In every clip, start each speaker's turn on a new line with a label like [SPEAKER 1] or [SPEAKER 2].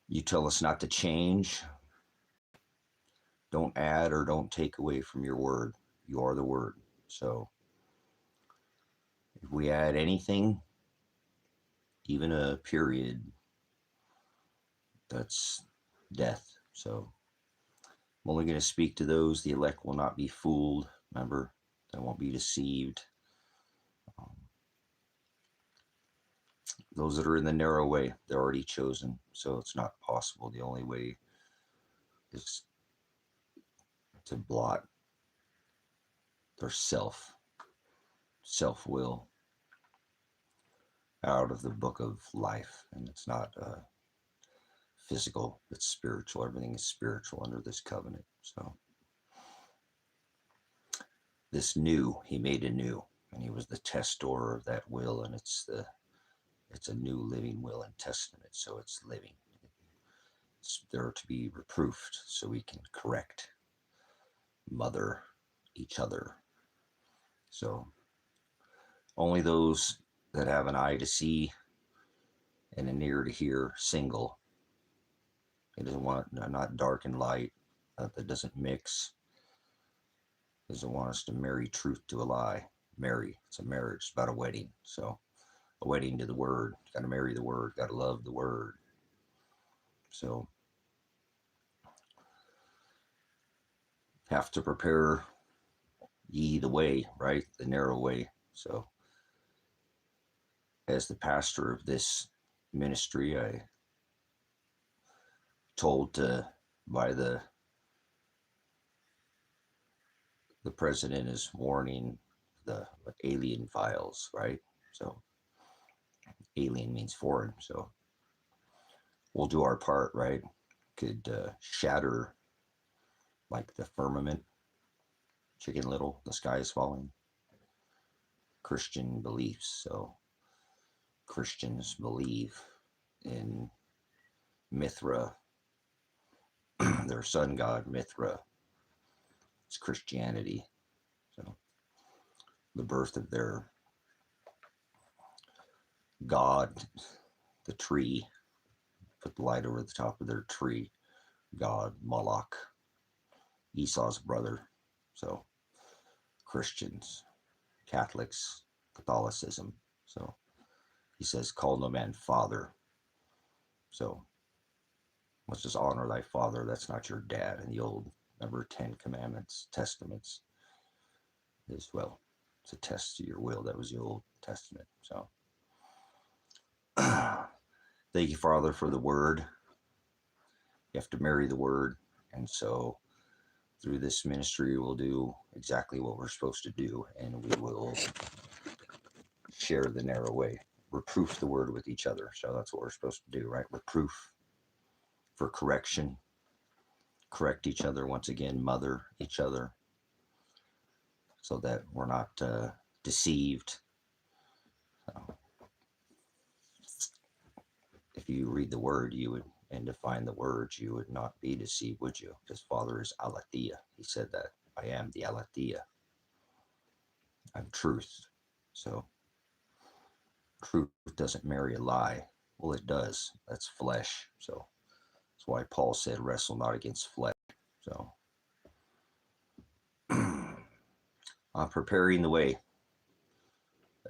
[SPEAKER 1] You tell us not to change. Don't add or don't take away from your word. You are the word. So if we add anything, even a period, that's death. So I'm only going to speak to those. The elect will not be fooled. Remember, they won't be deceived. Those that are in the narrow way, they're already chosen. So it's not possible. The only way is to blot their self-will out of the book of life. And it's not physical, it's spiritual. Everything is spiritual under this covenant. So this new, he made anew, and he was the testor of that will, and it's a new living will and testament. So it's living. It's there to be reproofed so we can correct, mother each other. So only those that have an eye to see and an ear to hear, single. It doesn't want, not dark and light, that doesn't mix. It doesn't want us to marry truth to a lie. Marry, it's a marriage, it's about a wedding. So a wedding to the word. Got to marry the word, got to love the word. So have to prepare ye the way, right? The narrow way. So as the pastor of this ministry, I told by the president is warning the alien files, right? So alien means foreign. So we'll do our part, right? Could shatter like the firmament, Chicken Little, the sky is falling. Christian beliefs. So Christians believe in Mithra, their sun god Mithra. It's Christianity. So the birth of their god, the tree, put the light over the top of their tree, god Moloch, Esau's brother. So Christians, Catholics, Catholicism. So he says, call no man father. So let's just honor thy father. That's not your dad. In the old, number 10 commandments, testaments, as well. It's a test to your will. That was the Old Testament. So thank you, Father, for the word. You have to marry the word. And so through this ministry, we'll do exactly what we're supposed to do. And we will share the narrow way. Reproof the word with each other. So that's what we're supposed to do, right? Reproof for correction. Correct each other. Once again, mother each other. So that we're not deceived. So if you read the word, you would, and define the words, you would not be deceived, would you? Because Father is aletheia. He said that. I am the aletheia. I'm truth. So truth doesn't marry a lie. Well, it does. That's flesh. So that's why Paul said, wrestle not against flesh. So I'm preparing the way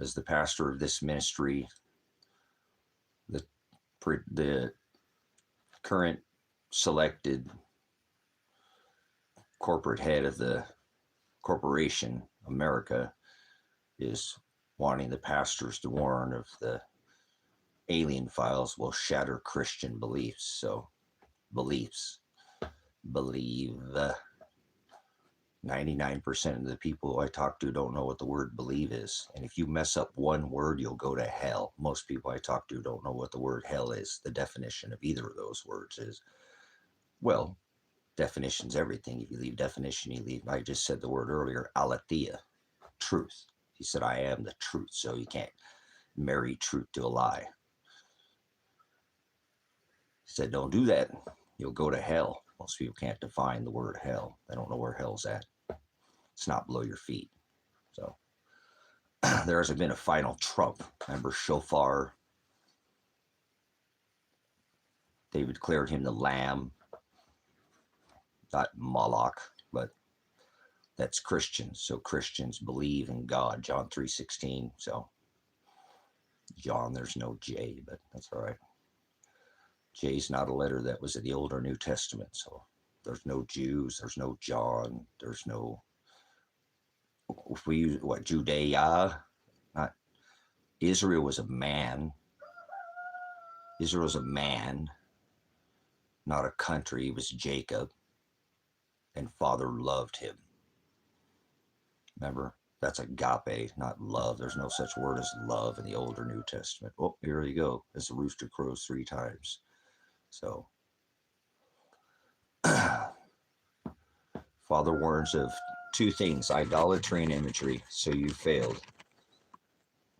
[SPEAKER 1] as the pastor of this ministry. The current selected corporate head of the corporation, America, is wanting the pastors to warn of the alien files will shatter Christian beliefs. So beliefs. Believe. 99% of the people I talk to don't know what the word believe is. And if you mess up one word, you'll go to hell. Most people I talk to don't know what the word hell is. The definition of either of those words is, well, definition's everything. If you leave definition, you leave, I just said the word earlier, aletheia, truth. He said, I am the truth. So you can't marry truth to a lie. He said, don't do that. You'll go to hell. Most people can't define the word hell. They don't know where hell's at. It's not below your feet. So there hasn't been a final trump. Remember shofar? They declared him the Lamb, not Moloch, but that's Christians. So Christians believe in God. John 3:16. So John, there's no J, but that's all right. J's not a letter that was in the Old or New Testament. So there's no Jews, there's no John, there's no, if we use what, Judea, not Israel was a man. Israel was a man, not a country. He was Jacob, and Father loved him. Remember, that's agape, not love. There's no such word as love in the Old or New Testament. Oh, here you go, as the rooster crows 3 times. So, Father warns of 2 things, idolatry and imagery. So you failed.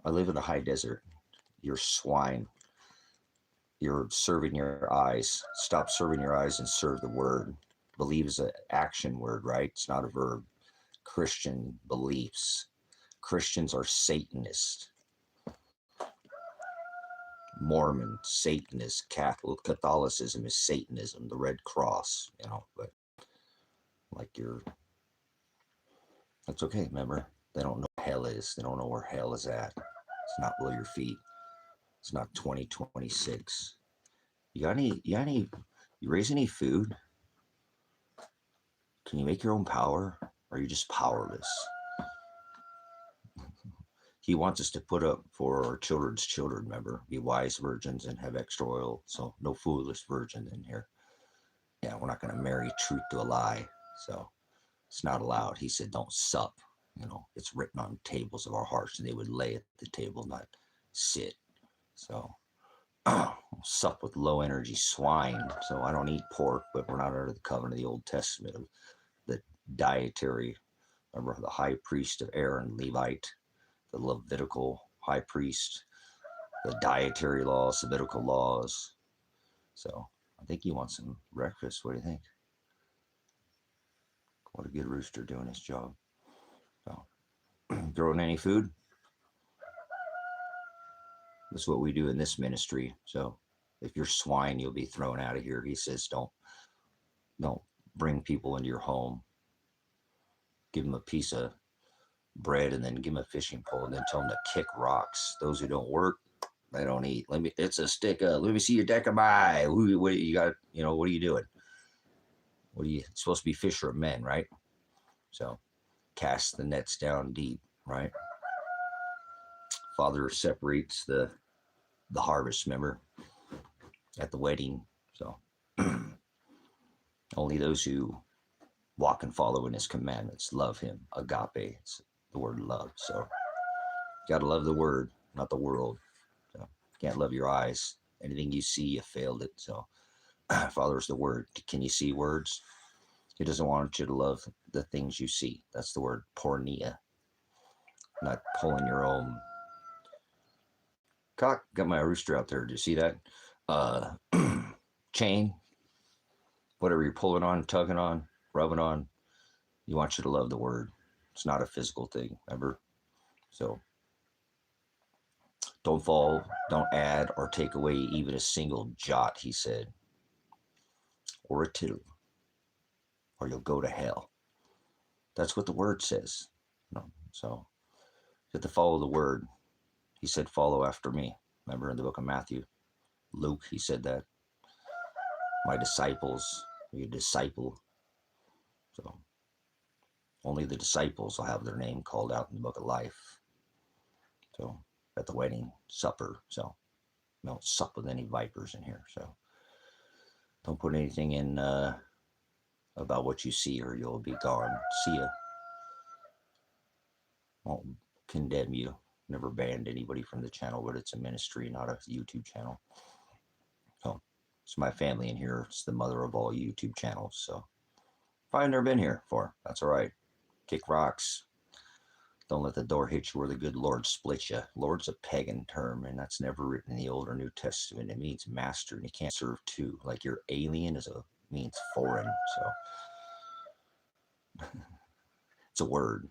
[SPEAKER 1] I live in a high desert. You're swine. You're serving your eyes. Stop serving your eyes and serve the word. Believe is an action word, right? It's not a verb. Christian beliefs. Christians are Satanists. Mormon, Satanist, Catholicism is Satanism, the Red Cross, you know, but like that's okay, remember? They don't know what hell is. They don't know where hell is at. It's not below your feet. It's not 2026. You raise any food? Can you make your own power? Or are you just powerless? He wants us to put up for our children's children, remember? Be wise virgins and have extra oil. So no foolish virgin in here. Yeah, we're not going to marry truth to a lie. So it's not allowed. He said, don't sup. You know, it's written on tables of our hearts, and they would lay at the table, not sit. So sup with low energy swine. So I don't eat pork, but we're not under the covenant of the Old Testament of the dietary. Remember, the high priest of Aaron, Levite, the Levitical high priest, the dietary laws, Levitical laws. So I think you want some breakfast. What do you think? What a good rooster doing his job. So, throwing any food? That's what we do in this ministry. So if you're swine, you'll be thrown out of here. He says, don't bring people into your home. Give them a piece of bread and then give them a fishing pole and then tell them to kick rocks. Those who don't work, they don't eat. It's a stick up. Let me see your deck of my. What you got? You know, what are you doing? What are you supposed to be fisher of men, right? So cast the nets down deep, right? Father separates the harvest, remember, at the wedding. So only those who walk and follow in his commandments love him. Agape, it's the word love. So you got to love the word, not the world. So can't love your eyes. Anything you see, you failed it. So Father is the word. Can you see words? He doesn't want you to love the things you see. That's the word pornea. Not pulling your own. Cock, got my rooster out there. Do you see that? Chain, whatever you're pulling on, tugging on, rubbing on. You want you to love the word. It's not a physical thing, remember? So don't fall, don't add or take away even a single jot, he said, or a tittle, or you'll go to hell. That's what the word says. So you have to follow the word. He said, follow after me. Remember in the book of Matthew? Luke, he said that. My disciples, you disciple. So only the disciples will have their name called out in the book of life. So at the wedding supper. So don't sup with any vipers in here. So don't put anything in about what you see or you'll be gone. See ya. Won't condemn you. Never banned anybody from the channel, but it's a ministry, not a YouTube channel. So it's my family in here. It's the mother of all YouTube channels. So if I've never been here before, that's all right. Kick rocks. Don't let the door hit you where the good Lord splits you. Lord's a pagan term, and that's never written in the Old or New Testament. It means master, and you can't serve two. Like your alien means foreign. So it's a word.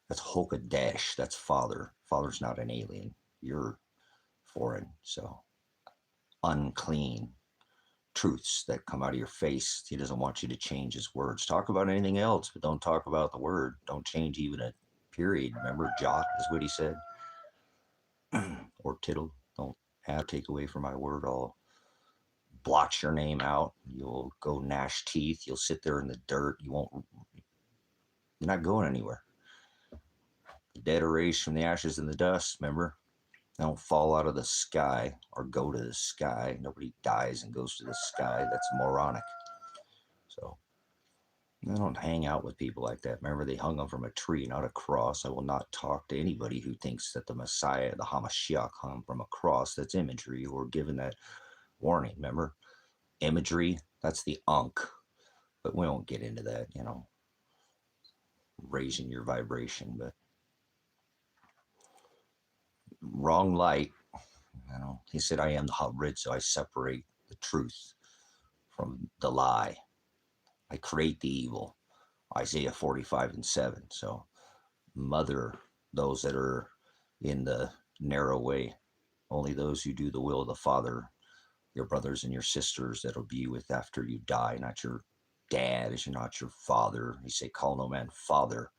[SPEAKER 1] That's Hokadesh. That's father. Father's not an alien. You're foreign. So unclean. truths that come out of your face. He doesn't want you to change his words. Talk about anything else, but don't talk about the word. Don't change even a period. Remember, jot is what he said. Or tittle. Don't add, take away from my word. I'll blotch your name out. You'll go gnash teeth. You'll sit there in the dirt. You're not going anywhere. The dead are raised from the ashes and the dust, remember? They don't fall out of the sky or go to the sky. Nobody dies and goes to the sky. That's moronic. So I don't hang out with people like that. Remember, they hung them from a tree, not a cross. I will not talk to anybody who thinks that the Messiah, the Hamashiach, hung from a cross. That's imagery. Or given that warning, remember? Imagery, that's the unk. But we won't get into that, you know, raising your vibration. But wrong light. You know, he said, I am the hot so I separate the truth from the lie. I create the evil. Isaiah 45:7. So mother those that are in the narrow way. Only those who do the will of the Father, your brothers and your sisters that'll be with after you die, not your dad, as you're not your father. You say, call no man father.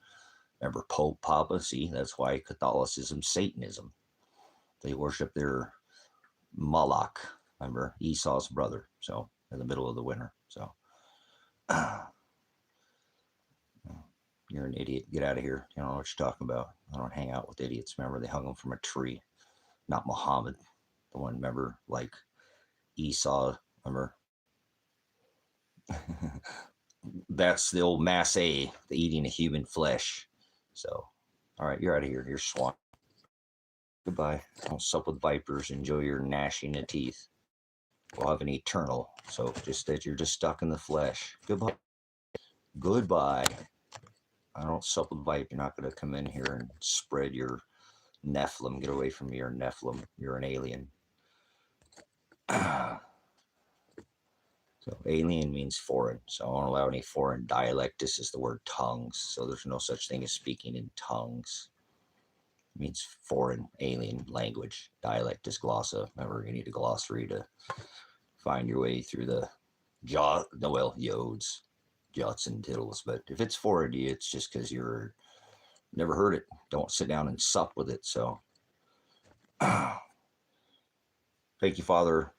[SPEAKER 1] Remember Pope, Papa? See, that's why Catholicism, Satanism. They worship their Moloch, remember, Esau's brother, so in the middle of the winter. So you're an idiot. Get out of here. You don't know what you're talking about. I don't hang out with idiots. Remember, they hung him from a tree. Not Muhammad, the one, remember, like Esau, remember? That's the old Mass A, the eating of human flesh. So, all right, you're out of here. You're swine. Goodbye. Don't sup with vipers. Enjoy your gnashing of teeth. We'll have an eternal. So just that you're just stuck in the flesh. Goodbye. Goodbye. I don't sup with vipe. You're not going to come in here and spread your Nephilim. Get away from me, your Nephilim. You're an alien. So alien means foreign. So I won't allow any foreign dialect. This is the word tongues. So there's no such thing as speaking in tongues. It means foreign, alien language. Dialect is glossa. Remember, you need a glossary to find your way through the yods, jots and tittles. But if it's foreign to you, it's just because you're never heard it. Don't sit down and sup with it. So thank you, Father,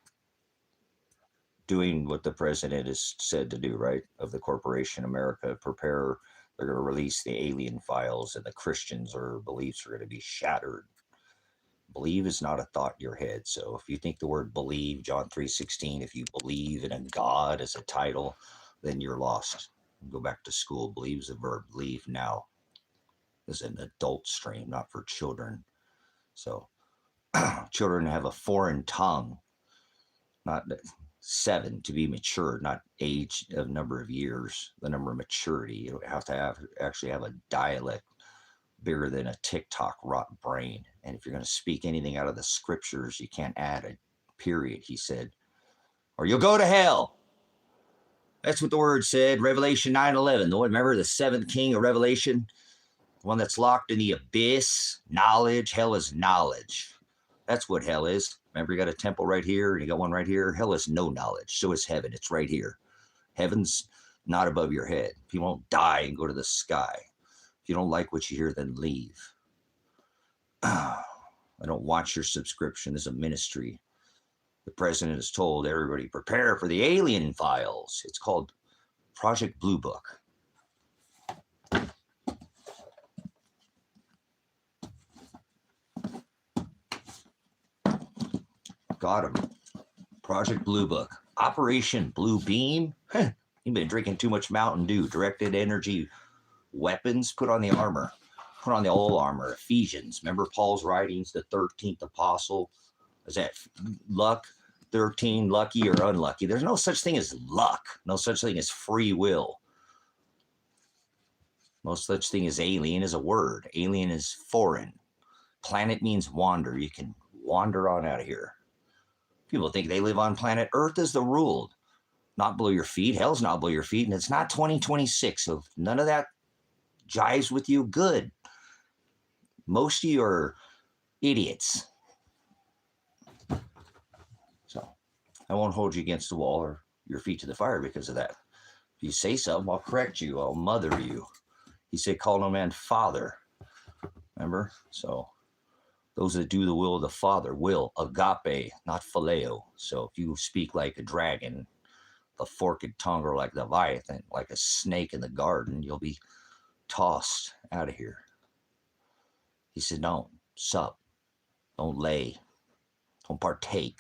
[SPEAKER 1] doing what the president has said to do, right? Of the corporation America, prepare. They're going to release the alien files, and the Christians or beliefs are going to be shattered. Believe is not a thought in your head. So if you think the word believe, John 3:16, if you believe in a God as a title, then you're lost. Go back to school. Believe is a verb. Believe now is an adult stream, not for children. So children have a foreign tongue, not 7 to be mature, not age of number of years, the number of maturity. You have to actually have a dialect bigger than a TikTok rot brain. And if you're going to speak anything out of the scriptures, you can't add a period, he said, or you'll go to hell. That's what the word said. Revelation 9:11. The one, remember, the 7th king of Revelation, the one that's locked in the abyss. Knowledge. Hell is knowledge. That's what hell is. Remember, you got a temple right here, and you got one right here. Hell is no knowledge. So is heaven. It's right here. Heaven's not above your head. You won't die and go to the sky. If you don't like what you hear, then leave. I don't want your subscription as a ministry. The president has told everybody, prepare for the alien files. It's called Project Blue Book. Got him. Project Blue Book. Operation Blue Beam. You've been drinking too much Mountain Dew. Directed energy weapons. Put on the armor. Put on the whole armor. Ephesians. Remember Paul's writings, the 13th apostle? Is that luck? 13, lucky or unlucky? There's no such thing as luck. No such thing as free will. No such thing as alien is a word. Alien is foreign. Planet means wander. You can wander on out of here. People think they live on planet Earth is the rule. Not below your feet. Hell's not below your feet. And it's not 2026. So if none of that jives with you, good. Most of you are idiots. So I won't hold you against the wall or your feet to the fire because of that. If you say something, I'll correct you. I'll mother you. He said, call no man father. Remember? So those that do the will of the Father will. Agape, not phileo. So if you speak like a dragon, the forked tongue, or like Leviathan, like a snake in the garden, you'll be tossed out of here. He said, don't sup, don't lay, don't partake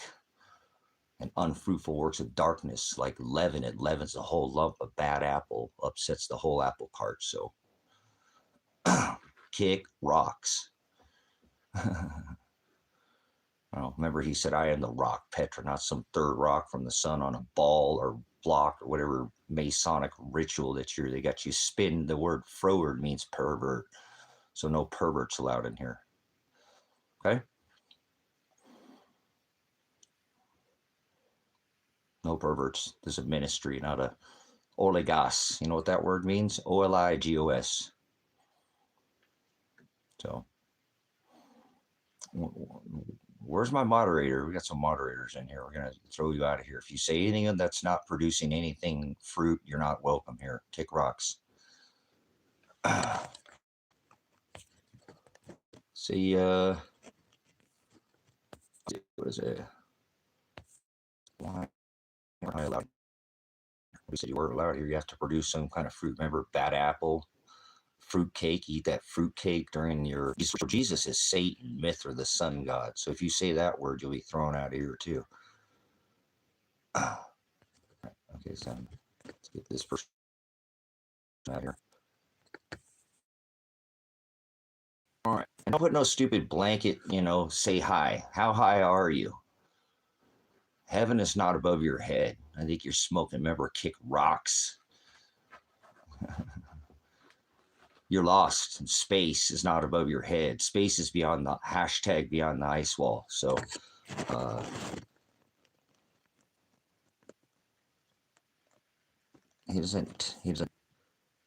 [SPEAKER 1] in unfruitful works of darkness like leaven. It leavens the whole lump. A bad apple upsets the whole apple cart. So kick rocks. Well, remember he said, I am the rock, Petra, not some third rock from the sun on a ball or block or whatever Masonic ritual that they got you spin. The word froward means pervert. So no perverts allowed in here. Okay? No perverts. This is a ministry, not a oligos. You know what that word means? O-L-I-G-O-S. So, where's my moderator? We got some moderators in here. We're going to throw you out of here. If you say anything that's not producing anything fruit, you're not welcome here. Kick rocks. See, what is it? Why aren't I allowed? We said you weren't allowed here. You have to produce some kind of fruit. Remember, bad apple, fruit cake. Eat that fruit cake during your. Jesus is Satan, Mithra, the sun god. So if you say that word, you'll be thrown out of here too. Okay, so let's get this person out here. All right. And don't put no stupid blanket, say hi. How high are you? Heaven is not above your head. I think you're smoking. Remember, kick rocks. You're lost. Space is not above your head. Space is beyond the hashtag, beyond the ice wall. So, he doesn't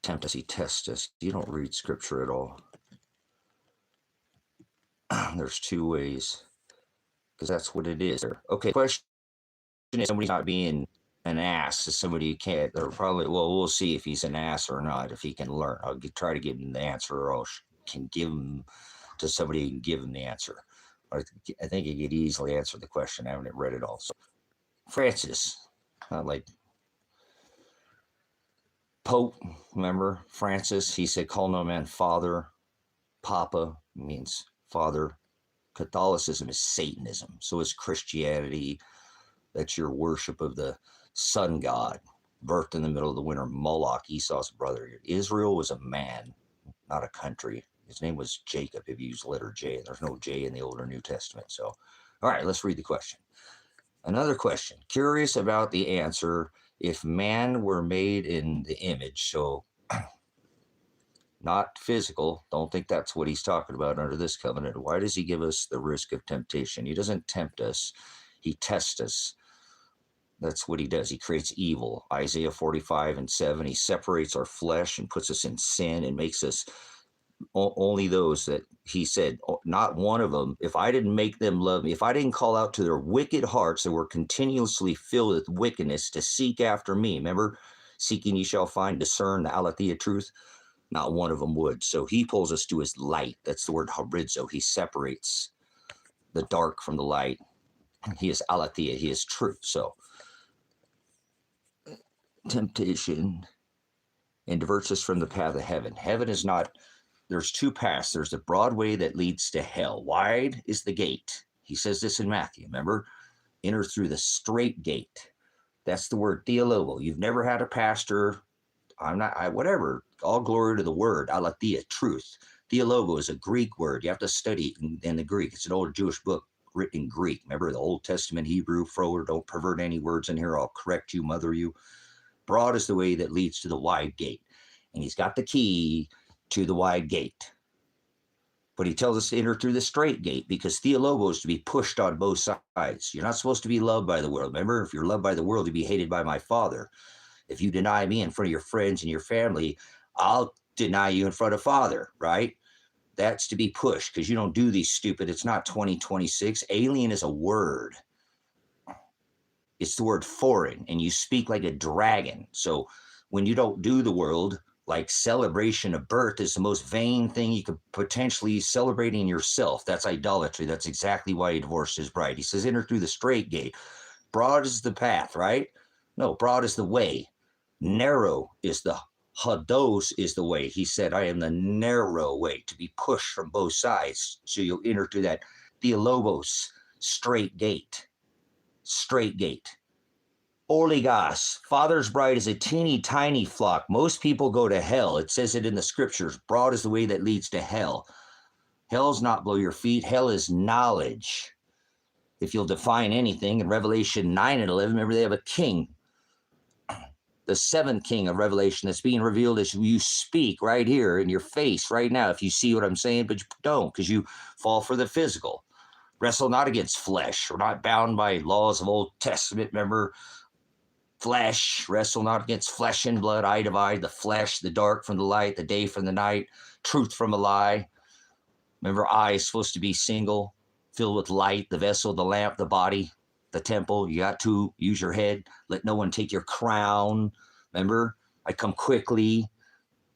[SPEAKER 1] tempt us. He tests us. You don't read scripture at all. There's two ways, because that's what it is. Okay, question is, somebody's not being an ass. Is somebody who can't, or probably, well, we'll see if he's an ass or not, if he can learn. I'll try to give him the answer, or I can give him to somebody who can give him the answer. I think he could easily answer the question. I haven't read it all. So, Francis, like Pope, remember Francis? He said, call no man father. Papa means father. Catholicism is Satanism. So is Christianity. That's your worship of the sun god, birthed in the middle of the winter, Moloch, Esau's brother. Israel was a man, not a country. His name was Jacob, if you use letter J. There's no J in the Old or New Testament. So, all right, let's read the question. Another question. Curious about the answer. If man were made in the image, so not physical, don't think that's what he's talking about under this covenant. Why does he give us the risk of temptation? He doesn't tempt us. He tests us. That's what he does. He creates evil. Isaiah 45:7. He separates our flesh and puts us in sin and makes us only those that he said, not one of them. If I didn't make them love me, if I didn't call out to their wicked hearts that were continuously filled with wickedness to seek after me. Remember, seeking ye shall find, discern the aletheia truth. Not one of them would. So he pulls us to his light. That's the word horizo. He separates the dark from the light. He is aletheia. He is truth. So temptation and diverts us from the path of heaven. Heaven is not, there's two paths. There's the broad way that leads to hell. Wide is the gate. He says this in Matthew, remember? Enter through the straight gate. That's the word theologo. You've never had a pastor. Whatever. All glory to the word, aletheia, truth. Theologo is a Greek word. You have to study it in the Greek. It's an old Jewish book written in Greek. Remember the Old Testament Hebrew, froward, don't pervert any words in here. I'll correct you, mother you. Broad is the way that leads to the wide gate. And he's got the key to the wide gate. But he tells us to enter through the straight gate because theologo is to be pushed on both sides. You're not supposed to be loved by the world. Remember, if you're loved by the world, you'll be hated by my Father. If you deny me in front of your friends and your family, I'll deny you in front of Father, right? That's to be pushed because you don't do these stupid. It's not 2026. Alien is a word. It's the word foreign, and you speak like a dragon. So when you don't do the world, like celebration of birth is the most vain thing you could potentially celebrating yourself. That's idolatry. That's exactly why he divorced his bride. He says, enter through the straight gate. Broad is the path, right? No, broad is the way. Narrow is the hados is the way. He said, I am the narrow way, to be pushed from both sides. So you'll enter through that P.O.Box, straight gate. Straight gate. Oligos, Father's bride is a teeny tiny flock. Most people go to hell. It says it in the scriptures. Broad is the way that leads to hell. Hell's not below your feet. Hell is knowledge. If you'll define anything, in Revelation 9 and 11, remember they have a king. The seventh king of Revelation that's being revealed as you speak right here in your face right now, if you see what I'm saying, but you don't, because you fall for the physical. Wrestle not against flesh. We're not bound by laws of Old Testament, remember? Flesh, wrestle not against flesh and blood. I divide the flesh, the dark from the light, the day from the night, truth from a lie. Remember, eye is supposed to be single, filled with light, the vessel, the lamp, the body, the temple. You got to use your head. Let no one take your crown. Remember, I come quickly,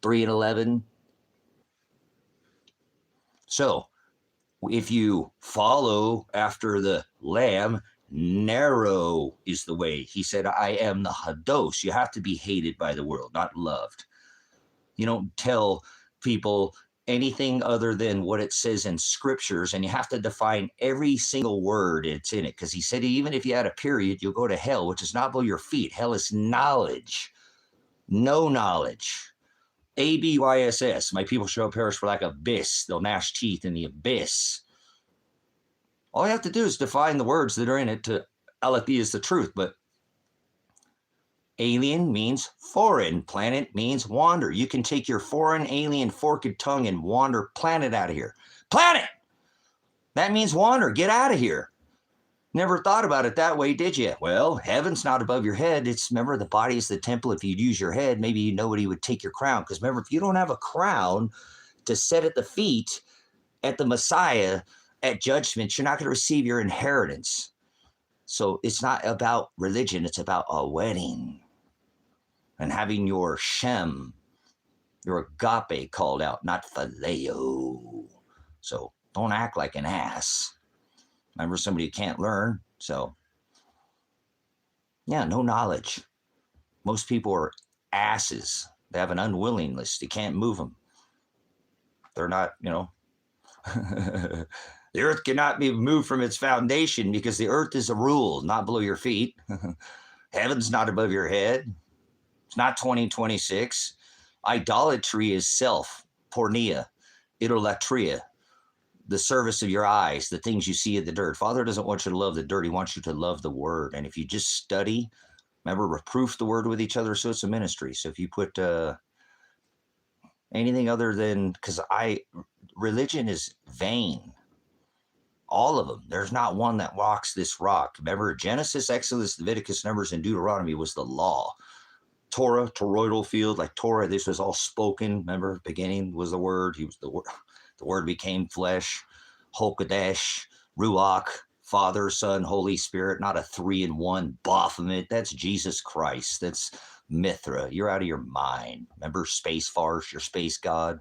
[SPEAKER 1] 3 and 11. So, if you follow after the Lamb, narrow is the way. He said, I am the hados. You have to be hated by the world, not loved. You don't tell people anything other than what it says in scriptures, and you have to define every single word it's in it, because he said even if you had a period, you'll go to hell, which is not below your feet. Hell is knowledge. No knowledge. ABYSS. My people shall perish for lack of abyss. They'll gnash teeth in the abyss. All you have to do is define the words that are in it to Alethi is the truth. But alien means foreign. Planet means wander. You can take your foreign, alien, forked tongue and wander planet out of here. Planet! That means wander. Get out of here. Never thought about it that way, did you? Well, heaven's not above your head. It's, remember, the body is the temple. If you'd use your head, maybe nobody would take your crown. Because remember, if you don't have a crown to set at the feet at the Messiah at judgment, you're not going to receive your inheritance. So it's not about religion. It's about a wedding and having your Shem, your Agape called out, not Phileo. So don't act like an ass. Remember, somebody who can't learn. So, yeah, no knowledge. Most people are asses. They have an unwillingness. You can't move them. They're not, the earth cannot be moved from its foundation because the earth is a rule, not below your feet. Heaven's not above your head. It's not 2026. Idolatry is self, pornea, idolatria. The service of your eyes, the things you see in the dirt. Father doesn't want you to love the dirt. He wants you to love the word. And if you just study, remember, reproof the word with each other, so it's a ministry. So if you put anything other than, because religion is vain. All of them. There's not one that walks this rock. Remember, Genesis, Exodus, Leviticus, Numbers, and Deuteronomy was the law. Torah, toroidal field, like Torah, this was all spoken. Remember, beginning was the word. He was the word. The word became flesh, Hokadesh, Ruach, Father, Son, Holy Spirit, not a 3-in-1 Baphomet. That's Jesus Christ. That's Mithra. You're out of your mind. Remember space farce, your space god,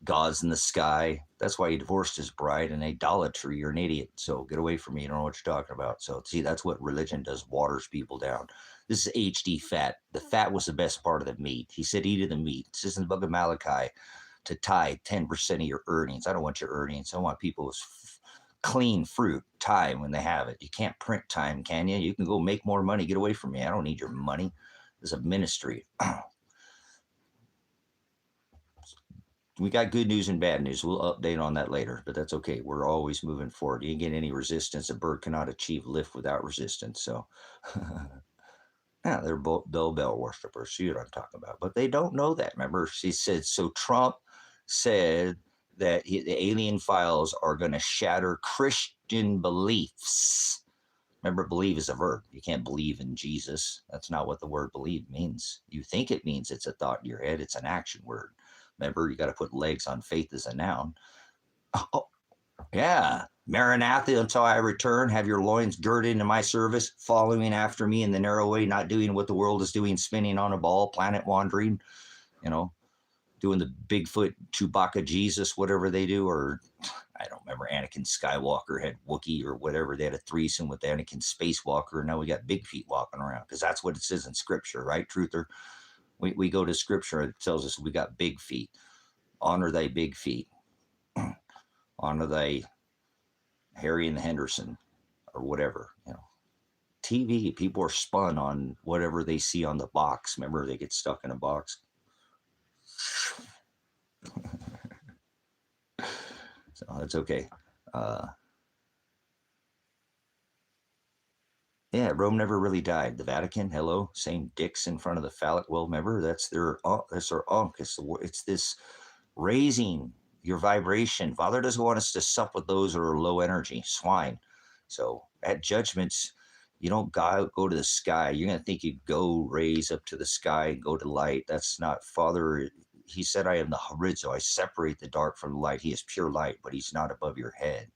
[SPEAKER 1] gods in the sky. That's why he divorced his bride. And idolatry, you're an idiot. So get away from me. You don't know what you're talking about. So see, that's what religion does, waters people down. This is HD fat. The fat was the best part of the meat. He said, eat of the meat. This is in the book of Malachi. To tithe 10% of your earnings. I don't want your earnings. I want people with clean fruit, tithe when they have it. You can't print time, can you? You can go make more money. Get away from me. I don't need your money. This is a ministry. We got good news and bad news. We'll update on that later, but that's okay. We're always moving forward. You can get any resistance. A bird cannot achieve lift without resistance. So, yeah, they're both bell worshipers. See what I'm talking about. But they don't know that. Remember, she said, so Trump said that the alien files are going to shatter Christian beliefs. Remember, believe is a verb. You can't believe in Jesus. That's not what the word believe means. You think it means it's a thought in your head. It's an action word. Remember, you got to put legs on faith as a noun. Oh, Yeah. Maranatha, until I return, have your loins girded in my service, following after me in the narrow way, not doing what the world is doing, spinning on a ball, planet wandering, you know, doing the Bigfoot, Chewbacca, Jesus, whatever they do, or I don't remember. Anakin Skywalker had Wookiee or whatever. They had a threesome with Anakin Spacewalker, and now we got big feet walking around because that's what it says in Scripture, right, Truther? We go to Scripture, it tells us we got big feet. Honor thy big feet. Honor thy Harry and the Henderson or whatever, you know. TV, people are spun on whatever they see on the box. Remember, they get stuck in a box. So that's okay. Yeah, Rome never really died. The Vatican, hello, same dicks in front of the phallic. Well, remember, that's their unk. It's this raising your vibration. Father doesn't want us to sup with those who are low energy, swine. So at judgments, you don't go to the sky. You're going to think you go raise up to the sky and go to light. That's not Father. He said, I am the horizo. I separate the dark from the light. He is pure light, but he's not above your head.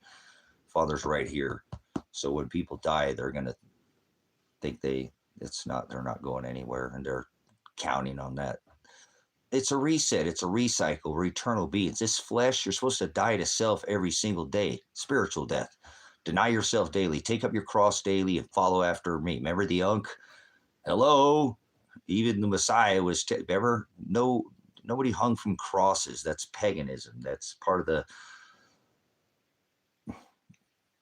[SPEAKER 1] Father's right here. So when people die, they're going to think they're not going anywhere, and they're counting on that. It's a reset. It's a recycle. We're eternal beings. This flesh, you're supposed to die to self every single day. Spiritual death. Deny yourself daily. Take up your cross daily and follow after me. Remember the unk? Hello? Even the Messiah was, remember? Nobody hung from crosses. That's paganism. That's part of the...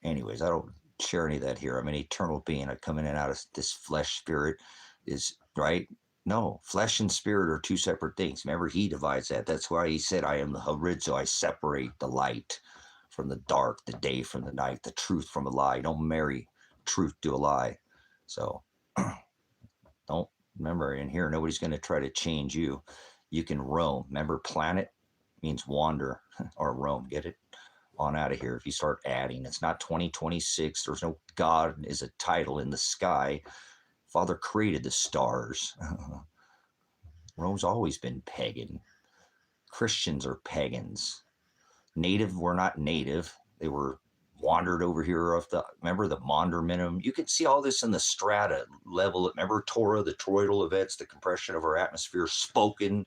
[SPEAKER 1] Anyways, I don't share any of that here. I'm an eternal being. I come in and out of this flesh. Spirit is, right? No, flesh and spirit are two separate things. Remember, he divides that. That's why he said, I am the horizo. I separate the light from the dark, the day from the night, the truth from a lie. Don't marry truth to a lie. So don't, remember, in here, nobody's going to try to change you. You can roam. Remember, planet means wander or roam. Get it? On out of here. If you start adding, it's not 2026. There's no God is a title in the sky. Father created the stars. Rome's always been pagan. Christians are pagans. Native were not native. They were wandered over here off the, remember the Maunder minimum? You can see all this in the strata level. Remember Torah, the toroidal events, the compression of our atmosphere spoken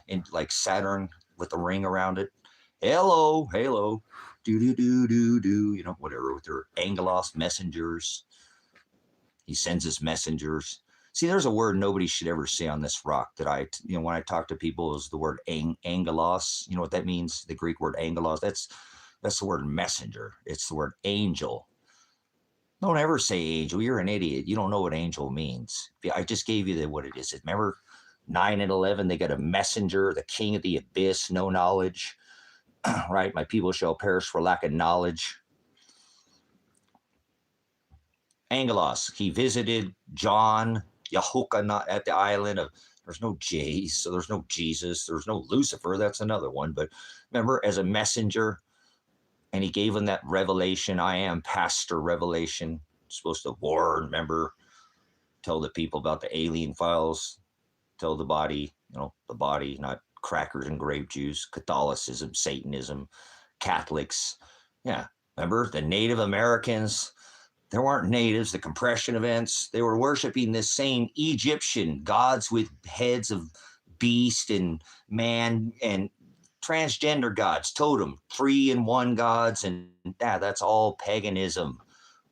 [SPEAKER 1] in like Saturn with the ring around it. Hello, halo, do, you know, whatever, with their angelos messengers. He sends his messengers. See, there's a word nobody should ever say on this rock that when I talk to people, is the word angelos. You know what that means? The Greek word angelos. That's the word messenger. It's the word angel. Don't ever say angel. You're an idiot. You don't know what angel means. I just gave you what it is. Remember 9 and 11, they got a messenger, the king of the abyss, no knowledge. Right? My people shall perish for lack of knowledge. Angelos, he visited John Yahuka at the island of, there's no J's, so there's no Jesus, there's no Lucifer, that's another one. But remember, as a messenger, and he gave him that revelation, I am pastor revelation, supposed to warn, remember, tell the people about the alien files, tell the body, the body, not crackers and grape juice, Catholicism, Satanism, Catholics. Yeah, remember the Native Americans? There weren't natives, the compression events. They were worshiping this same Egyptian gods with heads of beast and man and transgender gods, totem, 3-in-1 gods, and that's all paganism.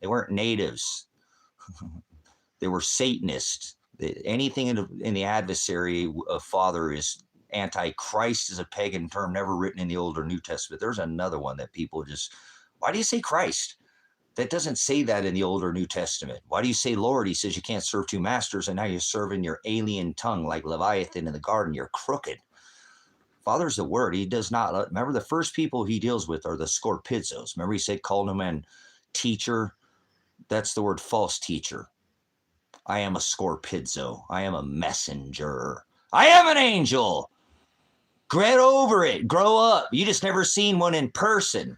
[SPEAKER 1] They weren't natives. They were Satanists. Anything in the adversary of Father is antichrist, is a pagan term never written in the Old or New Testament. There's another one that people just, why do you say Christ? That doesn't say that in the Old or New Testament. Why do you say Lord? He says you can't serve two masters, and now you're serving your alien tongue like Leviathan in the garden. You're crooked. Father's the word. He does not. Remember, the first people he deals with are the Scorpizzos. Remember he said, called him a teacher? That's the word false teacher. I am a Scorpizzo. I am a messenger. I am an angel. Get over it. Grow up. You just never seen one in person.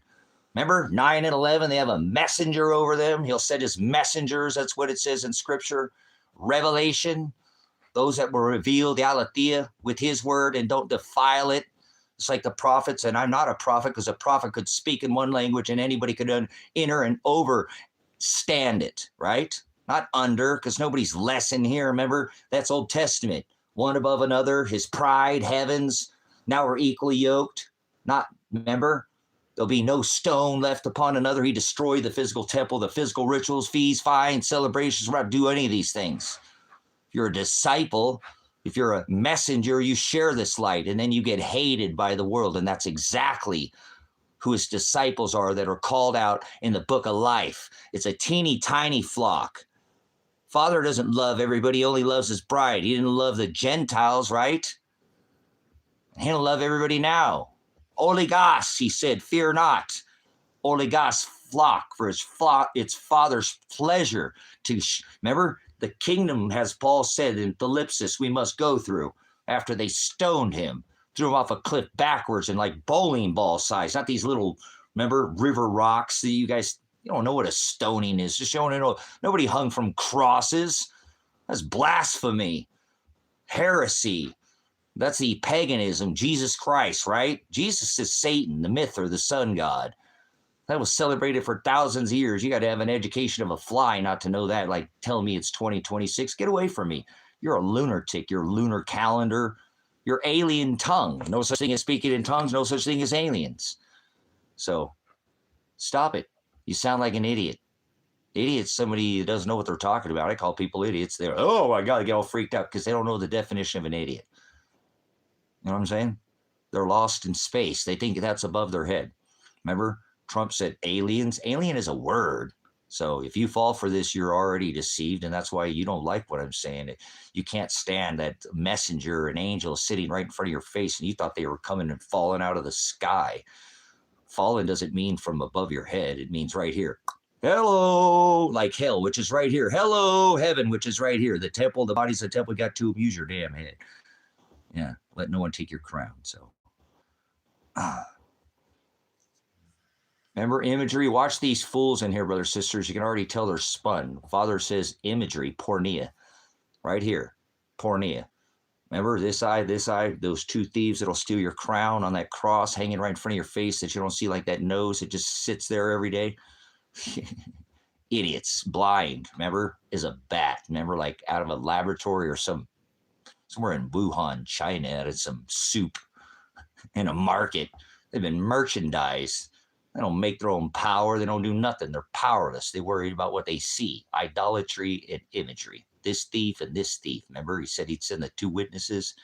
[SPEAKER 1] Remember, 9 and 11, they have a messenger over them. He'll send his messengers. That's what it says in Scripture. Revelation, those that were revealed, the aletheia, with his word, and don't defile it. It's like the prophets, and I'm not a prophet because a prophet could speak in one language and anybody could enter and overstand it, right? Not under, because nobody's less in here. Remember, that's Old Testament. One above another, his pride, heavens. Now we're equally yoked. Not, remember? There'll be no stone left upon another. He destroyed the physical temple, the physical rituals, feasts, fines, celebrations. We're not do any of these things. If you're a disciple, if you're a messenger, you share this light, and then you get hated by the world. And that's exactly who his disciples are that are called out in the book of life. It's a teeny tiny flock. Father doesn't love everybody, he only loves his bride. He didn't love the Gentiles, right? He don't love everybody now. Oligos, he said, fear not. Oligos, flock, for its Father's pleasure to, remember, the kingdom, as Paul said in Philippians, we must go through after they stoned him, threw him off a cliff backwards in like bowling ball size, not these little, remember, river rocks that you guys, you don't know what a stoning is. Just don't know. Nobody hung from crosses. That's blasphemy, heresy. That's the paganism, Jesus Christ, right? Jesus is Satan, the myth or the sun god. That was celebrated for thousands of years. You got to have an education of a fly not to know that. Like, tell me it's 2026. Get away from me. You're a lunatic. Your lunar calendar. Your alien tongue. No such thing as speaking in tongues. No such thing as aliens. So, stop it. You sound like an idiot. Idiot's somebody who doesn't know what they're talking about. I call people idiots. They're, oh my God, they get all freaked out because they don't know the definition of an idiot. You know what I'm saying? They're lost in space. They think that's above their head. Remember? Trump said aliens. Alien is a word. So if you fall for this, you're already deceived, and that's why you don't like what I'm saying. You can't stand that messenger, an angel sitting right in front of your face, and you thought they were coming and falling out of the sky. Fallen doesn't mean from above your head. It means right here. Hello, like hell, which is right here. Hello, heaven, which is right here. The temple, the body's the temple. You got to abuse your damn head. Yeah, let no one take your crown. So, remember imagery? Watch these fools in here, brothers, sisters. You can already tell they're spun. Father says imagery, pornea, right here, pornea. Remember this eye, those two thieves that'll steal your crown on that cross hanging right in front of your face that you don't see, like that nose that just sits there every day. Idiots, blind, remember, is a bat. Remember, like out of a laboratory or somewhere in Wuhan, China, out of some soup in a market. They've been merchandised. They don't make their own power. They don't do nothing. They're powerless. They worry about what they see. Idolatry and imagery. This thief and this thief. Remember, he said he'd send the two witnesses.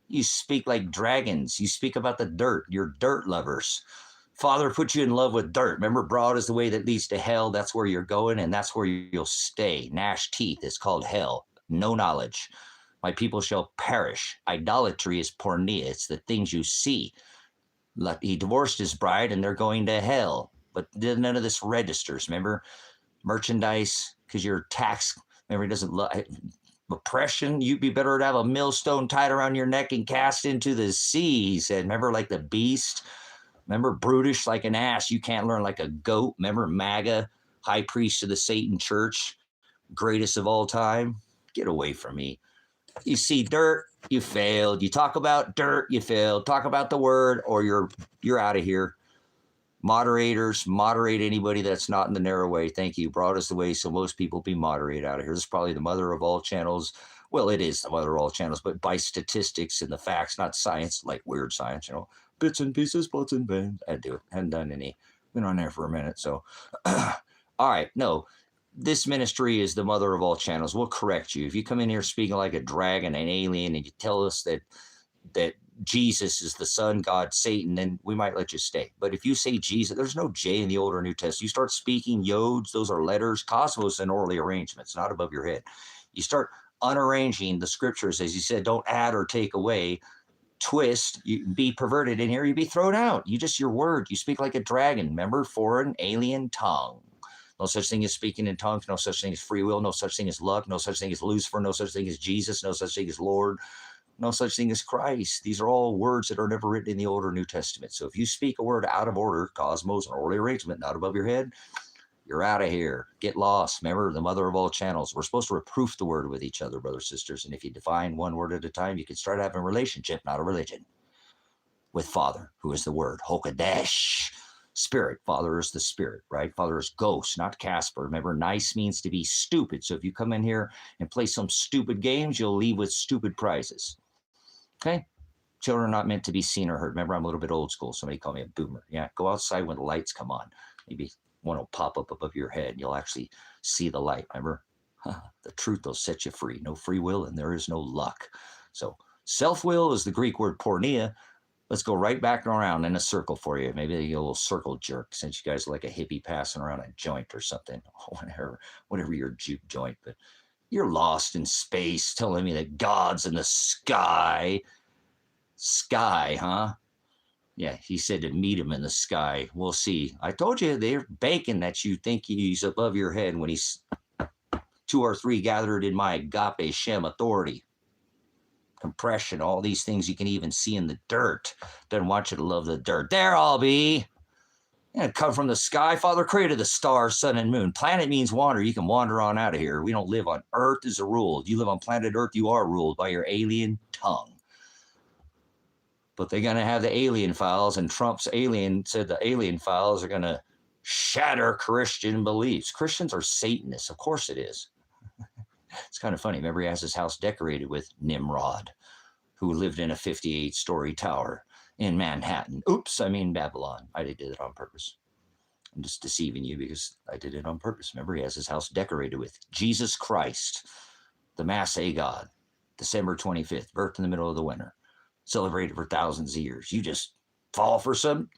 [SPEAKER 1] You speak like dragons. You speak about the dirt. You're dirt lovers. Father put you in love with dirt. Remember, broad is the way that leads to hell. That's where you're going, and that's where you'll stay. Gnash teeth is called hell. No knowledge. My people shall perish. Idolatry is pornea. It's the things you see. He divorced his bride, and they're going to hell. But none of this registers. Remember, merchandise, because your tax, remember, he doesn't love oppression. You'd be better to have a millstone tied around your neck and cast into the sea, he said. Remember, like the beast? Remember, brutish like an ass. You can't learn like a goat. Remember, MAGA, high priest of the Satan church, greatest of all time. Get away from me. You see dirt, you failed. You talk about dirt, you failed. Talk about the word, or you're out of here. Moderators, moderate anybody that's not in the narrow way. Thank you. Broad is the way, so most people be moderated out of here. This is probably the mother of all channels. Well, it is the mother of all channels, but by statistics and the facts, not science, like weird science, you know. Bits and pieces, pots and pans. I do it. Hadn't done any. Been on there for a minute, so. All right, no. This ministry is the mother of all channels. We'll correct you. If you come in here speaking like a dragon, an alien, and you tell us that Jesus is the Son, God, Satan, then we might let you stay. But if you say Jesus, there's no J in the Old or New Testament. You start speaking yods, those are letters. Cosmos and orally arrangements, not above your head. You start unarranging the scriptures, as you said, don't add or take away. Twist, you be perverted in here, you'd be thrown out. Your word, you speak like a dragon. Remember, foreign, alien tongue. No such thing as speaking in tongues, no such thing as free will, no such thing as luck, no such thing as Lucifer, no such thing as Jesus, no such thing as Lord, no such thing as Christ. These are all words that are never written in the Old or New Testament. So if you speak a word out of order, cosmos, and orderly arrangement, not above your head, you're out of here. Get lost. Remember, the mother of all channels. We're supposed to reproof the word with each other, brothers, sisters. And if you define one word at a time, you can start having a relationship, not a religion. with Father, who is the Word. Hokadesh. Spirit. Father is the Spirit, right? Father is ghost, not Casper. Remember, nice means to be stupid. So if you come in here and play some stupid games, you'll leave with stupid prizes. Okay? Children are not meant to be seen or heard. Remember, I'm a little bit old school. Somebody called me a boomer. Yeah, go outside when the lights come on. Maybe one will pop up above your head and you'll actually see the light. Remember, the truth will set you free. No free will and there is no luck. So self-will is the Greek word porneia. Let's go right back around in a circle for you. Maybe a little circle jerk, since you guys are like a hippie passing around a joint or something, whatever your juke joint. But you're lost in space telling me that God's in the sky. Sky, huh? Yeah, he said to meet him in the sky. We'll see. I told you they're banking that you think he's above your head when he's 2 or 3 gathered in my Agape Shem authority. Compression, all these things you can even see in the dirt. Doesn't want you to love the dirt. There I'll be. And come from the sky. Father created the stars, sun, and moon. Planet means wander. You can wander on out of here. We don't live on Earth as a rule. You live on planet Earth, you are ruled by your alien tongue. But they're going to have the alien files, and Trump's alien said the alien files are going to shatter Christian beliefs. Christians are Satanists. Of course it is. It's kind of funny. Remember, he has his house decorated with Nimrod, who lived in a 58-story tower in Manhattan. Oops, I mean Babylon. I did it on purpose. I'm just deceiving you because I did it on purpose. Remember, he has his house decorated with Jesus Christ, the Mass A God, December 25th, birth in the middle of the winter, celebrated for thousands of years. You just fall for some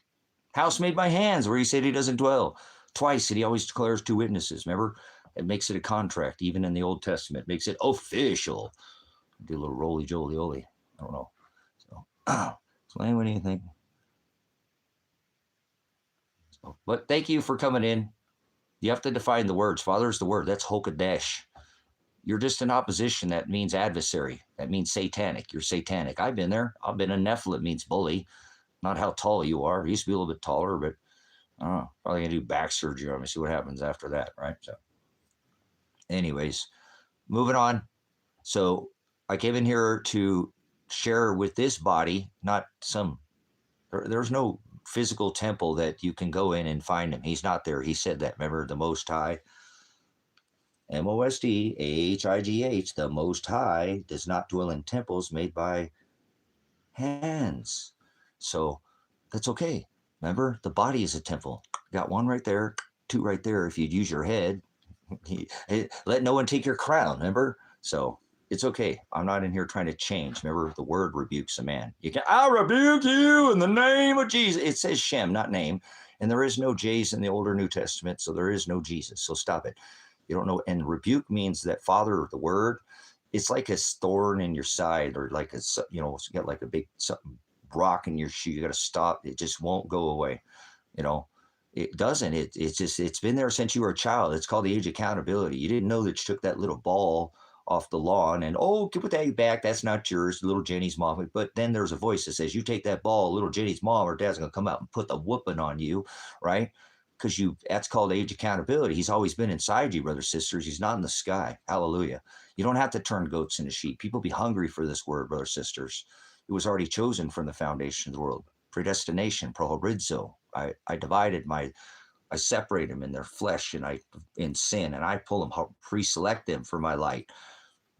[SPEAKER 1] house made by hands where he said he doesn't dwell. Twice, and he always declares 2 witnesses. Remember? It makes it a contract, even in the Old Testament. It makes it official. Do a little roly-joly-oly. I don't know. So, Lane, what do you think? So, but thank you for coming in. You have to define the words. Father is the word. That's Hokadesh. You're just in opposition. That means adversary. That means satanic. You're satanic. I've been there. I've been a Nephilim. Means bully. Not how tall you are. I used to be a little bit taller, but I don't know. Probably going to do back surgery on me. See what happens after that, right? So, anyways, moving on. So I came in here to share with this body, not some, there's no physical temple that you can go in and find him. He's not there. He said that. Remember, the Most High, M-O-S-T-A-H-I-G-H, the Most High does not dwell in temples made by hands. So that's okay. Remember, the body is a temple. Got 1 right there, 2 right there. If you'd use your head, let no one take your crown. Remember? So it's okay. I'm not in here trying to change. Remember, the word rebukes a man. I rebuke you in the name of Jesus. It says Shem, not name. And there is no J's in the Old or New Testament, so there is no Jesus. So stop it. You don't know. And rebuke means that Father of the word. It's like a thorn in your side, or like a, you got like a big something rock in your shoe. You got to stop. It just won't go away. It doesn't. It's been there since you were a child. It's called the age of accountability. You didn't know that you took that little ball off the lawn and, put that back. That's not yours. Little Jenny's mom. But then there's a voice that says, you take that ball, little Jenny's mom or dad's going to come out and put the whooping on you, right? Because that's called age of accountability. He's always been inside you, brothers, sisters. He's not in the sky. Hallelujah. You don't have to turn goats into sheep. People be hungry for this word, brothers, sisters. It was already chosen from the foundation of the world. Predestination, prohorizo. I divided I separate them in their flesh and in sin, and I pull them, pre-select them for my light,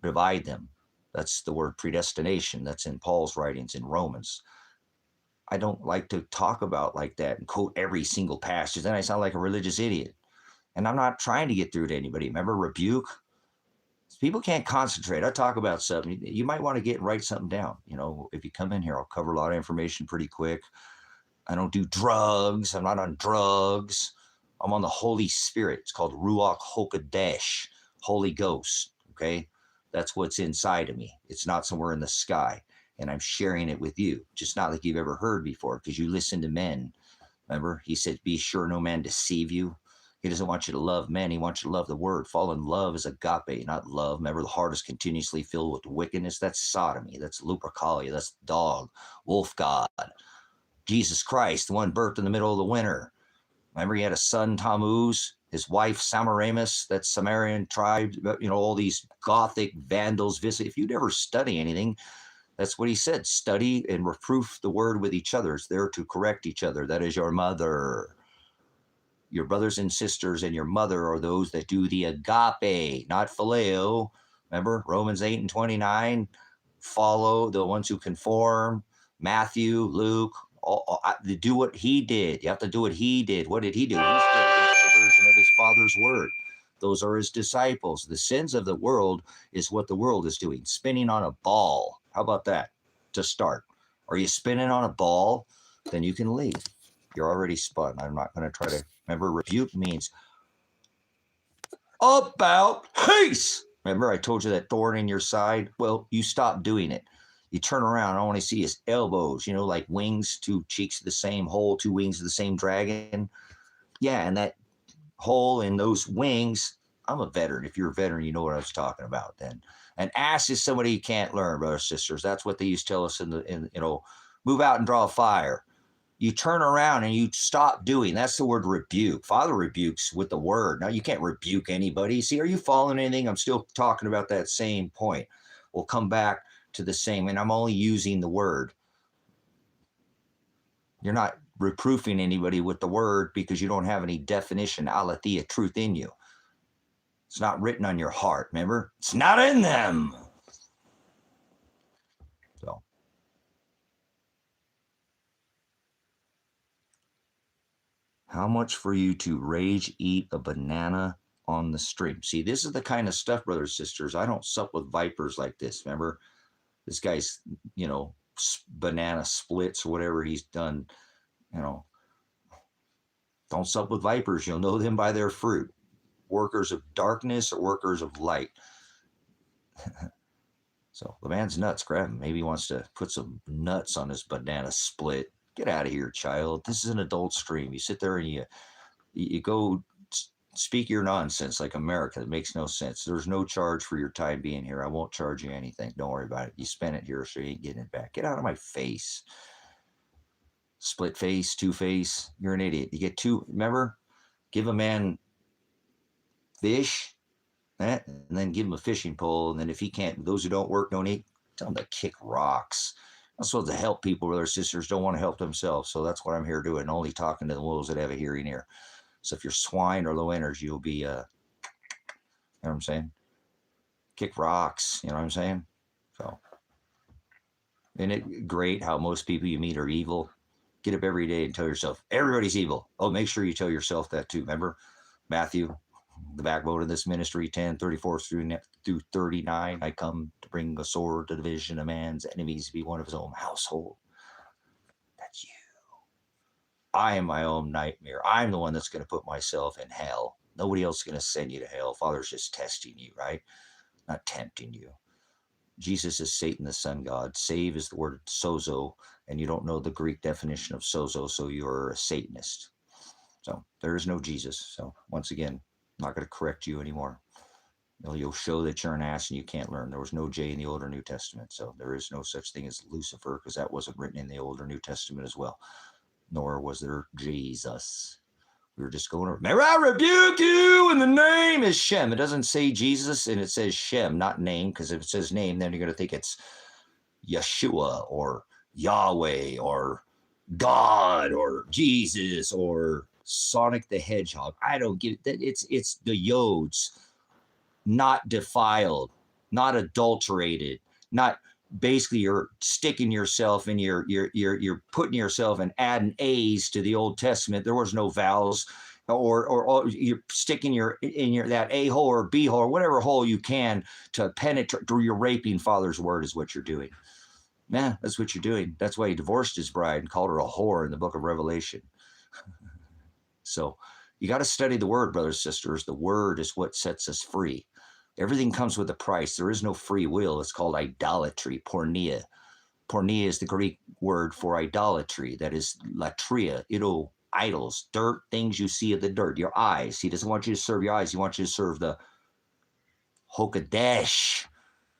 [SPEAKER 1] divide them. That's the word predestination. That's in Paul's writings in Romans. I don't like to talk about like that and quote every single passage. Then I sound like a religious idiot. And I'm not trying to get through to anybody. Remember, rebuke? People can't concentrate. I talk about something. You might want to get and write something down. If you come in here, I'll cover a lot of information pretty quick. I don't do drugs. I'm not on drugs. I'm on the Holy Spirit. It's called Ruach Hokadesh, Holy Ghost, okay? That's what's inside of me. It's not somewhere in the sky, and I'm sharing it with you. Just not like you've ever heard before, because you listen to men. Remember, he said, be sure no man deceive you. He doesn't want you to love men. He wants you to love the word. Fall in love is agape, not love. Remember, the heart is continuously filled with wickedness. That's sodomy. That's lupercalia. That's dog, wolf god. Jesus Christ, the one birthed in the middle of the winter. Remember, he had a son, Tammuz, his wife, Semiramis, that Sumerian tribe, all these Gothic vandals. If you'd ever study anything, That's what he said. Study and reproof the word with each other. It's there to correct each other. That is your mother. Your brothers and sisters and your mother are those that do the agape, not phileo. Remember, Romans 8 and 29, follow the ones who conform. Matthew, Luke, do what he did. You have to do what he did. What did he do? He stood against the version of his Father's word. Those are his disciples. The sins of the world is what the world is doing, spinning on a ball. How about that to start? Are you spinning on a ball? Then you can leave. You're already spun. I'm not going to try to. Remember, rebuke means about face. Remember, I told you that thorn in your side? Well, you stop doing it. You turn around. I want to see his elbows, like wings, two cheeks of the same hole, two wings of the same dragon. Yeah, and that hole in those wings, I'm a veteran. If you're a veteran, you know what I was talking about then. An ass is somebody you can't learn, brothers and sisters. That's what they used to tell us move out and draw a fire. You turn around and you stop doing. That's the word rebuke. Father rebukes with the word. Now, you can't rebuke anybody. See, are you following anything? I'm still talking about that same point. We'll come back to the same, and I'm only using the word. You're not reproofing anybody with the word because you don't have any definition, aletheia, truth in you. It's not written on your heart, remember? It's not in them. So. How much for you to rage eat a banana on the stream? See, this is the kind of stuff, brothers and sisters. I don't sup with vipers like this. Remember, this guy's, banana splits or whatever he's done. Don't sup with vipers. You'll know them by their fruit. Workers of darkness or workers of light. So the man's nuts. Grab him. Maybe he wants to put some nuts on his banana split. Get out of here, child. This is an adult stream. You sit there and you go speak your nonsense like America. It makes no sense. There's no charge for your time being here. I won't charge you anything. Don't worry about it. You spent it here, so you ain't getting it back. Get out of my face. Split face, two face. You're an idiot. You get two. Remember, give a man fish, and then give him a fishing pole. And then if he can't, those who don't work, don't eat, tell him to kick rocks. I'm supposed to help people where their sisters don't want to help themselves. So that's what I'm here doing, only talking to the wolves that have a hearing ear. So if you're swine or low energy, you'll be, you know what I'm saying? Kick rocks, you know what I'm saying? So, isn't it great how most people you meet are evil? Get up every day and tell yourself, everybody's evil. Oh, make sure you tell yourself that too. Remember Matthew, the backbone of this ministry, 10:34 through 39. I come to bring a sword to the division of man's enemies, to be one of his own household. That's you. I am my own nightmare. I'm the one that's going to put myself in hell. Nobody else is going to send you to hell. Father's just testing you, right? Not tempting you. Jesus is Satan, the sun god. Save is the word sozo, and you don't know the Greek definition of sozo, so you're a Satanist. So there is no Jesus. So once again, I'm not going to correct you anymore. You'll show that you're an ass and you can't learn. There was no J in the Old or New Testament, so there is no such thing as Lucifer, because that wasn't written in the Old or New Testament as well. Nor was there Jesus. We were just going over. Remember, I rebuke you in the name is Shem. It doesn't say Jesus, and it says Shem, not name, because if it says name, then you're going to think it's Yeshua or Yahweh or God or Jesus or Sonic the Hedgehog. I don't get it. It's the Yods, not defiled, not adulterated, not basically you're sticking yourself and you're putting yourself and adding A's to the Old Testament. There was no vowels, or you're sticking that A hole or B hole or whatever hole you can to penetrate through. Your raping Father's word is what you're doing. Yeah, that's what you're doing. That's why he divorced his bride and called her a whore in the book of Revelation. So you got to study the word, brothers and sisters. The word is what sets us free. Everything comes with a price. There is no free will. It's called idolatry, porneia. Porneia is the Greek word for idolatry. That is latria, idols, dirt, things you see of the dirt, your eyes. He doesn't want you to serve your eyes. He wants you to serve the Hokadesh,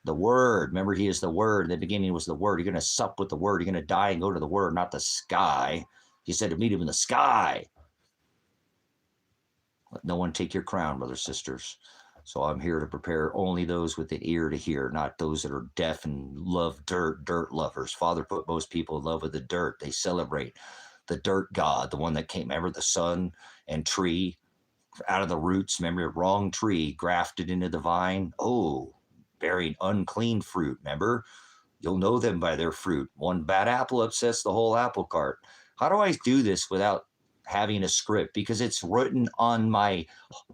[SPEAKER 1] the word. Remember, he is the word. In the beginning was the word. You're going to sup with the word. You're going to die and go to the word, not the sky. He said to meet him in the sky. Let no one take your crown, brothers and sisters. So I'm here to prepare only those with an ear to hear, not those that are deaf and love dirt lovers. Father put most people in love with the dirt. They celebrate the dirt god, the one that came, remember the sun and tree out of the roots, remember, wrong tree grafted into the vine. Oh, bearing unclean fruit, remember? You'll know them by their fruit. One bad apple upsets the whole apple cart. How do I do this without having a script? Because it's written on my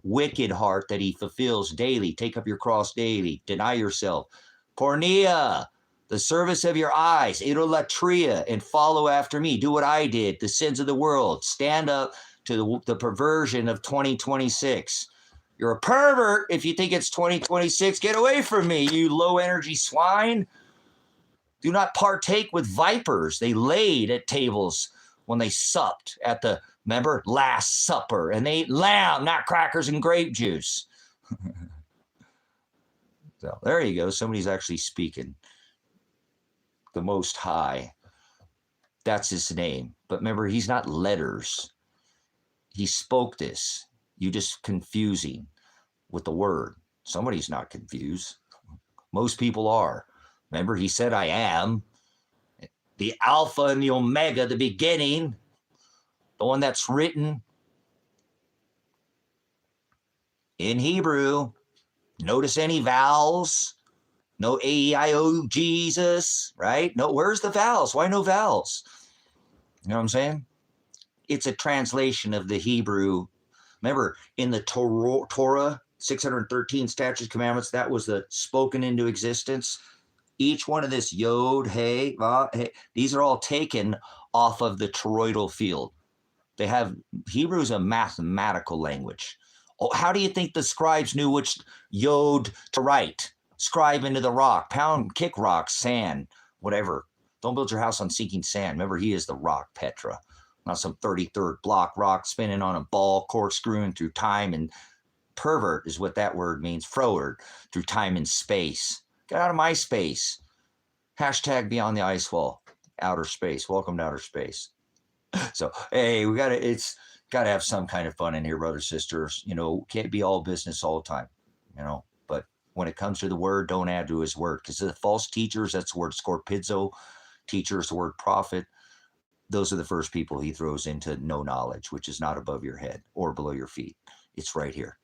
[SPEAKER 1] wicked heart that he fulfills daily. Take up your cross daily. Deny yourself. Pornea, the service of your eyes. Idolatria, and follow after me. Do what I did. The sins of the world. Stand up to the perversion of 2026. You're a pervert if you think it's 2026. Get away from me, you low energy swine. Do not partake with vipers. They laid at tables when they supped at the, remember, Last Supper, and they ate lamb, not crackers and grape juice. So there you go. Somebody's actually speaking. The Most High. That's his name. But remember, he's not letters. He spoke this. You just confusing with the word. Somebody's not confused. Most people are. Remember, he said, I am the Alpha and the Omega, the beginning, the one that's written in Hebrew. Notice any vowels? No A-E-I-O, Jesus, right? No, where's the vowels? Why no vowels? You know what I'm saying? It's a translation of the Hebrew. Remember, in the Torah, 613 statutes, commandments, that was the spoken into existence. Each one of this yod, hey, va, hey, these are all taken off of the toroidal field. They have, Hebrew is a mathematical language. Oh, how do you think the scribes knew which yod to write? Scribe into the rock, pound, kick rock, sand, whatever. Don't build your house on sinking sand. Remember, he is the rock, Petra. Not some 33rd block rock spinning on a ball, corkscrewing through time. And pervert is what that word means, froward, through time and space. Get out of my space. Hashtag beyond the ice wall. Outer space. Welcome to outer space. So, hey, it's got to have some kind of fun in here, brothers, sisters. You know, can't be all business all the time, you know. But when it comes to the word, don't add to his word. Because the false teachers, that's the word scorpizzo. Teachers, the word prophet. Those are the first people he throws into no knowledge, which is not above your head or below your feet. It's right here.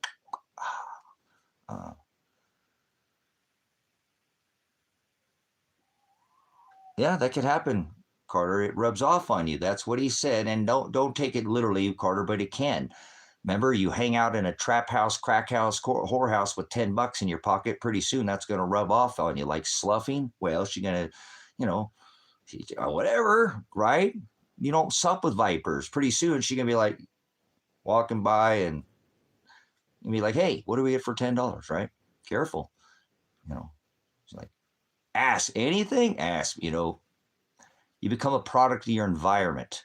[SPEAKER 1] Yeah, that could happen, Carter. It rubs off on you. That's what he said. And don't take it literally, Carter, but it can. Remember, you hang out in a trap house, crack house, whorehouse with $10 in your pocket. Pretty soon, that's going to rub off on you, like sloughing. Well, she's going to, you know, whatever, right? You don't sup with vipers. Pretty soon, she's going to be like walking by and be like, hey, what do we get for $10, right? Careful. You know, it's like, ask anything, ask, you know, you become a product of your environment,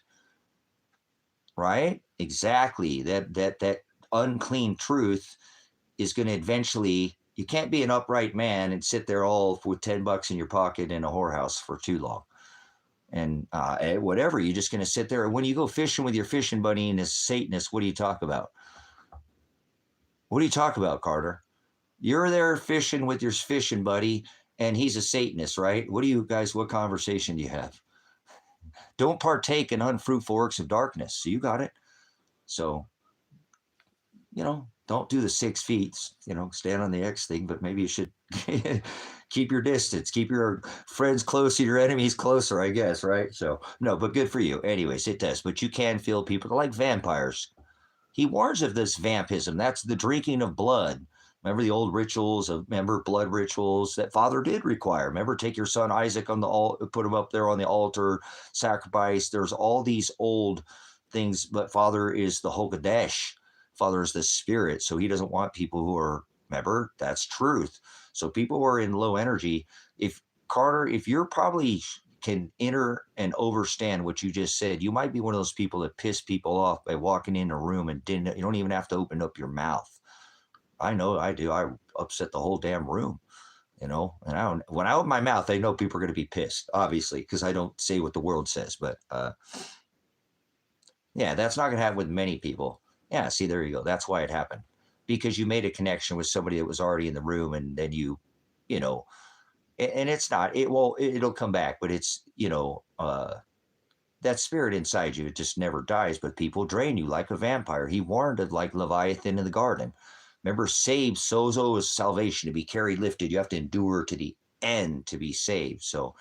[SPEAKER 1] right? Exactly. That unclean truth is going to eventually, you can't be an upright man and sit there all with $10 in your pocket in a whorehouse for too long. And whatever, you're just going to sit there. And when you go fishing with your fishing buddy and his Satanist, what do you talk about? What do you talk about, Carter? You're there fishing with your fishing buddy and he's a Satanist, right? What conversation do you have? Don't partake in unfruitful works of darkness. So you got it. So, you know, don't do the 6 feet, you know, stand on the X thing, but maybe you should keep your distance, keep your friends closer, your enemies closer, I guess, right? So, no, but good for you. Anyways, it does. But you can feel people like vampires. He warns of this vampism. That's the drinking of blood. Remember the old rituals blood rituals that Father did require. Remember, take your son Isaac on the altar, put him up there on the altar, sacrifice. There's all these old things, but Father is the Hokadesh. Father is the spirit. So he doesn't want people who are, remember, that's truth. So people who are in low energy, if you're probably can enter and understand what you just said, you might be one of those people that piss people off by walking in a room and you don't even have to open up your mouth. I know I do. I upset the whole damn room, you know, and when I open my mouth, I know people are going to be pissed, obviously, because I don't say what the world says. But yeah, that's not going to happen with many people. Yeah, see, there you go. That's why it happened. because you made a connection with somebody that was already in the room, and then you know, and it's not, it'll come back, but it's, that spirit inside you, it just never dies, but people drain you like a vampire. He warned it like Leviathan in the garden. Remember, saved, sozo is salvation, to be carried, lifted. You have to endure to the end to be saved. So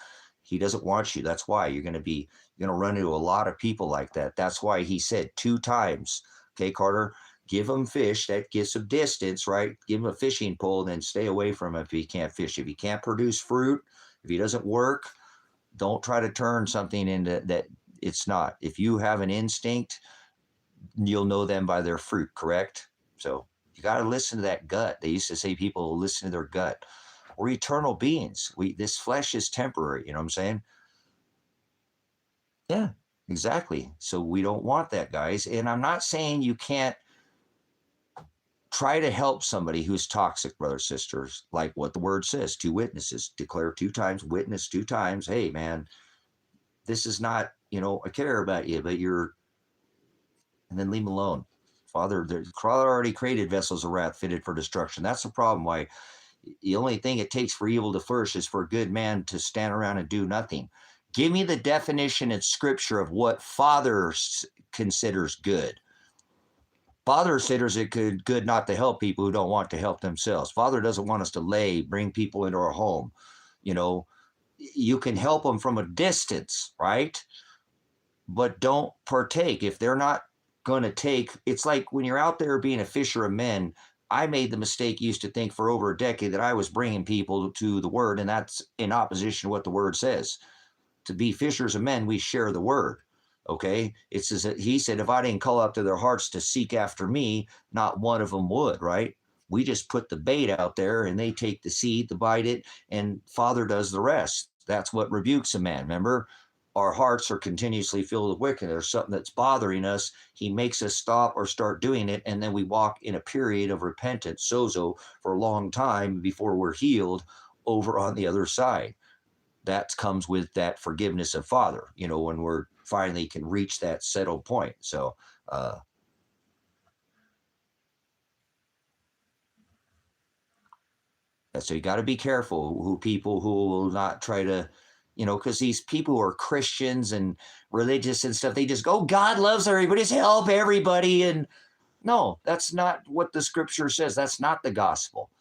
[SPEAKER 1] he doesn't want you. That's why you're going to run into a lot of people like that. That's why he said 2 times, okay, Carter, give him fish. That gives some distance, right? Give him a fishing pole, and then stay away from him if he can't fish. If he can't produce fruit, if he doesn't work, don't try to turn something into that it's not. If you have an instinct, you'll know them by their fruit, correct? So you got to listen to that gut. They used to say people listen to their gut. We're eternal beings. This flesh is temporary. You know what I'm saying? Yeah, exactly. So we don't want that, guys. And I'm not saying you can't try to help somebody who's toxic, brothers, sisters, like what the word says: 2 witnesses, declare 2 times, witness 2 times. Hey, man, this is not, I care about you, but and then leave them alone. Father already created vessels of wrath fitted for destruction. That's the problem. Why the only thing it takes for evil to flourish is for a good man to stand around and do nothing. Give me the definition in scripture of what Father considers good. Father considers it good not to help people who don't want to help themselves. Father doesn't want us to bring people into our home. You can help them from a distance, right? But don't partake. If they're not going to take, it's like when you're out there being a fisher of men. I made the mistake, used to think for over a decade, that I was bringing people to the word, and that's in opposition to what the word says. To be fishers of men, we share the word. Okay, it says that he said, if I didn't call out to their hearts to seek after me, not one of them would, right? We just put the bait out there, and they take the seed, to bite it, and Father does the rest. That's what rebukes a man. Remember, our hearts are continuously filled with wickedness. There's something that's bothering us. He makes us stop or start doing it, and then we walk in a period of repentance, sozo, for a long time before we're healed over on the other side. That comes with that forgiveness of Father, when we're finally can reach that settled point. So, so you got to be careful who people who will not try to, because these people who are Christians and religious and stuff, they just go, God loves everybody, just help everybody. And no, that's not what the scripture says. That's not the gospel.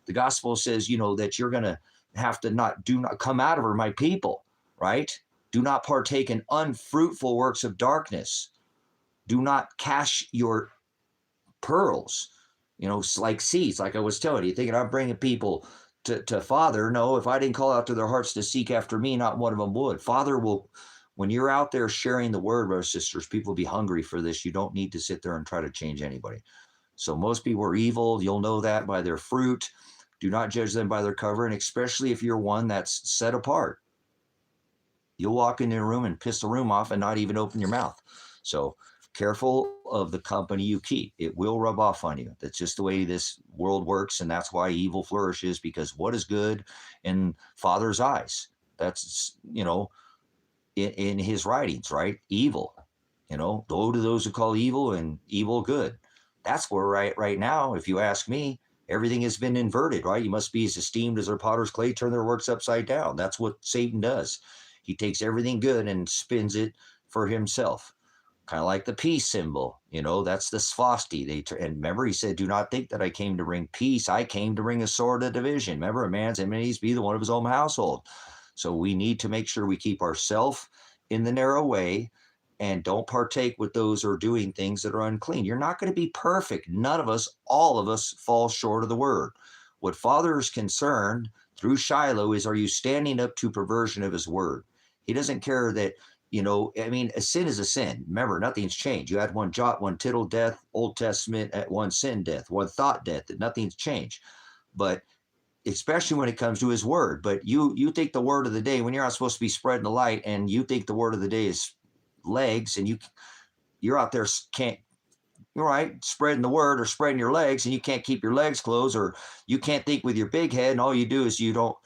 [SPEAKER 1] The gospel says, that you're going to have to do not come out of her, my people, right? Do not partake in unfruitful works of darkness. Do not cash your pearls, like seeds, like I was telling you, thinking I'm bringing people to Father. No, if I didn't call out to their hearts to seek after me, not one of them would. Father will, when you're out there sharing the word, brothers and sisters, people will be hungry for this. You don't need to sit there and try to change anybody. So most people are evil. You'll know that by their fruit. Do not judge them by their cover, and especially if you're one that's set apart. You'll walk into a room and piss the room off and not even open your mouth. So careful of the company you keep. It will rub off on you. That's just the way this world works, and that's why evil flourishes, because what is good in Father's eyes? That's, in his writings, right? Evil. Woe to those who call evil and evil good. That's where right now, if you ask me, everything has been inverted, right? You must be as esteemed as their potter's clay, turn their works upside down. That's what Satan does. He takes everything good and spins it for himself. Kind of like the peace symbol, that's the svasti. And remember, he said, do not think that I came to bring peace. I came to bring a sword of division. Remember, a man's enemies be the one of his own household. So we need to make sure we keep ourselves in the narrow way and don't partake with those who are doing things that are unclean. You're not going to be perfect. None of us, all of us, fall short of the word. What Father is concerned through Shiloh is, are you standing up to perversion of his word? He doesn't care that, a sin is a sin. Remember, nothing's changed. You had one jot, one tittle death, Old Testament, at one sin death, one thought death, that nothing's changed. But especially when it comes to his word. But you think the word of the day, when you're not supposed to be spreading the light, and you think the word of the day is legs, and you're out there spreading the word or spreading your legs, and you can't keep your legs closed, or you can't think with your big head, and all you do is you don't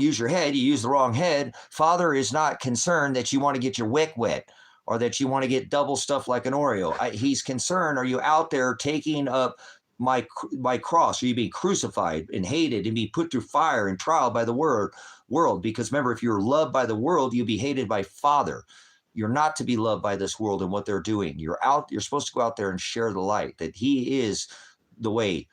[SPEAKER 1] use your head, you use the wrong head. Father is not concerned that you want to get your wick wet or that you want to get double stuffed like an Oreo. He's concerned, are you out there taking up my cross, or you be crucified and hated and be put through fire and trial by the world. Because remember, if you're loved by the world, you'll be hated by Father. You're not to be loved by this world and what they're doing. You're supposed to go out there and share the light, that he is the way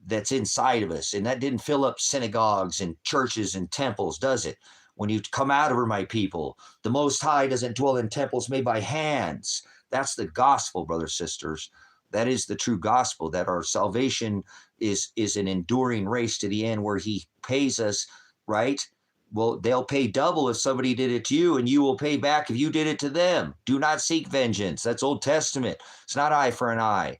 [SPEAKER 1] that's inside of us. And that didn't fill up synagogues and churches and temples, does it? When you come out of her, my people, the Most High doesn't dwell in temples made by hands. That's the gospel, brothers, sisters. That is the true gospel, that our salvation is an enduring race to the end, where he pays us, right? Well, they'll pay double if somebody did it to you, and you will pay back if you did it to them. Do not seek vengeance. That's Old Testament. It's not eye for an eye.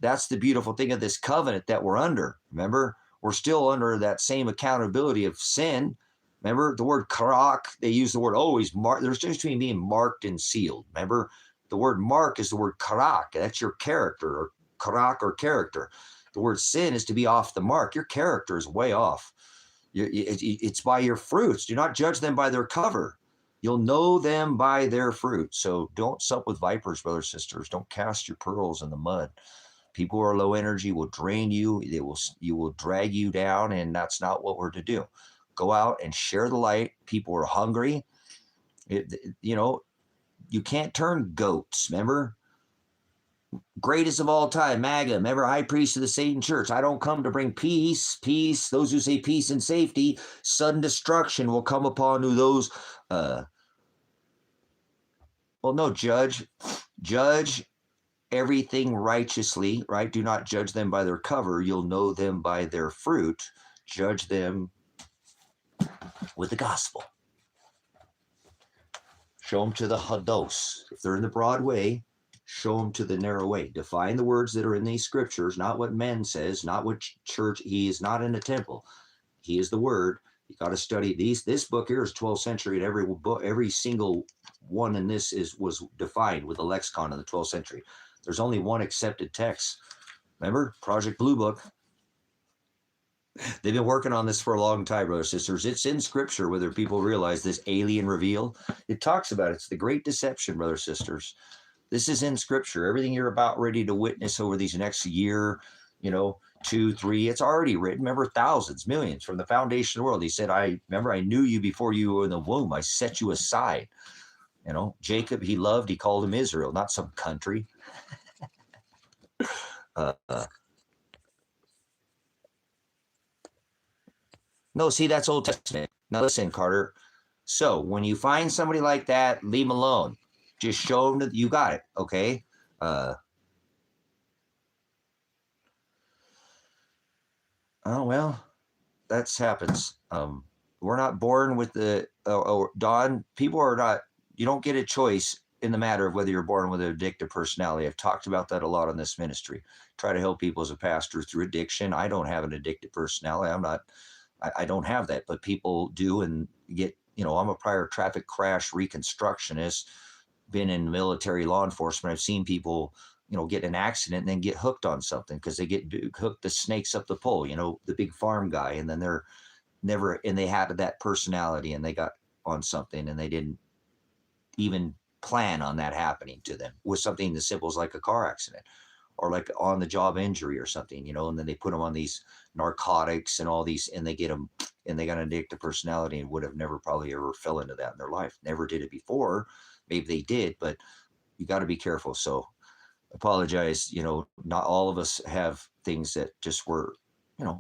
[SPEAKER 1] That's the beautiful thing of this covenant that we're under. Remember, we're still under that same accountability of sin. Remember the word karak, they use the word always mark. There's a difference between being marked and sealed. Remember, the word mark is the word karak. That's your character, or karak, or character. The word sin is to be off the mark. Your character is way off. It's by your fruits. Do not judge them by their cover. You'll know them by their fruit. So don't sup with vipers, brothers, sisters. Don't cast your pearls in the mud. People who are low energy will drain you. You will drag you down, and that's not what we're to do. Go out and share the light. People are hungry. You can't turn goats. Remember, greatest of all time, MAGA. Remember, high priest of the Satan church. I don't come to bring peace. Those who say peace and safety, sudden destruction will come upon those. Judge everything righteously, right? Do not judge them by their cover. You'll know them by their fruit. Judge them with the gospel. Show them to the hados. If they're in the broad way, show them to the narrow way. Define the words that are in these scriptures, not what men says, not what church. He is not in a temple. He is the word. You got to study these. This book here is 12th century, and every single one in this was defined with a lexicon in the 12th century. There's only one accepted text. Remember, Project Blue Book. They've been working on this for a long time, brothers and sisters. It's in scripture, whether people realize this alien reveal. It talks about it. It's the great deception, brothers and sisters. This is in scripture. Everything you're about ready to witness over these next year, 2, 3, it's already written. Remember, thousands, millions from the foundation of the world. He said, I knew you before you were in the womb. I set you aside. Jacob, he loved, he called him Israel, not some country. No, see, that's Old Testament. Now listen, Carter. So when you find somebody like that, leave them alone. Just show them that you got it, okay? Oh, well, that happens. We're not born with Don, people are not, you don't get a choice in the matter of whether you're born with an addictive personality. I've talked about that a lot on this ministry. Try to help people as a pastor through addiction. I don't have an addictive personality. I don't have that, but people do, and get, I'm a prior traffic crash reconstructionist, been in military law enforcement. I've seen people, get in an accident and then get hooked on something because they get hooked the snakes up the pole, the big farm guy. And then they had that personality and they got on something and they didn't even plan on that happening to them, with something as simple as like a car accident or like on the job injury or something, and then they put them on these narcotics and all these, and they get them, and they got an addictive personality and would have never probably ever fell into that in their life. Never did it before. Maybe they did, but you got to be careful. So apologize. Not all of us have things that just were,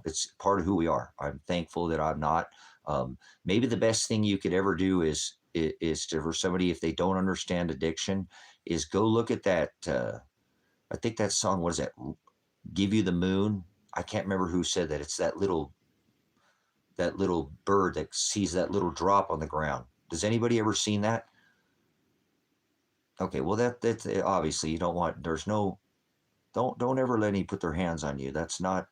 [SPEAKER 1] it's part of who we are. I'm thankful that I'm not. Maybe the best thing you could ever do is to, for somebody, if they don't understand addiction, is go look at that. I think that song, what is that? Give You the Moon. I can't remember who said that. It's that little bird that sees that little drop on the ground. Does anybody ever seen that? Okay, well that's obviously you don't want. Don't ever let any put their hands on you. That's not.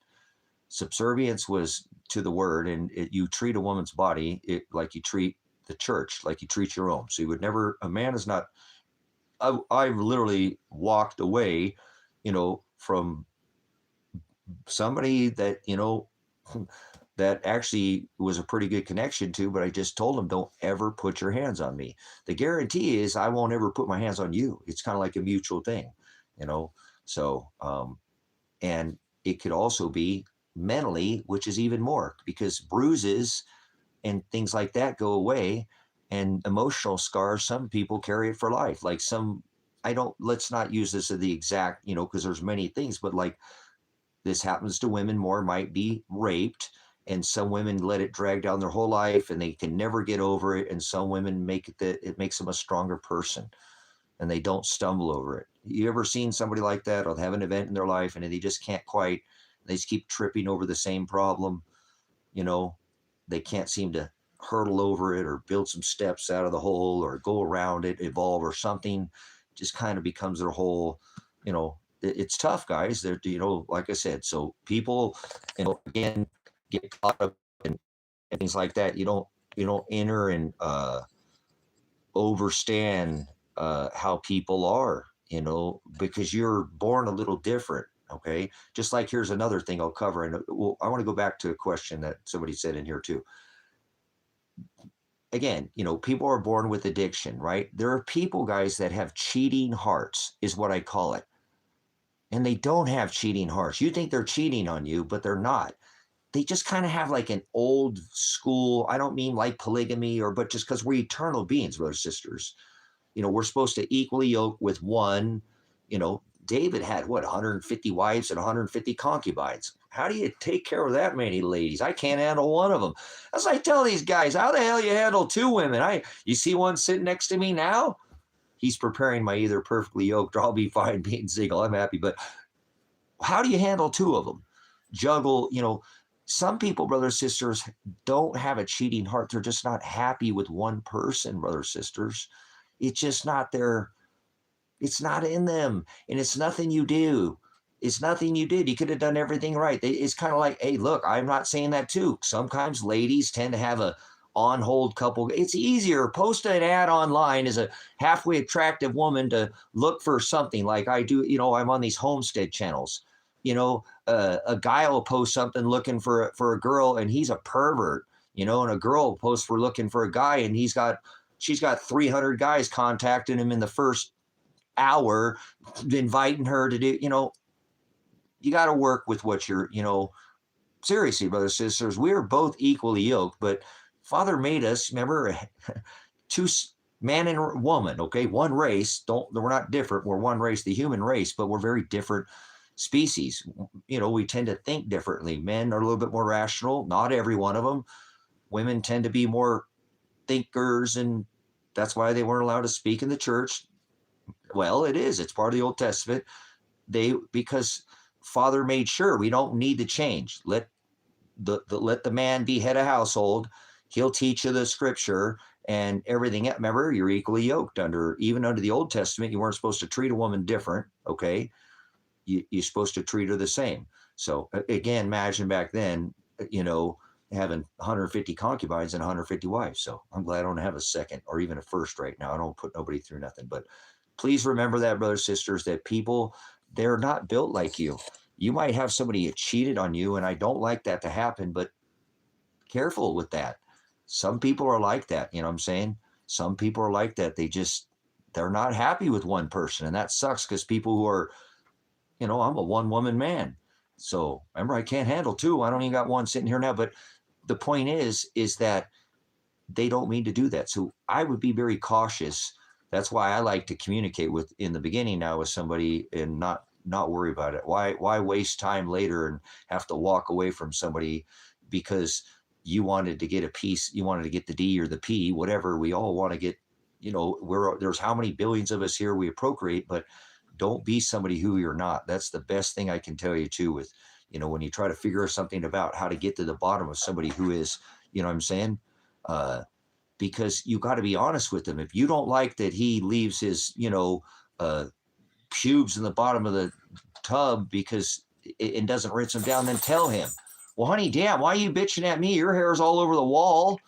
[SPEAKER 1] Subservience was to the word, and you treat a woman's body like you treat the church, like you treat your own. So you would never. A man is not. I've literally walked away, from somebody that, that actually was a pretty good connection to, but I just told him, don't ever put your hands on me. The guarantee is I won't ever put my hands on you. It's kind of like a mutual thing, So, and it could also be mentally, which is even more, because bruises and things like that go away, and emotional scars, some people carry it for life. Like some, let's not use this as the exact, because there's many things, but like this happens to women more, might be raped, and some women let it drag down their whole life and they can never get over it, and some women make it that it makes them a stronger person and they don't stumble over it. You ever seen somebody like that, or have an event in their life and they just can't quite, they just keep tripping over the same problem, they can't seem to hurdle over it or build some steps out of the hole or go around it, evolve, or something just kind of becomes their whole, it's tough, guys. They're, like I said, so people, again, get caught up in things like that. You don't enter and overstand how people are, because you're born a little different. Okay. Just like, here's another thing I'll cover. And I want to go back to a question that somebody said in here too. Again, people are born with addiction, right? There are people, guys, that have cheating hearts, is what I call it. And they don't have cheating hearts. You think they're cheating on you, but they're not. They just kind of have like an old school, I don't mean like polygamy, but just because we're eternal beings, brothers and sisters. We're supposed to equally yoke with one. David had 150 wives and 150 concubines. How do you take care of that many ladies? I can't handle one of them. As I tell these guys, how the hell you handle two women? You see one sitting next to me now? He's preparing my either perfectly yoked or I'll be fine being single. I'm happy. But how do you handle two of them? Juggle, some people, brothers and sisters, don't have a cheating heart. They're just not happy with one person, brothers and sisters. It's just not there. It's not in them. And it's nothing you do. It's nothing you did. You could have done everything right. It's kind of like, hey, look, I'm not saying that too. Sometimes ladies tend to have a on-hold couple. It's easier. Post an ad online as a halfway attractive woman to look for something like I do. I'm on these homestead channels. A guy will post something looking for a girl, and he's a pervert, and a girl will post for looking for a guy, and she's got 300 guys contacting him in the first hour, inviting her to do, you got to work with what you're, seriously, brothers and sisters, we're both equally yoked, but Father made us, remember, two, man and woman, okay, one race. We're not different. We're one race, the human race, but we're very different species. We tend to think differently. Men are a little bit more rational, not every one of them. Women tend to be more thinkers, and that's why they weren't allowed to speak in the church. Well, it's part of the Old Testament. Because Father made sure we don't need to change. Let the man be head of household. He'll teach you the scripture and everything. Remember, you're equally yoked even under the Old Testament. You weren't supposed to treat a woman different. Okay. You're supposed to treat her the same. So again, imagine back then, having 150 concubines and 150 wives. So I'm glad I don't have a second or even a first right now. I don't put nobody through nothing, but please remember that, brothers and sisters, that people, they're not built like you. You might have somebody that cheated on you, and I don't like that to happen, but careful with that. Some people are like that, you know what I'm saying? Some people are like that. They're not happy with one person, and that sucks, because people who are, I'm a one-woman man. So remember, I can't handle two. I don't even got one sitting here now, but the point is that they don't mean to do that. So I would be very cautious. That's why I like to communicate in the beginning now with somebody and not worry about it. Why waste time later and have to walk away from somebody because you wanted to get a piece, you wanted to get the D or the P, whatever. We all want to get, there's how many billions of us here, we procreate, but don't be somebody who you're not. That's the best thing I can tell you too, with, when you try to figure something about how to get to the bottom of somebody who is, you know what I'm saying? Because you got to be honest with them. If you don't like that he leaves his, pubes in the bottom of the tub because it doesn't rinse them down, then tell him, well, honey, damn, why are you bitching at me? Your hair's all over the wall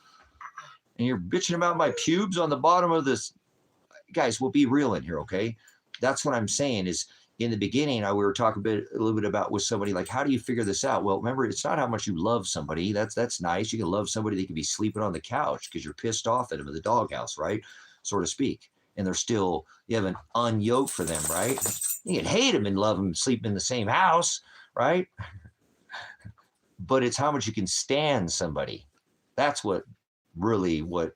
[SPEAKER 1] and you're bitching about my pubes on the bottom of this. Guys, we'll be real in here, okay? That's what I'm saying is, in the beginning, we were talking a little bit about with somebody, like, how do you figure this out? Well, remember, it's not how much you love somebody. That's nice. You can love somebody that can be sleeping on the couch because you're pissed off at them in the doghouse, right? So to speak. And you have an unyoked for them, right? You can hate them and love them, sleep in the same house, right? But it's how much you can stand somebody. That's what really what,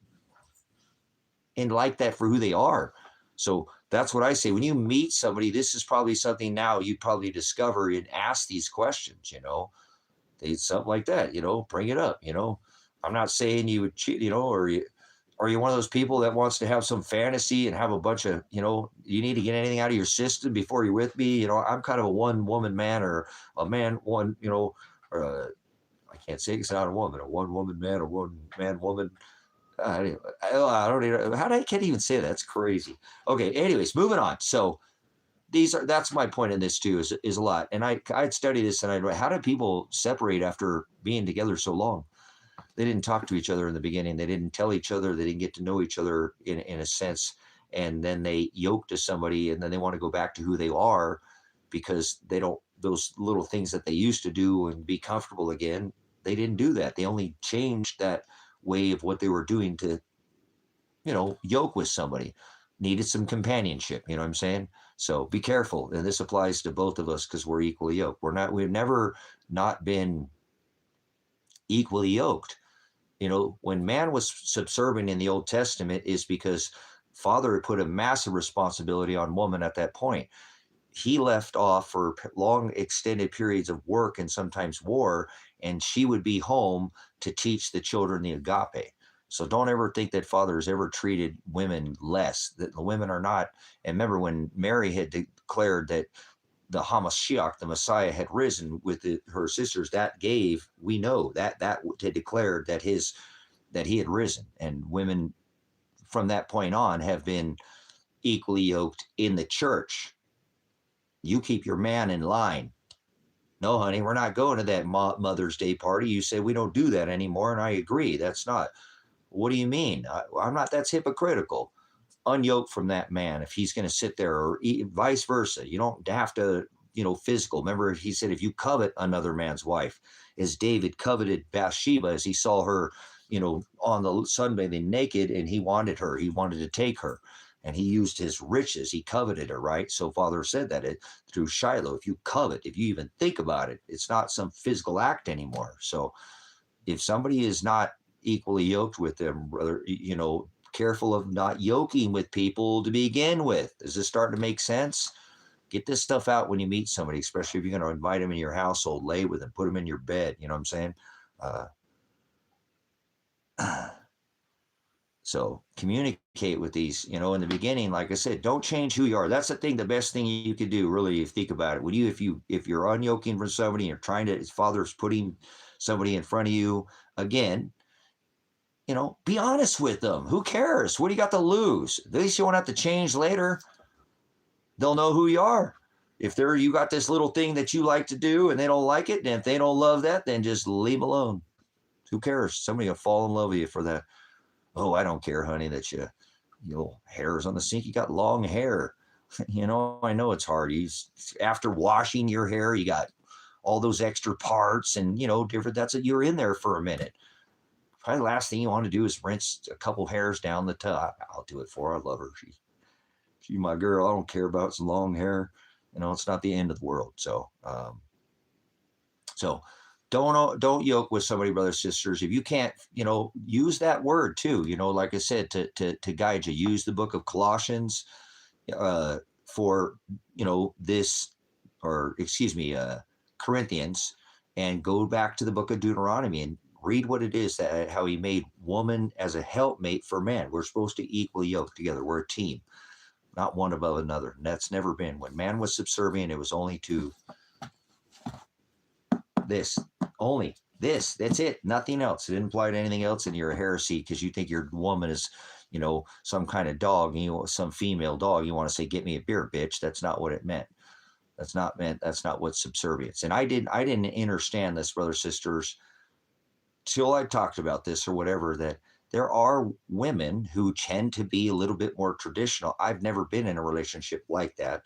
[SPEAKER 1] and like that for who they are. So that's what I say. When you meet somebody, this is probably something now you probably discover and ask these questions, they something like that, bring it up, I'm not saying you would cheat, or you, are you one of those people that wants to have some fantasy and have a bunch of, you need to get anything out of your system before you're with me? I'm kind of a one woman man, or a man, one, or I can't say it's not a woman, a one woman man, or one man woman. Anyway, I don't even, I can't even say that. That's crazy. Okay. Anyways, moving on. So that's my point in this too, is a lot. And I'd study this, and how do people separate after being together so long? They didn't talk to each other in the beginning. They didn't tell each other. They didn't get to know each other in a sense. And then they yoke to somebody, and then they want to go back to who they are because they don't, those little things that they used to do and be comfortable again, they didn't do that. They only changed that way of what they were doing to, yoke with somebody. Needed some companionship. You know what I'm saying? So be careful. And this applies to both of us because we're equally yoked. We've never not been equally yoked. When man was subservient in the Old Testament is because Father had put a massive responsibility on woman at that point. He left off for long extended periods of work and sometimes war, and she would be home to teach the children the agape. So don't ever think that Father has ever treated women less, that the women are not. And remember when Mary had declared that the Hamashiach, the Messiah, had risen with her sisters, we know that had declared that he had risen, and women from that point on have been equally yoked in the church. You keep your man in line. No, honey, we're not going to that Mother's Day party. You say we don't do that anymore, and I agree. That's not. What do you mean? I'm not. That's hypocritical. Unyoke from that man if he's going to sit there, or vice versa. You don't have to, physical. Remember, he said, if you covet another man's wife, as David coveted Bathsheba as he saw her, on the sunbathing naked, and he wanted her, he wanted to take her, and he used his riches, he coveted her, right? So Father said that through Shiloh, if you covet, if you even think about it, it's not some physical act anymore. So if somebody is not equally yoked with them, brother, careful of not yoking with people to begin with. Is this starting to make sense? Get this stuff out when you meet somebody, especially if you're going to invite them in your household, lay with them, put them in your bed. You know what I'm saying? So communicate with these, in the beginning, like I said, don't change who you are. That's the best thing you could do, really, if you think about it. If you're unyoking from somebody, and you're trying to, his Father's putting somebody in front of you, again, be honest with them. Who cares? What do you got to lose? At least you won't have to change later. They'll know who you are. If you got this little thing that you like to do and they don't like it, and if they don't love that, then just leave alone. Who cares? Somebody will fall in love with you for that. Oh, I don't care, honey, that hair's on the sink. You got long hair. I know it's hard. After washing your hair, you got all those extra parts and, different. You're in there for a minute. Probably the last thing you want to do is rinse a couple hairs down the tub. I'll do it for her. I love her. She's my girl. I don't care about some long hair. It's not the end of the world. So, don't yoke with somebody, brothers, sisters. If you can't, use that word too. Like I said, to guide you. Use the book of Colossians for this, or excuse me, Corinthians, and go back to the book of Deuteronomy and read what it is that how he made woman as a helpmate for man. We're supposed to equally yoke together. We're a team, not one above another. And that's never been. When man was subservient, it was only to this, only this. That's it. Nothing else. It didn't apply to anything else. And you're a heresy because you think your woman is, some kind of dog, and some female dog. You want to say, "Get me a beer, bitch." That's not what it meant. That's not what subservience. And I didn't understand this, brothers, sisters, till I talked about this or whatever, that there are women who tend to be a little bit more traditional. I've never been in a relationship like that,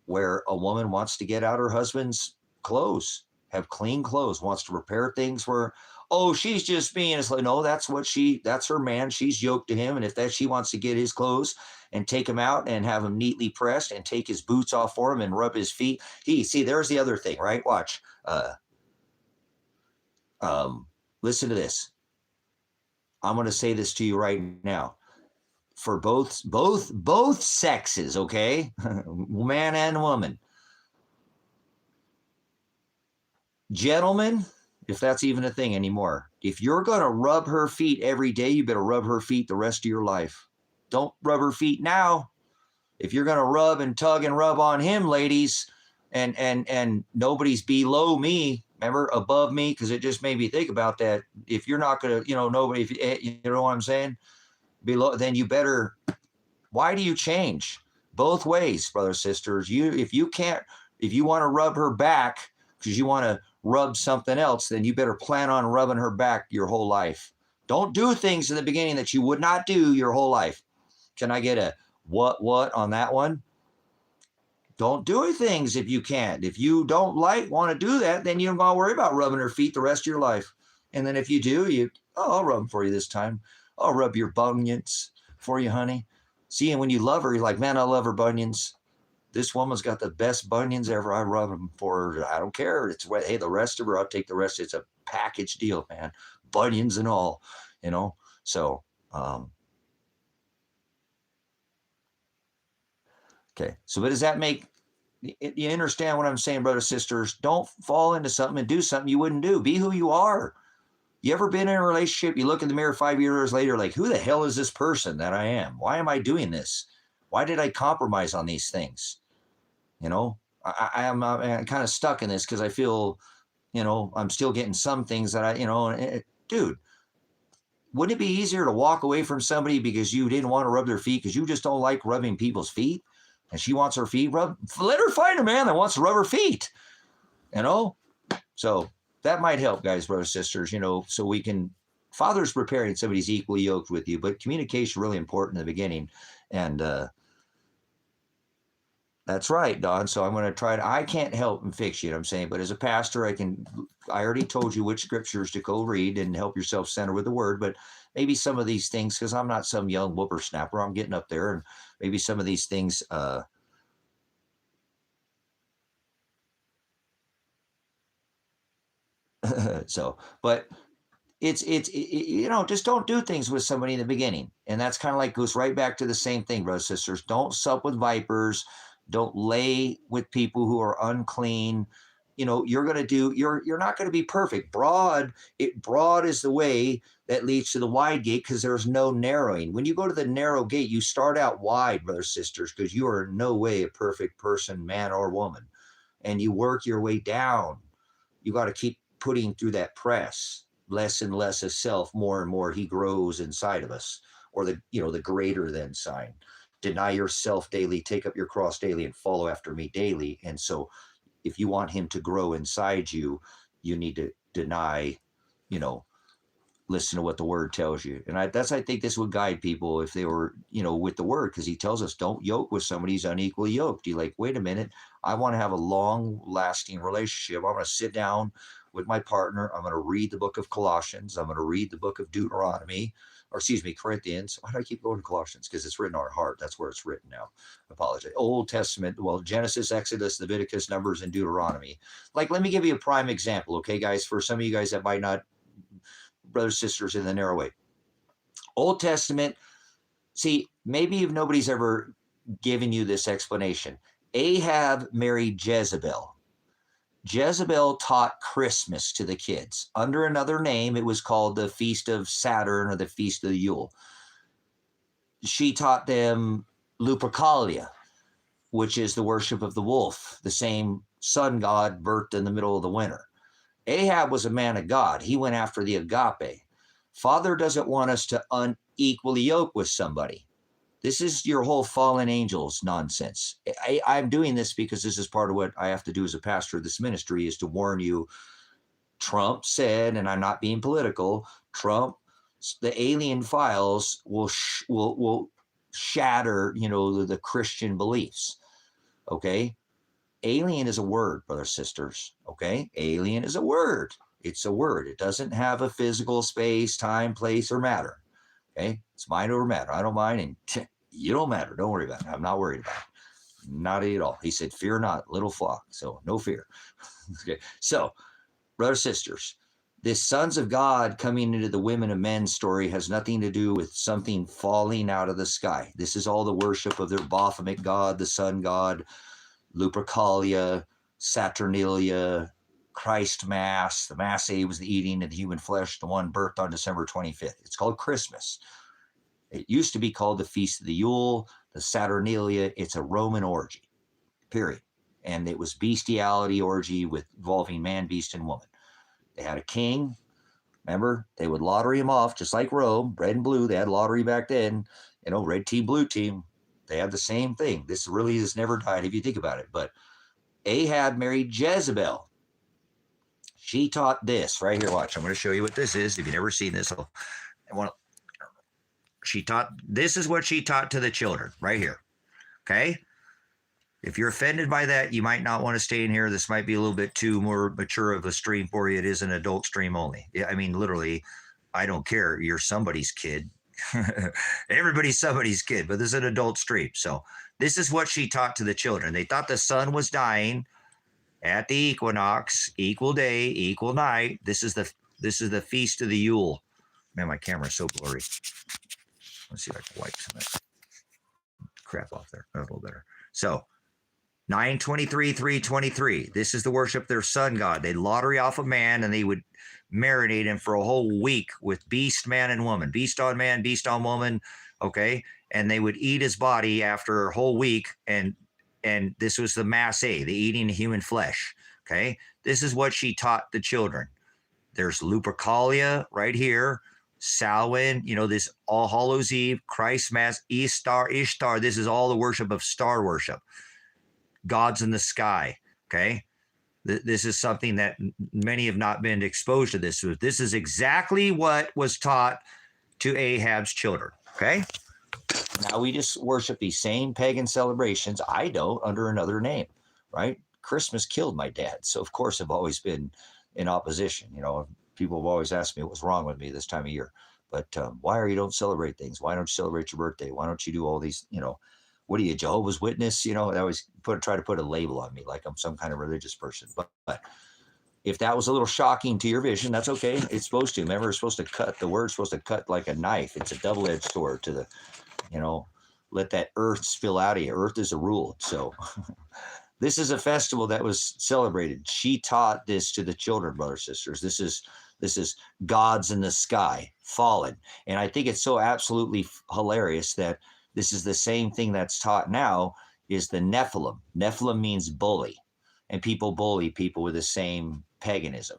[SPEAKER 1] where a woman wants to get out her husband's clothes, have clean clothes, wants to prepare things for, oh, she's just being, it's like, no, that's her man. She's yoked to him. And if she wants to get his clothes and take him out and have him neatly pressed and take his boots off for him and rub his feet. See, there's the other thing, right? Watch. Listen to this. I'm going to say this to you right now. For both sexes, okay? Man and woman. Gentlemen, if that's even a thing anymore, if you're going to rub her feet every day, you better rub her feet the rest of your life. Don't rub her feet now. If you're going to rub and tug and rub on him, ladies, and nobody's below me, remember, above me, because it just made me think about that. If you're not going to, nobody, you know what I'm saying? Below, then you better, why do you change? Both ways, brothers, sisters. If you want to rub her back because you want to rub something else, then you better plan on rubbing her back your whole life. Don't do things in the beginning that you would not do your whole life. Can I get a what on that one? Don't do things if you can't. If you don't want to do that, then you don't got to worry about rubbing her feet the rest of your life. And then if you do, I'll rub them for you this time. I'll rub your bunions for you, honey. See, and when you love her, you're like, man, I love her bunions. This woman's got the best bunions ever. I rub them for her. I don't care. Hey, the rest of her, I'll take the rest. It's a package deal, man. Bunions and all, So, okay. So, but does that make you understand what I'm saying, brothers, sisters? Don't fall into something and do something you wouldn't do. Be who you are. You ever been in a relationship? You look in the mirror 5 years later, like, who the hell is this person that I am? Why am I doing this? Why did I compromise on these things? I'm kind of stuck in this because I feel, I'm still getting some things that dude, wouldn't it be easier to walk away from somebody because you didn't want to rub their feet because you just don't like rubbing people's feet and she wants her feet rubbed? Let her find a man that wants to rub her feet, So that might help, guys, brothers, sisters, so we can, Father's preparing somebody's equally yoked with you, but communication really important in the beginning. And, that's right, Don. So I'm going to try I can't help and fix you, what I'm saying, but as a pastor, I already told you which scriptures to go read and help yourself center with the word, but maybe some of these things, because I'm not some young whippersnapper, I'm getting up there, and maybe some of these things, but it's just don't do things with somebody in the beginning. And that's kind of like goes right back to the same thing, brothers, sisters. Don't sup with vipers. Don't lay with people who are unclean. You're not going to be perfect. Broad is the way that leads to the wide gate because there's no narrowing. When you go to the narrow gate, you start out wide, brothers, sisters, because you are in no way a perfect person, man or woman. And you work your way down. You got to keep putting through that press. Less and less of self, more and more he grows inside of us, or the greater than sign. Deny yourself daily, take up your cross daily, and follow after me daily. And so if you want him to grow inside you, you need to deny, listen to what the word tells you. And I think this would guide people if they were, with the word, because he tells us don't yoke with somebody who's unequally yoked. You're like, wait a minute, I want to have a long lasting relationship. I'm going to sit down with my partner. I'm going to read the book of Colossians. I'm going to read the book of Corinthians. Why do I keep going to Colossians? Because it's written on our heart. That's where it's written now. I apologize. Old Testament, Genesis, Exodus, Leviticus, Numbers, and Deuteronomy. Like, let me give you a prime example, okay, guys, for some of you guys that might not, brothers, sisters in the narrow way. Old Testament, see, maybe if nobody's ever given you this explanation. Ahab married Jezebel. Jezebel taught Christmas to the kids. Under another name, it was called the Feast of Saturn or the Feast of the Yule. She taught them Lupercalia, which is the worship of the wolf, the same sun god birthed in the middle of the winter. Ahab was a man of God. He went after the Agape. Father doesn't want us to unequally yoke with somebody. This is your whole fallen angels nonsense. I'm doing this because this is part of what I have to do as a pastor of this ministry, is to warn you. Trump said, and I'm not being political, the alien files will shatter, the Christian beliefs. Okay? Alien is a word, brothers, sisters. Okay? Alien is a word. It's a word. It doesn't have a physical space, time, place, or matter. Okay? It's mind over matter. I don't mind, and you don't matter. Don't worry about it. I'm not worried about it. Not at all. He said, fear not, little flock. So no fear. Okay. So, brothers, sisters, this sons of God coming into the women of men story has nothing to do with something falling out of the sky. This is all the worship of their Baphomet god, the sun god, Lupercalia, Saturnalia, Christ Mass. The Mass A was the eating of the human flesh, the one birthed on December 25th. It's called Christmas. It used to be called the Feast of the Yule, the Saturnalia. It's a Roman orgy, period. And it was bestiality orgy with involving man, beast, and woman. They had a king. Remember, they would lottery him off, just like Rome, red and blue. They had lottery back then. You know, red team, blue team. They have the same thing. This really has never died if you think about it. But Ahab married Jezebel. She taught this right here. Watch, I'm going to show you what this is. If you've never seen this, this is what she taught to the children right here. Okay? If you're offended by that, you might not want to stay in here. This might be a little bit too more mature of a stream for you. It is an adult stream only. I mean, literally, I don't care. You're somebody's kid. Everybody's somebody's kid, but this is an adult stream. So this is what she taught to the children. They thought the sun was dying at the equinox, equal day, equal night. This is the feast of the Yule. Man, my camera's so blurry. Let's see if I can wipe some of that crap off there. A little better. So 9:23, 3:23. This is the worship of their sun god. They'd lottery off a man and they would marinate him for a whole week with beast, man, and woman. Beast on man, beast on woman. Okay. And they would eat his body after a whole week. And this was the Mass A, the eating of human flesh. Okay. This is what she taught the children. There's Lupercalia right here. Samhain, this All Hallows Eve, Christ Mass, Ishtar. This is all the worship of star worship. Gods in the sky. Okay. This is something that many have not been exposed to. This is exactly what was taught to Ahab's children. Okay. Now we just worship these same pagan celebrations. I don't, under another name, right? Christmas killed my dad. So of course I've always been in opposition. People have always asked me what was wrong with me this time of year. But why you don't celebrate things? Why don't you celebrate your birthday? Why don't you do all these, what are you, Jehovah's Witness? They always try to put a label on me like I'm some kind of religious person. But if that was a little shocking to your vision, that's okay. It's supposed to. Remember, it's supposed to cut. The word's supposed to cut like a knife. It's a double-edged sword to the, let that earth spill out of you. Earth is a rule. So this is a festival that was celebrated. She taught this to the children, brothers, sisters. This is gods in the sky, fallen. And I think it's so absolutely hilarious that this is the same thing that's taught now is the Nephilim. Nephilim means bully. And people bully people with the same paganism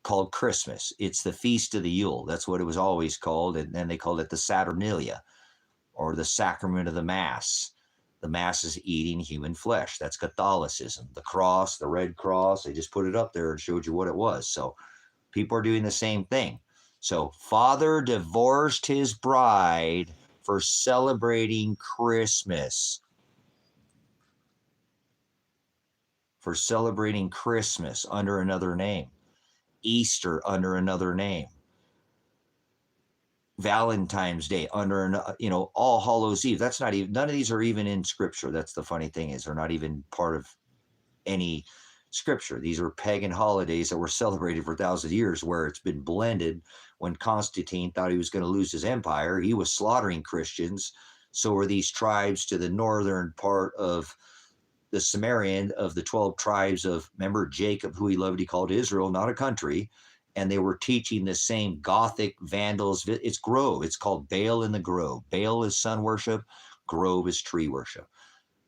[SPEAKER 1] called Christmas. It's the Feast of the Yule. That's what it was always called. And then they called it the Saturnalia or the Sacrament of the Mass. The Mass is eating human flesh. That's Catholicism. The cross, the red cross, they just put it up there and showed you what it was. So people are doing the same thing. So father divorced his bride for celebrating Christmas. For celebrating Christmas under another name. Easter under another name. Valentine's Day under All Hallows Eve. That's not even, none of these are even in scripture. That's the funny thing is they're not even part of any scripture. These are pagan holidays that were celebrated for thousands of years where it's been blended. When Constantine thought he was going to lose his empire, he was slaughtering Christians. So were these tribes to the northern part of the Sumerian of the 12 tribes of, remember Jacob, who he loved, he called Israel, not a country. And they were teaching the same Gothic vandals. It's grove. It's called Baal in the Grove. Baal is sun worship. Grove is tree worship.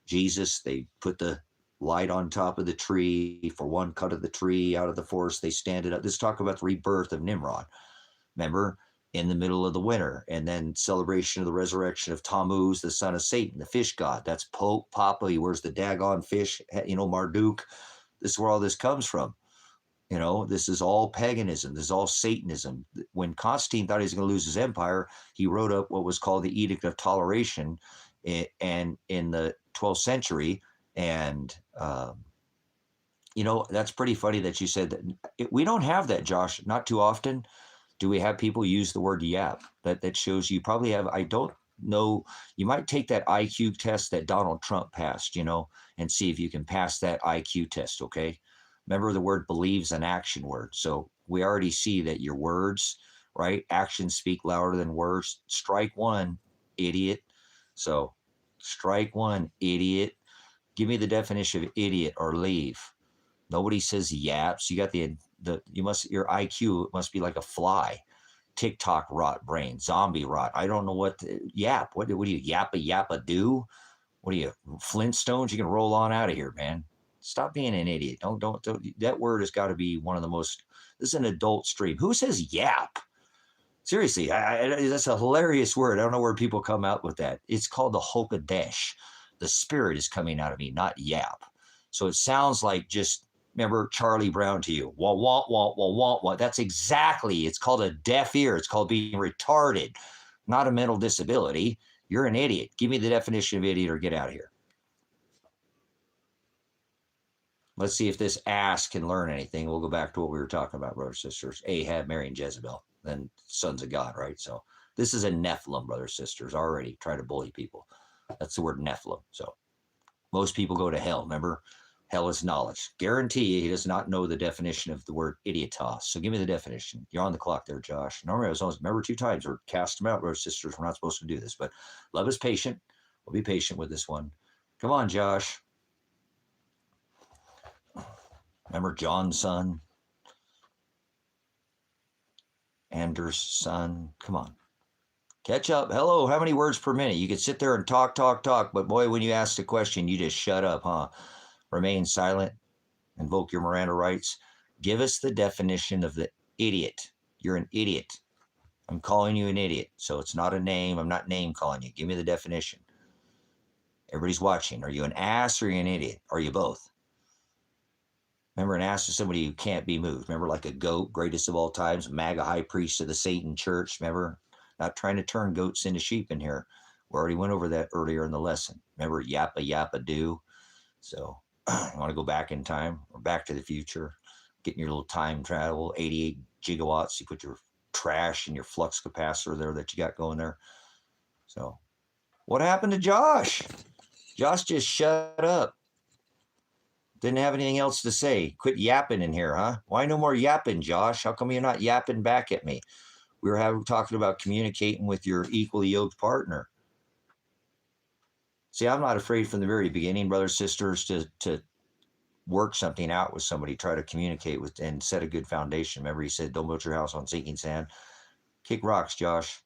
[SPEAKER 1] Jesus, they put the light on top of the tree. For one cut of the tree out of the forest, they stand it up. Let's talk about the rebirth of Nimrod. Remember, in the middle of the winter. And then celebration of the resurrection of Tammuz, the son of Satan, the fish god. That's Pope Papa. He wears the daggone fish, Marduk. This is where all this comes from. This is all paganism. This is all Satanism. When Constantine thought he was going to lose his empire, he wrote up what was called the Edict of Toleration in the 12th century. And You know, that's pretty funny that you said that. We don't have that, Josh. Not too often do we have people use the word yap. That shows you probably have. I don't know. You might take that IQ test that Donald Trump passed, and see if you can pass that IQ test. Okay. Remember, the word believes an action word. So we already see that your words, right? Actions speak louder than words. Strike one, idiot. So strike one, idiot. Give me the definition of idiot or leave. Nobody says yaps. You got your IQ must be like a fly. TikTok rot brain, zombie rot. I don't know what yap. What do you yappa do? What are you, Flintstones? You can roll on out of here, man. Stop being an idiot. Don't. That word has got to be one of the most. This is an adult stream. Who says yap? Seriously, that's a hilarious word. I don't know where people come out with that. It's called the Hokadesh. The spirit is coming out of me, not yap. So it sounds like just, remember Charlie Brown to you. Wah, wah, wah, wah, wah, wah. That's exactly, it's called a deaf ear. It's called being retarded, not a mental disability. You're an idiot. Give me the definition of idiot or get out of here. Let's see if this ass can learn anything. We'll go back to what we were talking about, brothers and sisters. Ahab marrying Jezebel, then sons of God, right? So this is a Nephilim, brothers and sisters, already try to bully people. That's the word Nephilim. So most people go to hell. Remember, hell is knowledge. Guarantee you he does not know the definition of the word idiotos. So give me the definition. You're on the clock there, Josh. Normally I was always, remember 2 times, or cast them out, brothers and sisters. We're not supposed to do this, but love is patient. We'll be patient with this one. Come on, Josh. Remember John's son? Anders' son? Come on. Catch up. Hello, how many words per minute? You could sit there and talk, but boy, when you ask the question, you just shut up, huh? Remain silent. Invoke your Miranda rights. Give us the definition of the idiot. You're an idiot. I'm calling you an idiot. So it's not a name. I'm not name calling you. Give me the definition. Everybody's watching. Are you an ass or are you an idiot? Are you both? Remember, an ass is somebody who can't be moved. Remember, like a goat, greatest of all times, MAGA high priest of the Satan church. Remember, not trying to turn goats into sheep in here. We already went over that earlier in the lesson. Remember, yappa do. So you want to go back in time or back to the future, getting your little time travel, 88 gigawatts. You put your trash and your flux capacitor there that you got going there. So what happened to Josh? Josh just shut up. Didn't have anything else to say. Quit yapping in here, huh? Why no more yapping, Josh? How come you're not yapping back at me? We were talking about communicating with your equally yoked partner. See, I'm not afraid from the very beginning, brothers, sisters, to work something out with somebody, try to communicate with and set a good foundation. Remember, he said, don't build your house on sinking sand. Kick rocks, Josh.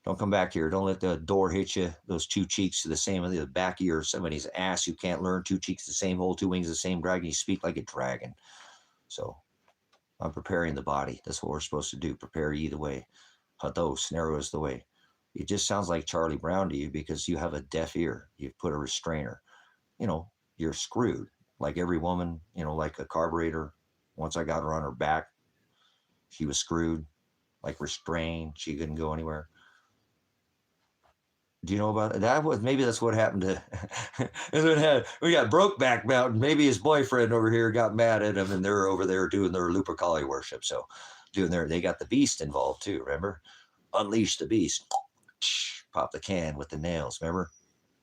[SPEAKER 1] Don't come back here. Don't let the door hit you. Those 2 cheeks to the same, the back of your somebody's ass who can't learn. 2 cheeks the same hole, 2 wings the same dragon. You speak like a dragon. So I'm preparing the body. That's what we're supposed to do. Prepare ye the way. Hados, narrow is the way. It just sounds like Charlie Brown to you because you have a deaf ear. You've put a restrainer. You're screwed. Like every woman, like a carburetor. Once I got her on her back, she was screwed, like restrained. She couldn't go anywhere. Do you know about that? Maybe that's what happened to. We got Brokeback Mountain. Maybe his boyfriend over here got mad at him, and they're over there doing their Lupercali worship. So, they got the beast involved too. Remember, unleash the beast. Pop the can with the nails. Remember,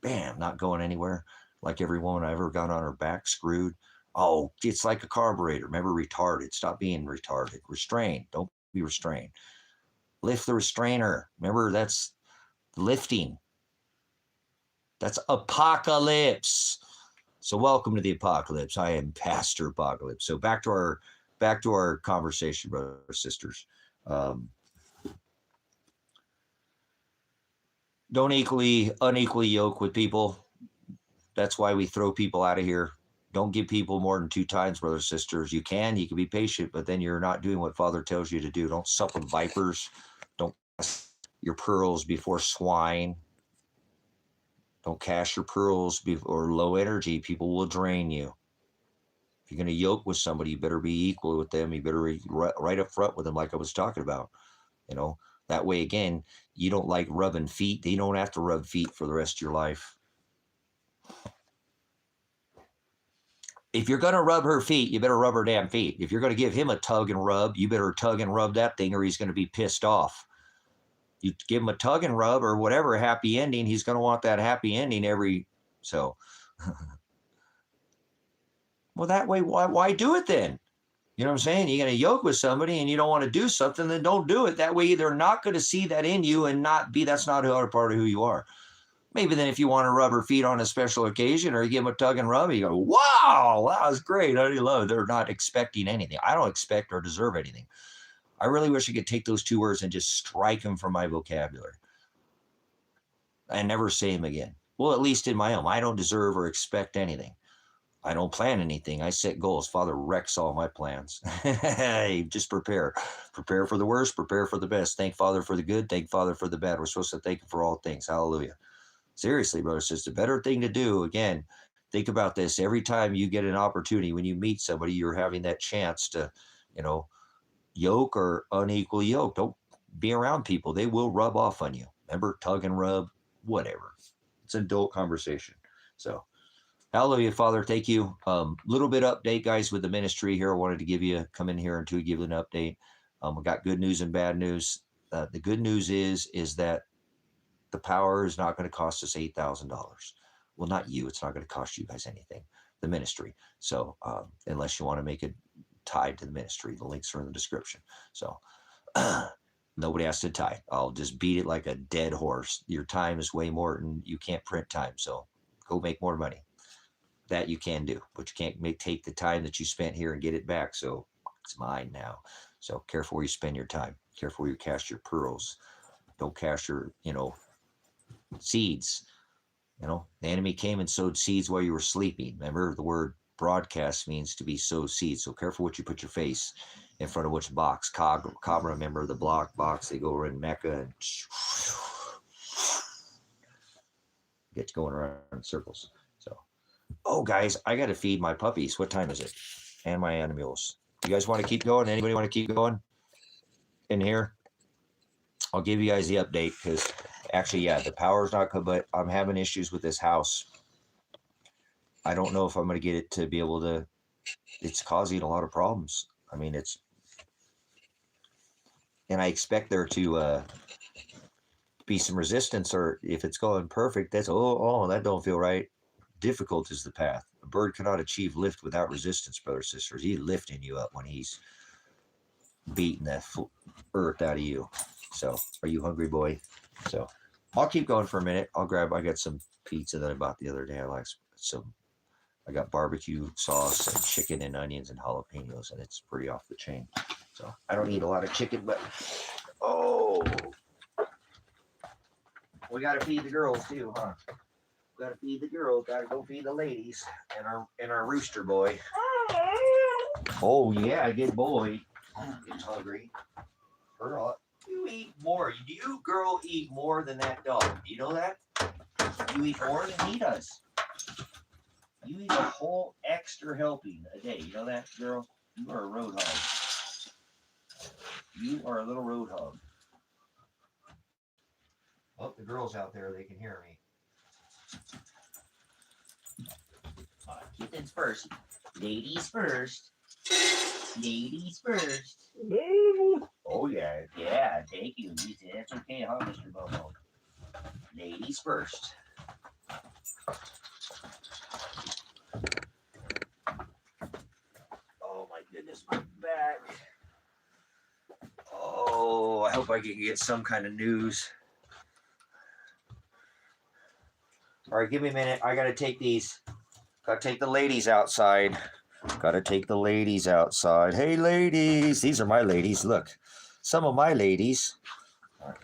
[SPEAKER 1] bam, not going anywhere. Like every woman I ever got on her back, screwed. Oh, it's like a carburetor. Remember, retarded. Stop being retarded. Restrained. Don't be restrained. Lift the restrainer. Remember, that's lifting. That's apocalypse. So welcome to the apocalypse. I am Pastor Apocalypse. So back to our conversation, brothers and sisters. Don't unequally yoke with people. That's why we throw people out of here. Don't give people more than 2 times, brothers and sisters. You can be patient, but then you're not doing what Father tells you to do. Don't sup with vipers. Don't cast your pearls before swine. Don't cast your pearls or low energy. People will drain you. If you're going to yoke with somebody, you better be equal with them. You better be right up front with them, like I was talking about. That way, again, you don't like rubbing feet. You don't have to rub feet for the rest of your life. if you're going to rub her feet, you better rub her damn feet. If you're going to give him a tug and rub, you better tug and rub that thing or he's going to be pissed off. You give him a tug and rub or whatever, a happy ending, he's going to want that happy ending so. Well, that way, why do it then? You know what I'm saying? You're going to yoke with somebody and you don't want to do something, then don't do it. That way they're not going to see that in you and that's not a part of who you are. Maybe then if you want to rub her feet on a special occasion or you give them a tug and rub, you go, wow, that was great. I really love it. They're not expecting anything. I don't expect or deserve anything. I really wish I could take those 2 words and just strike them from my vocabulary and never say them again. Well, at least in my own. I don't deserve or expect anything. I don't plan anything. I set goals. Father wrecks all my plans. Just prepare. Prepare for the worst. Prepare for the best. Thank Father for the good. Thank Father for the bad. We're supposed to thank Him for all things. Hallelujah. Seriously, brothers, it's a better thing to do. Again, think about this. Every time you get an opportunity, when you meet somebody, you're having that chance to, yoke or unequally yoke. Don't be around people. They will rub off on you. Remember, tug and rub, whatever. It's an adult conversation. So, hallelujah, Father. Thank you. Little bit update, guys, with the ministry here. I wanted to come in here and to give you an update. We got good news and bad news. The good news is that the power is not going to cost us $8,000. Well, not you. It's not going to cost you guys anything. The ministry. So unless you want to make it tied to the ministry, the links are in the description. So nobody has to tie. I'll just beat it like a dead horse. Your time is way more, and you can't print time. So go make more money. That you can do, but you can't take the time that you spent here and get it back. So it's mine now. So careful where you spend your time. Careful where you cast your pearls. Don't cast your, seeds. The enemy came and sowed seeds while you were sleeping. Remember, the word broadcast means to be sowed seeds. So careful what you put your face in front of which box. Cobra, remember the box. They go over in Mecca and get going around in circles. So, oh, guys, I got to feed my puppies. What time is it? And my animals. You guys want to keep going? Anybody want to keep going in here? I'll give you guys the update because actually, yeah, the power's not good, but I'm having issues with this house. I don't know if I'm going to get it to be able to, it's causing a lot of problems. I mean, and I expect there to be some resistance, or if it's going perfect, that don't feel right. Difficult is the path. A bird cannot achieve lift without resistance, brothers and sisters. He's lifting you up when he's beating that earth out of you. So, are you hungry, boy? So, I'll keep going for a minute. I got some pizza that I bought the other day. I got barbecue sauce and chicken and onions and jalapenos, and it's pretty off the chain. So, I don't eat a lot of chicken, but, we got to feed the girls too, huh? Got to feed the girls. Got to go feed the ladies and our rooster boy. Oh, yeah, good boy. He's hungry. Girl, you eat more. You, girl, eat more than that dog. Do you know that? You eat more than he does. You eat a whole extra helping a day. You know that, girl? You are a road hog. You are a little road hog. Oh, the girls out there, they can hear me. Kittens first. Ladies first. Ladies first. Oh, yeah. Yeah, thank you. That's okay, huh, Mr. Bobo? Ladies first. Oh, my goodness, my back. Oh, I hope I can get some kind of news. All right, give me a minute. I got to take these. Got to take the ladies outside. Gotta take the ladies outside. Hey, ladies. These are my ladies. Look, some of my ladies. All right.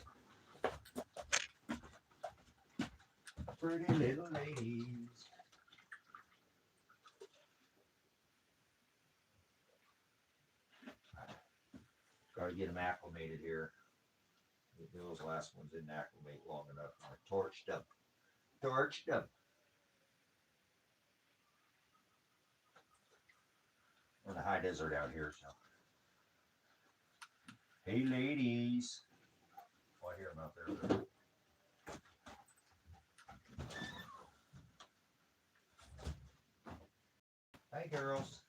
[SPEAKER 1] Pretty little ladies. Gotta get them acclimated here. Those last ones didn't acclimate long enough. I torched them. Torched them. We're in the high desert out here, so. Hey, ladies. Oh, I hear them out there. Hi, Hi, girls.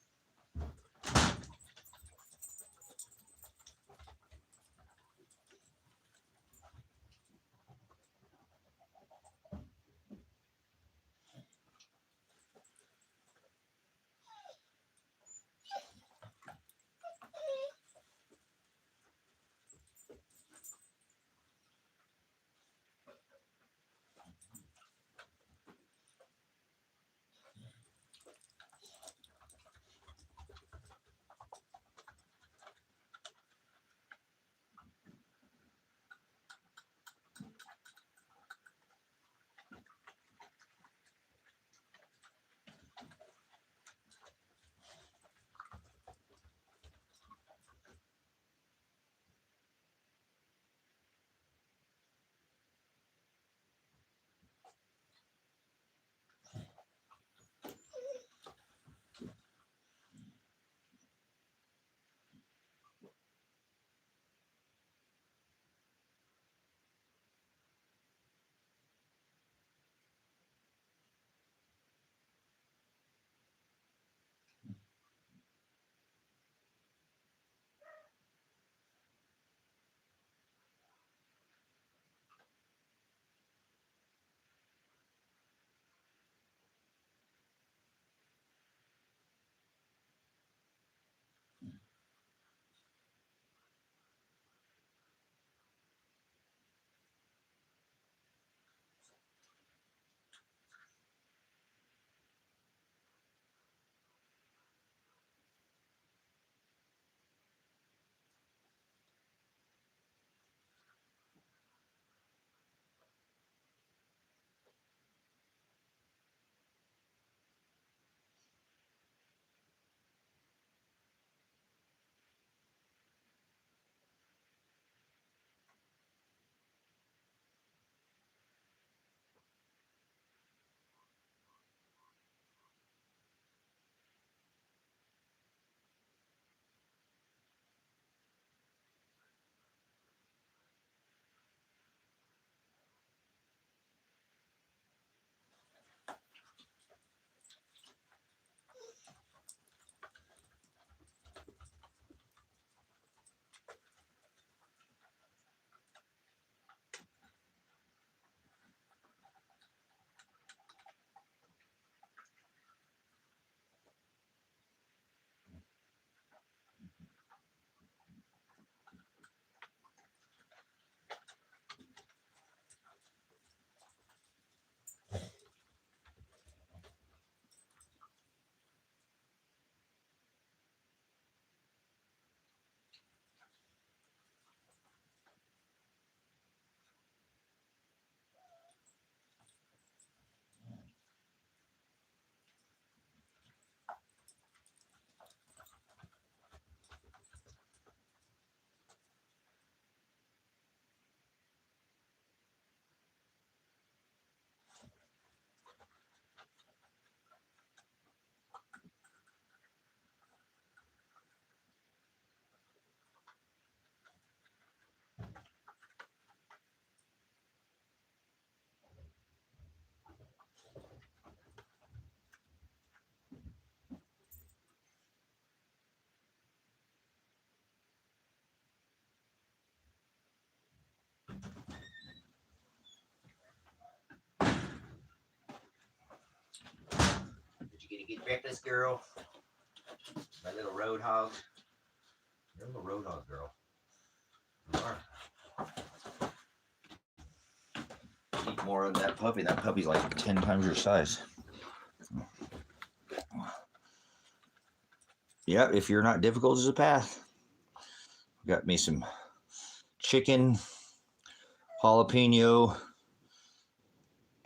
[SPEAKER 1] Did you get breakfast, girl? My little road hog. You're a little road hog, girl. You are. Eat more of that puppy. That puppy's like 10 times your size. Yeah, if you're not difficult as a path. Got me some chicken, jalapeno,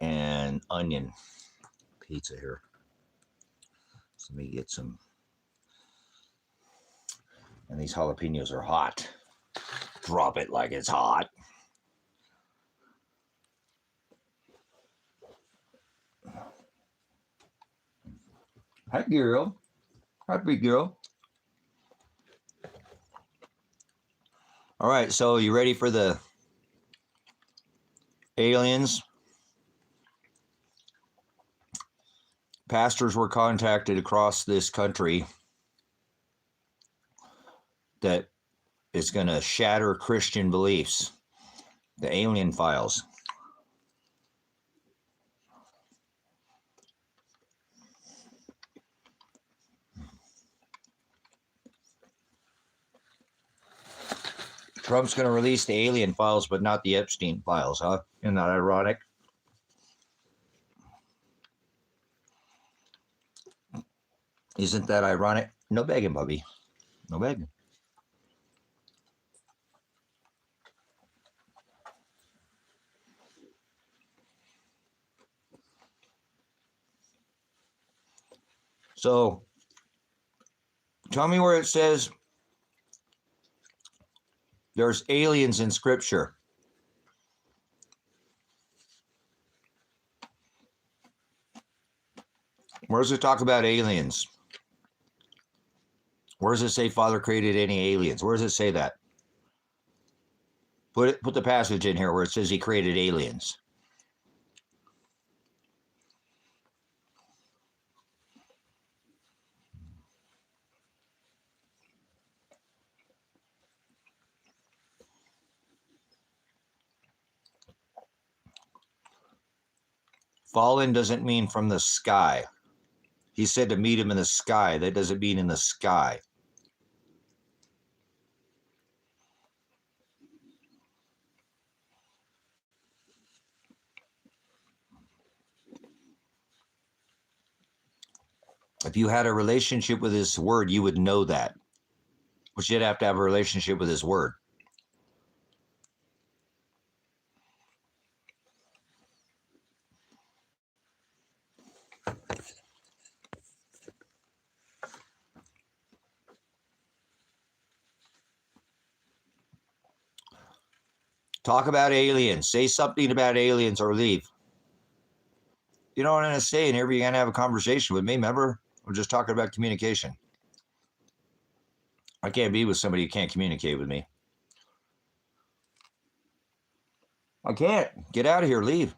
[SPEAKER 1] and onion pizza here. So let me get some. And these jalapenos are hot. Drop it like it's hot. Hi, girl. Happy girl. All right, so you ready for the aliens? pastors were contacted across this country that is going to shatter Christian beliefs, the alien files. Trump's going to release the alien files, but not the Epstein files, huh? Isn't that ironic? Isn't that ironic? No begging, Bubby. No begging. So, tell me where it says there's aliens in Scripture. Where does it talk about aliens? Where does it say Father created any aliens? Where does it say that? Put the passage in here where it says he created aliens. Fallen doesn't mean from the sky. He said to meet him in the sky. That doesn't mean in the sky. If you had a relationship with his word, you would know that. But you'd have to have a relationship with his word. Talk about aliens. Say something about aliens or leave. You know what I'm going to say? And here you're going to have a conversation with me. Remember, we're just talking about communication. I can't be with somebody who can't communicate with me. I can't. Get out of here. Leave.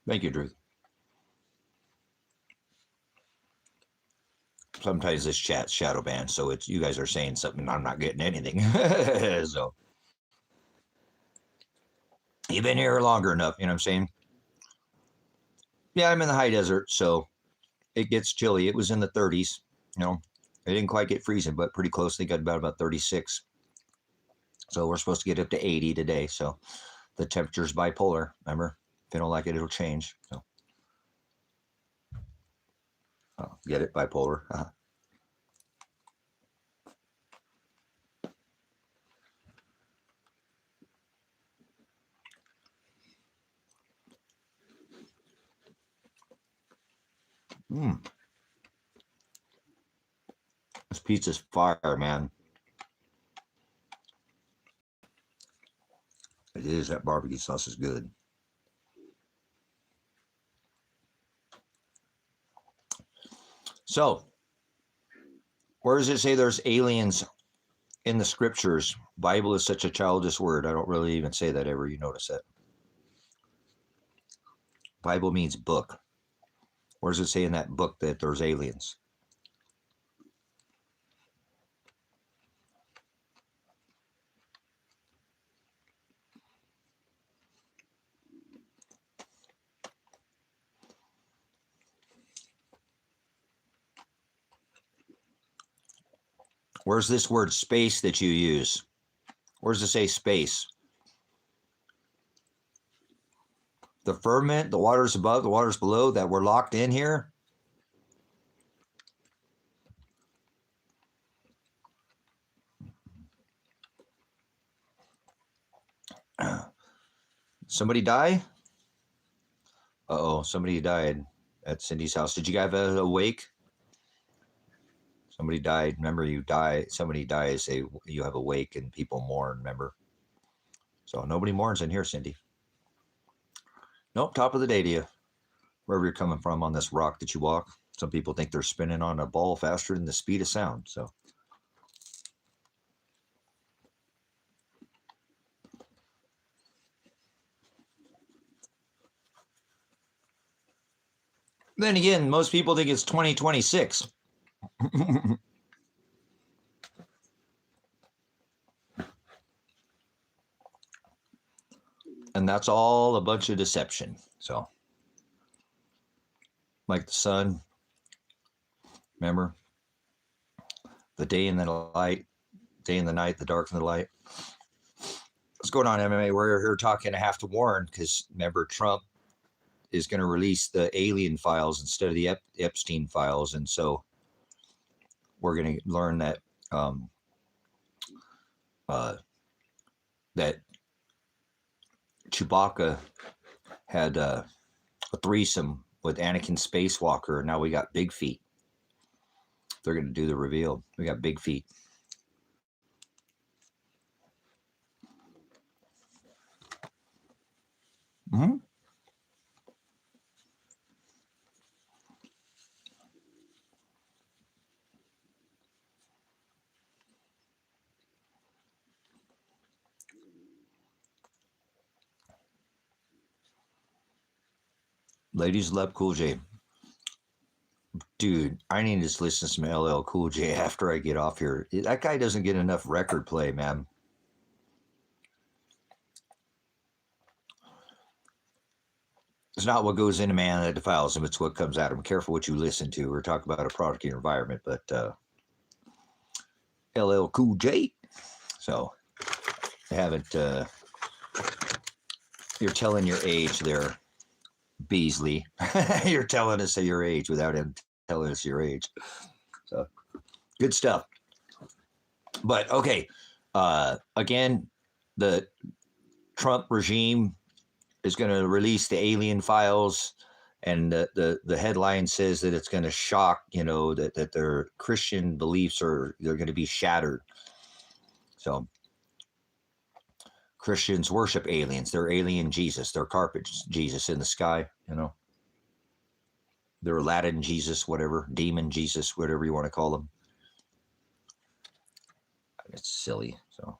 [SPEAKER 1] Thank you, Drew. Sometimes this chat's shadow banned, so it's you guys are saying something, I'm not getting anything. So you've been here longer enough, you know what I'm saying? Yeah, I'm in the high desert, so it gets chilly. It was in the 30s, you know. It didn't quite get freezing, but pretty close. They got about 36. So we're supposed to get up to 80 today. So the temperature's bipolar. Remember, if you don't like it, it'll change. So, get it? Bipolar. This pizza's fire, man. It is. That barbecue sauce is good. So, where does it say there's aliens in the scriptures? Bible is such a childish word. I don't really even say that ever. You notice that? Bible means book. Where does it say in that book that there's aliens? Where's this word space that you use? Where does it say space? The firmament, the waters above, the waters below, that we're locked in here? Somebody die? Uh-oh, somebody died at Cindy's house. Did you have a wake? Somebody died. Remember, you die. Somebody dies. You have a wake and people mourn. Remember. So nobody mourns in here, Cindy. Nope. Top of the day to you. Wherever you're coming from on this rock that you walk. Some people think they're spinning on a ball faster than the speed of sound. So. Then again, most people think it's 2026. And that's all a bunch of deception. So, like the sun, remember? The day and the light, day and the night, the dark and the light. What's going on, MMA? We're here talking. I have to warn because remember, Trump is going to release the alien files instead of the Epstein files. And so we're going to learn that that Chewbacca had a threesome with Anakin Spacewalker. And now we got big feet. They're going to do the reveal. We got big feet. Mm-hmm. Ladies love Cool J. Dude, I need to just listen to some LL Cool J after I get off here. That guy doesn't get enough record play, man. It's not what goes in a man that defiles him. It's what comes out of him. Careful what you listen to. We're talking about a product in your environment, but LL Cool J. So I haven't. You're telling your age there, Beasley. You're telling us your age without him telling us your age. So good stuff. But okay, again, the Trump regime is going to release the alien files, and the headline says that it's going to shock, that their Christian beliefs they're going to be shattered. So Christians worship aliens. They're alien Jesus. They're carpet Jesus in the sky, They're Aladdin Jesus, whatever, demon Jesus, whatever you want to call them. It's silly. So,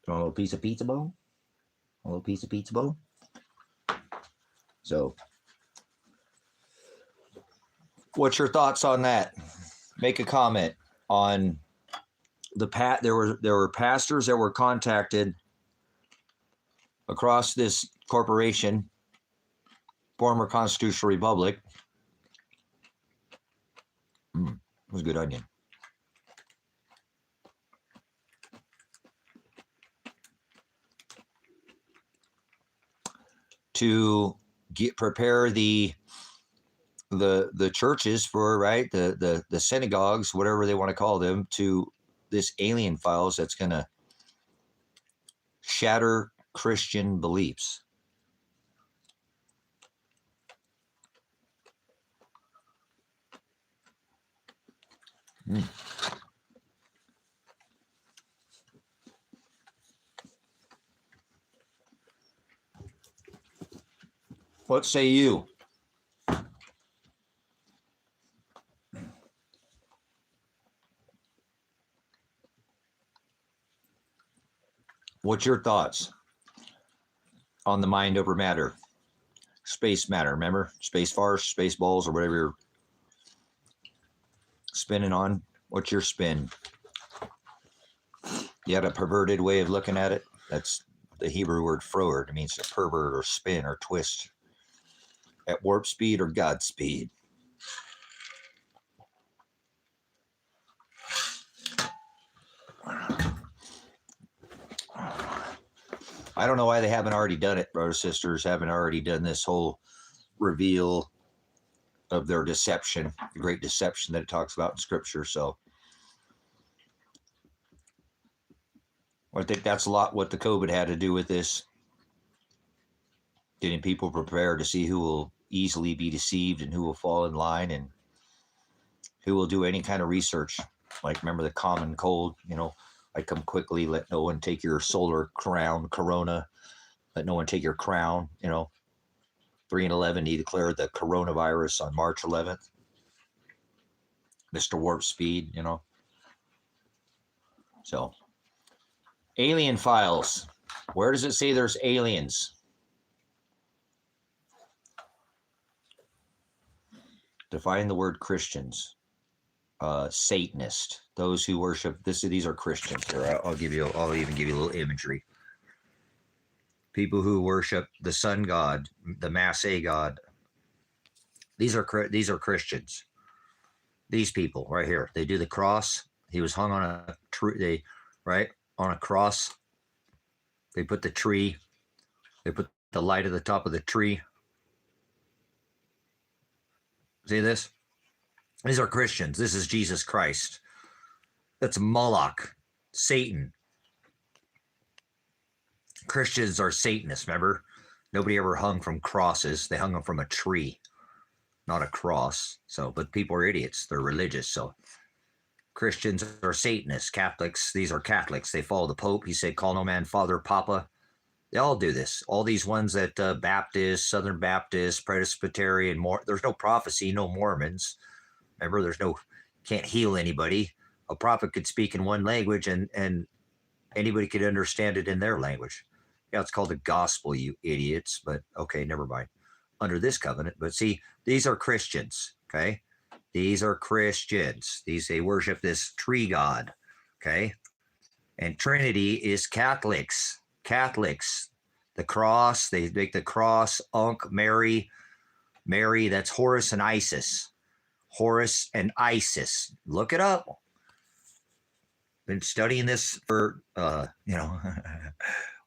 [SPEAKER 1] a little piece of pizza bone? A little piece of pizza bone? So, what's your thoughts on that? Make a comment on there were pastors that were contacted across this corporation, former constitutional republic. It was a good onion. To prepare the churches for the synagogues, whatever they want to call them, to this alien files that's going to shatter Christian beliefs. What say you? What's your thoughts on the mind over matter? Space matter, remember? Space farce, space balls, or whatever you're spinning on. What's your spin? You had a perverted way of looking at it? That's the Hebrew word froer. It means to pervert or spin or twist at warp speed or God speed. I don't know why they haven't already done it, brothers, sisters, haven't already done this whole reveal of their deception, the great deception that it talks about in Scripture. So I think that's a lot what the COVID had to do with this. Getting people prepared to see who will easily be deceived and who will fall in line and who will do any kind of research. Like, remember the common cold, I come quickly, let no one take your solar crown, corona, let no one take your crown, 3/11, he declared the coronavirus on March 11th. Mr. Warp Speed, So, alien files. Where does it say there's aliens? Define the word Christians. Satanist. Those who worship this. These are Christians. Here, I'll give you. I'll even give you a little imagery. People who worship the sun god, the Maasai god. These are Christians. These people right here. They do the cross. He was hung on a tree. Right on a cross. They put the tree. They put the light at the top of the tree. See this? These are Christians. This is Jesus Christ. That's Moloch, Satan. Christians are Satanists, remember? Nobody ever hung from crosses. They hung them from a tree, not a cross. So, but people are idiots. They're religious. So Christians are Satanists. Catholics, these are Catholics. They follow the Pope. He said, call no man father, papa. They all do this. All these ones that Baptist, Southern Baptist, Presbyterian, there's no prophecy, no Mormons. Remember, there's no, can't heal anybody. A prophet could speak in one language and anybody could understand it in their language. Yeah, it's called the gospel, you idiots. But okay, never mind. Under this covenant. But see, these are Christians, okay? These are Christians. They worship this tree god, okay? And Trinity is Catholics. Catholics. The cross, they make the cross, Mary, that's Horus and Isis. Horus and Isis. Look it up. Been studying this for,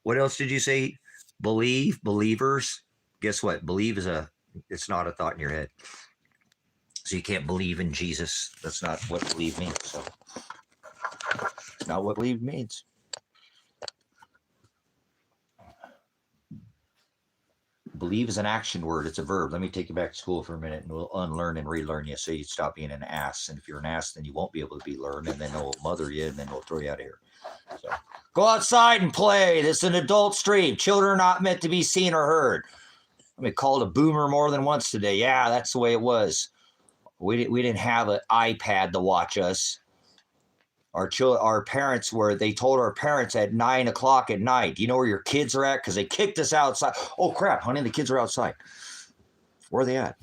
[SPEAKER 1] what else did you say? Believers. Guess what? Believe it's not a thought in your head. So you can't believe in Jesus. That's not what believe means. So it's not what believe means. Believe is an action word. It's a verb. Let me take you back to school for a minute and we'll unlearn and relearn you so you stop being an ass. And if you're an ass, then you won't be able to be learned and then they'll mother you and then they'll throw you out of here. So go outside and play. This is an adult stream. Children are not meant to be seen or heard. I mean, called a boomer more than once today. Yeah, that's the way it was. We didn't have an iPad to watch us. Our parents they told our parents at 9 o'clock at night, do you know where your kids are at? Because they kicked us outside. Oh, crap, honey, the kids are outside. Where are they at?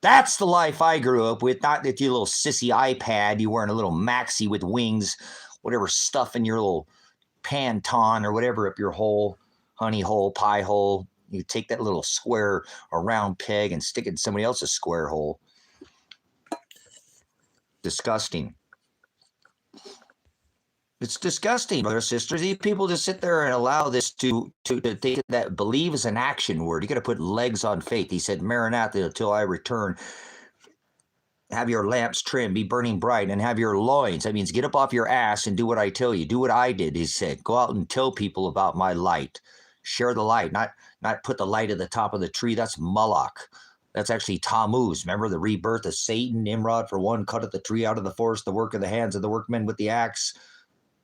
[SPEAKER 1] That's the life I grew up with, not that your little sissy iPad, you wearing a little maxi with wings, whatever stuff in your little Pantone or whatever up your hole, honey hole, pie hole. You take that little square or round peg and stick it in somebody else's square hole. Disgusting. It's disgusting, brothers and sisters. These people just sit there and allow this to think that believe is an action word. You got to put legs on faith. He said, Maranatha, until I return. Have your lamps trimmed, be burning bright, and have your loins. That means get up off your ass and do what I tell you. Do what I did, he said. Go out and tell people about my light. Share the light, not put the light at the top of the tree. That's Moloch. That's actually Tammuz. Remember the rebirth of Satan, Nimrod, for one, cut at the tree out of the forest, the work of the hands of the workmen with the axe.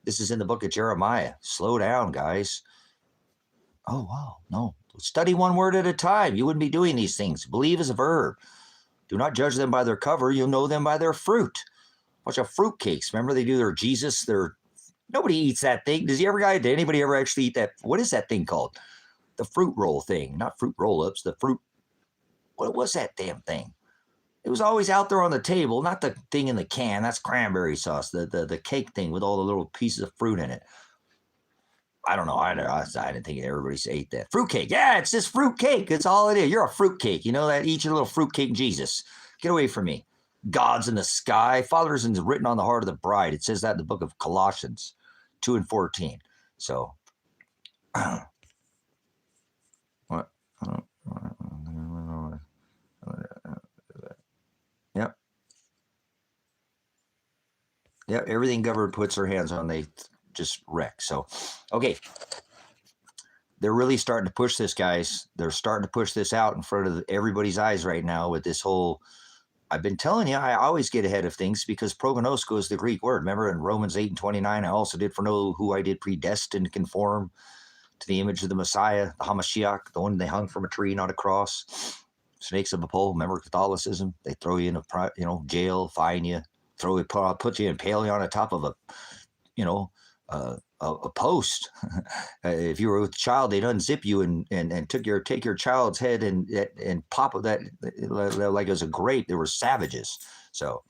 [SPEAKER 1] This is in the book of Jeremiah. Slow down, guys. Oh, wow. No. Study one word at a time. You wouldn't be doing these things. Believe is a verb. Do not judge them by their cover. You'll know them by their fruit. Watch out, fruitcakes. Remember they do their Jesus, nobody eats that thing. Did anybody ever actually eat that? What is that thing called? The fruit roll thing. Not fruit roll-ups. What was that damn thing? It was always out there on the table, not the thing in the can. That's cranberry sauce, the cake thing with all the little pieces of fruit in it. I don't know. I didn't think everybody ate that. Fruitcake. Yeah, it's just fruitcake. That's all it is. You're a fruitcake. You know that? Eat your little fruitcake, Jesus. Get away from me. God's in the sky. Father's written on the heart of the bride. It says that in the book of Colossians 2:14. So, what? Yep, everything government puts their hands on, they just wreck. So, okay. They're really starting to push this, guys. They're starting to push this out in front of everybody's eyes right now with this whole, I've been telling you, I always get ahead of things because prognosko is the Greek word. Remember in Romans 8:29, I also did foreknow who I did predestine to conform to the image of the Messiah, the Hamashiach, the one they hung from a tree, not a cross. Snakes of a pole. Remember Catholicism? They throw you in a jail, fine you, put you in paleo on the top of a post. If you were with a child, they'd unzip you and take your child's head and pop that like it was a grape. They were savages. So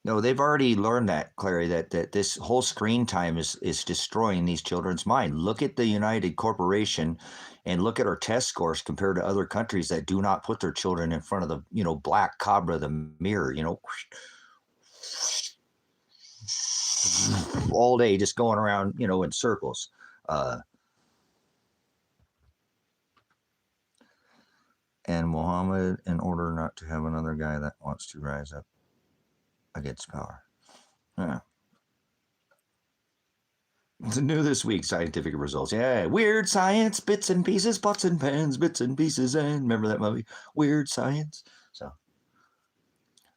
[SPEAKER 1] no, they've already learned that, Clary, that this whole screen time is destroying these children's mind. Look at the United Corporation and look at our test scores compared to other countries that do not put their children in front of the, black cobra, the mirror, all day just going around, in circles. And Muhammad, in order not to have another guy that wants to rise up against power. Yeah. It's new this week, scientific results. Yeah, weird science, bits and pieces, pots and pans, bits and pieces, and remember that movie? Weird science. So,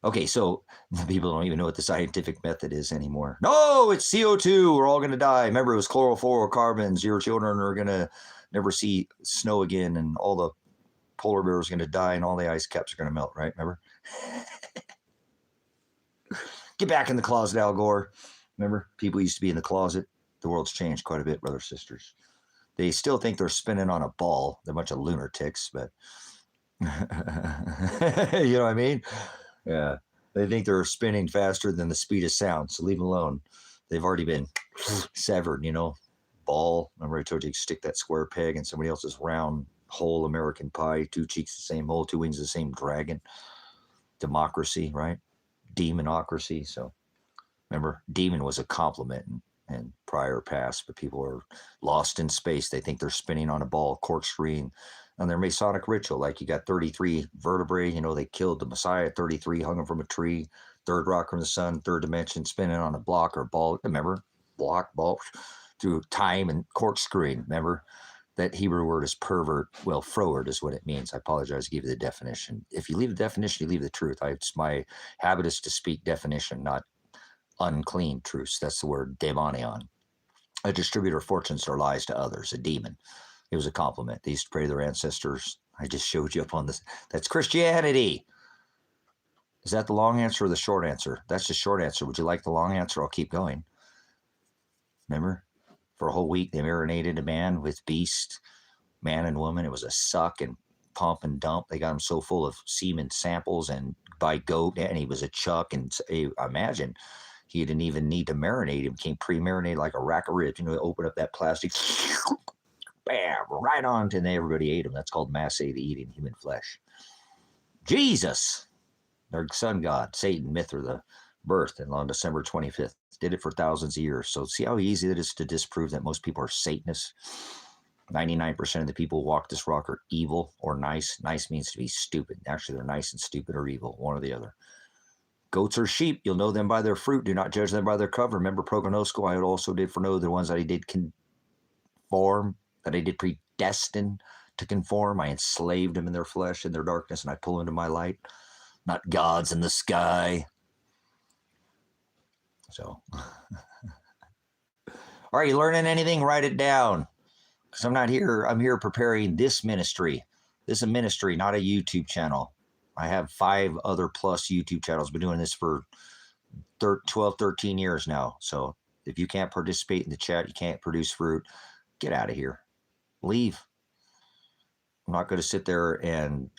[SPEAKER 1] okay, so people don't even know what the scientific method is anymore. No, it's CO2. We're all going to die. Remember, it was chlorofluorocarbons. Your children are going to never see snow again, and all the polar bears are going to die, and all the ice caps are going to melt, right? Remember? Get back in the closet, Al Gore. Remember, people used to be in the closet. The world's changed quite a bit, brothers and sisters. They still think they're spinning on a ball. They're a bunch of lunatics, but you know what I mean? Yeah. They think they're spinning faster than the speed of sound, so leave them alone. They've already been severed, Ball. Remember I told you stick that square peg in somebody else's round whole American pie, 2 cheeks the same hole, 2 wings the same dragon. Democracy, right? Demonocracy. So remember, demon was a compliment and prior past, but people are lost in space. They think they're spinning on a ball, corkscrewing on their Masonic ritual. Like you got 33 vertebrae, they killed the Messiah at 33, hung him from a tree, third rock from the sun, third dimension, spinning on a block or ball. Remember, block, ball, through time and corkscrewing. Remember, that Hebrew word is pervert. Well, froward is what it means. I apologize to give you the definition. If you leave the definition, you leave the truth. It's my habit is to speak definition, not unclean truths. That's the word daemonion. A distributor of fortunes or lies to others, a demon. It was a compliment. They used to pray to their ancestors. I just showed you up on this. That's Christianity. Is that the long answer or the short answer? That's the short answer. Would you like the long answer? I'll keep going. Remember? For a whole week, they marinated a man with beast, man and woman. It was a suck and pump and dump. They got him so full of semen samples and by goat, and he was a chuck. And imagine he didn't even need to marinate him. Came pre-marinated like a rack of ribs. Open up that plastic, bam, right on, and everybody ate him. That's called masse the eating human flesh. Jesus, their sun god, Satan, Mithra, the birth, and on December 25th. Did it for thousands of years. So see how easy it is to disprove that most people are Satanists? 99% of the people who walk this rock are evil or nice. Nice means to be stupid. Actually, they're nice and stupid or evil, one or the other. Goats or sheep, you'll know them by their fruit. Do not judge them by their cover. Remember prognostical, I also did foreknow the ones that I did conform, that I did predestine to conform. I enslaved them in their flesh, in their darkness, and I pull into my light. Not gods in the sky. So, are you learning anything? Write it down. Because I'm not here. I'm here preparing this ministry. This is a ministry, not a YouTube channel. I have 5 other plus YouTube channels. Been doing this for 12, 13 years now. So if you can't participate in the chat, you can't produce fruit, get out of here. Leave. I'm not going to sit there and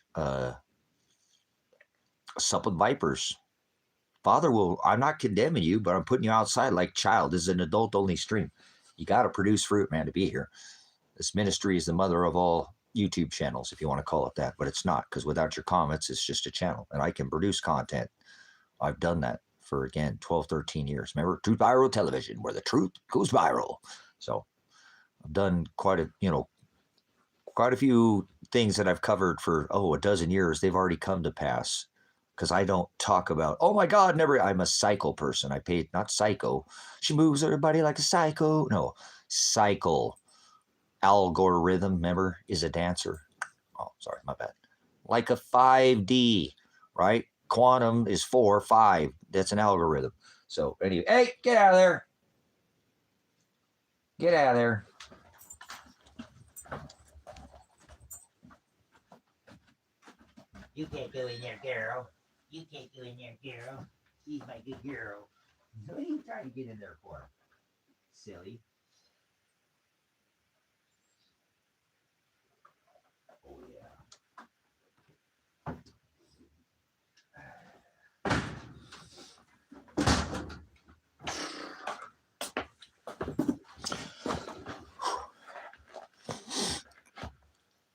[SPEAKER 1] sup with vipers. Father I'm not condemning you, but I'm putting you outside like child. This is an adult-only stream. You got to produce fruit, man, to be here. This ministry is the mother of all YouTube channels, if you want to call it that, but it's not, because without your comments, it's just a channel, and I can produce content. I've done that for, again, 12, 13 years. Remember, Truth Viral Television, where the truth goes viral. So I've done quite a few things that I've covered for, a dozen years. They've already come to pass. Because I don't talk about, oh my God, never. I'm a psycho person. I paid, not psycho. She moves everybody like a psycho. No, cycle. Algorithm, remember, is a dancer. Oh, sorry, my bad. Like a 5D, right? Quantum is 4, 5. That's an algorithm. So anyway, hey, get out of there. Get out of there. You can't go in there, girl. You can't go in there, girl. She's my good girl. What are you trying to get in there for? Silly. Oh, yeah.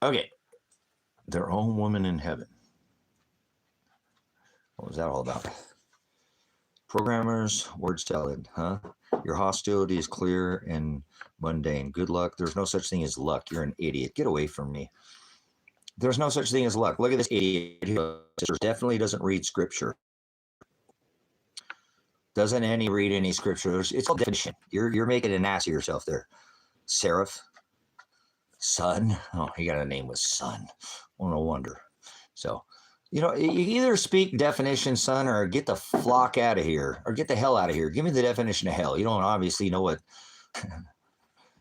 [SPEAKER 1] Okay. Their own woman in heaven. What was that all about? Programmers, word salad, huh? Your hostility is clear and mundane. Good luck. There's no such thing as luck. You're an idiot. Get away from me. There's no such thing as luck. Look at this idiot here. Definitely doesn't read scripture. Doesn't read any scripture. It's called definition. You're making an ass of yourself there. Seraph. Son. Oh, he got a name with son. Well, no wonder. So, you know, you either speak definition, son, or get the flock out of here, or get the hell out of here. Give me the definition of hell. You don't obviously know what.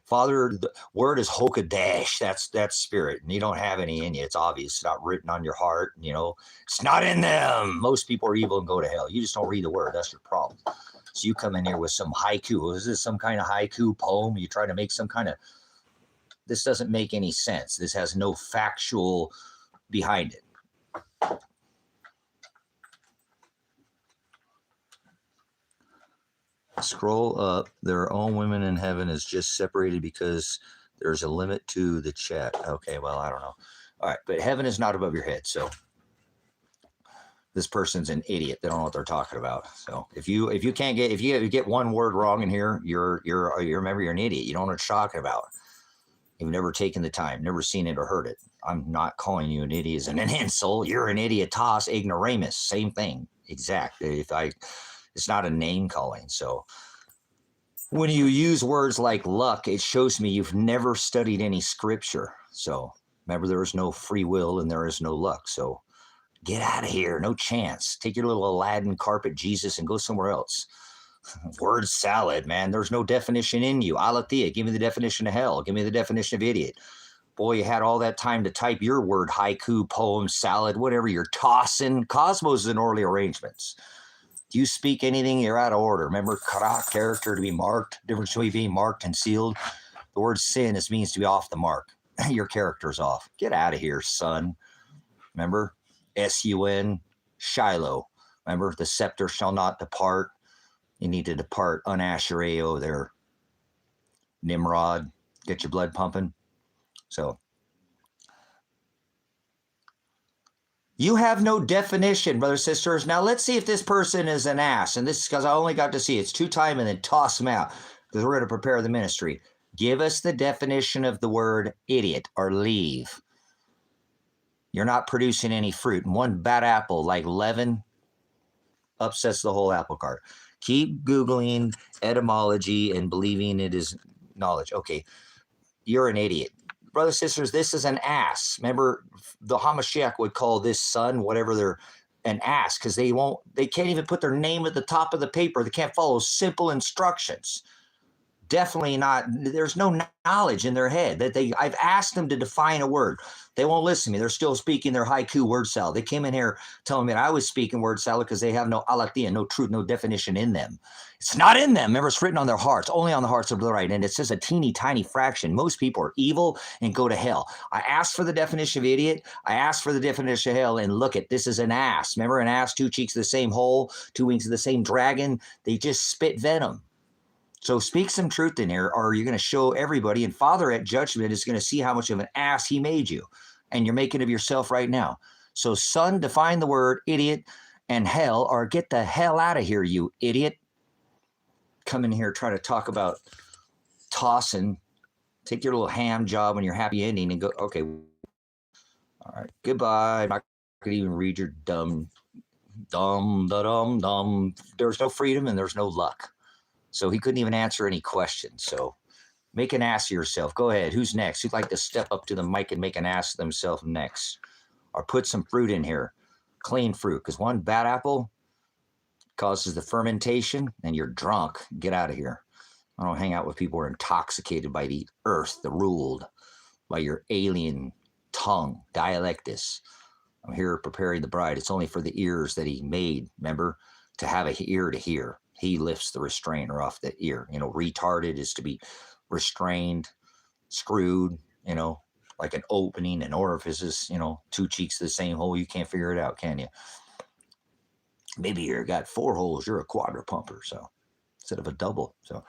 [SPEAKER 1] Father, the word is Hokadash. That's spirit, and you don't have any in you. It's obvious. It's not written on your heart. You know, it's not in them. Most people are evil and go to hell. You just don't read the word. That's your problem. So you come in here with some haiku. Is this some kind of haiku poem? You try to make some kind of. This doesn't make any sense. This has no factual behind it. Scroll up. Their own women in heaven is just separated because there's a limit to the chat. Okay, well, I don't know. All right, but heaven is not above your head. So this person's an idiot. They don't know what they're talking about. So if you can't get if you get one word wrong in here, you're remember you're an idiot. You don't know what you're talking about. You've never taken the time, never seen it or heard it. I'm not calling you an idiot as an insult. You're an idiotas ignoramus. Same thing. Exactly. It's not a name calling. So when you use words like luck, it shows me you've never studied any scripture. So remember, there is no free will and there is no luck. So get out of here. No chance. Take your little Aladdin carpet Jesus and go somewhere else. Word salad, man. There's no definition in you. Aletheia, give me the definition of hell. Give me the definition of idiot. Boy, you had all that time to type your word, haiku, poem, salad, whatever you're tossing. Cosmos is in orderly arrangements. Do you speak anything? You're out of order. Remember, kara, character to be marked. Difference between being marked and sealed. The word sin means to be off the mark. Your character's off. Get out of here, son. Remember, S-U-N, Shiloh. Remember, the scepter shall not depart. You need to depart. Unashereo there. Nimrod. Get your blood pumping. So. You have no definition, brothers and sisters. Now, let's see if this person is an ass. And this is because I only got to see it's 2 times and then toss them out because we're going to prepare the ministry. Give us the definition of the word idiot or leave. You're not producing any fruit. And one bad apple like leaven upsets the whole apple cart. Keep Googling etymology and believing it is knowledge. Okay, you're an idiot. Brothers and sisters, this is an ass. Remember, the Hamashiach would call this son, whatever they're, an ass, because they can't even put their name at the top of the paper. They can't follow simple instructions. Definitely not. There's no knowledge in their head. I've asked them to define a word. They won't listen to me. They're still speaking their haiku word salad. They came in here telling me that I was speaking word salad because they have no aletheia, no truth, no definition in them. It's not in them. Remember, it's written on their hearts, only on the hearts of the right. And it's just a teeny tiny fraction. Most people are evil and go to hell. I asked for the definition of idiot. I asked for the definition of hell. And look at, this is an ass. Remember, an ass, 2 cheeks of the same hole, 2 wings of the same dragon. They just spit venom. So speak some truth in here, or you're going to show everybody, and Father at judgment is going to see how much of an ass he made you, and you're making of yourself right now. So, son, define the word idiot and hell, or get the hell out of here, you idiot. Come in here, try to talk about tossing. Take your little ham job when you're happy ending and go, okay, all right, goodbye. I'm not going to even read your dumb. There's no freedom and there's no luck. So he couldn't even answer any questions. So make an ass of yourself. Go ahead. Who's next? Who'd like to step up to the mic and make an ass of themselves next? Or put some fruit in here. Clean fruit. Because one bad apple causes the fermentation and you're drunk. Get out of here. I don't hang out with people who are intoxicated by the earth, the ruled, by your alien tongue, dialectus. I'm here preparing the bride. It's only for the ears that he made, remember, to have an ear to hear. He lifts the restrainer off the ear. Retarded is to be restrained, screwed, like an opening and orifices, two cheeks to the same hole. You can't figure it out, can you? Maybe you got 4 holes. You're a quadrupumper, so instead of a double. So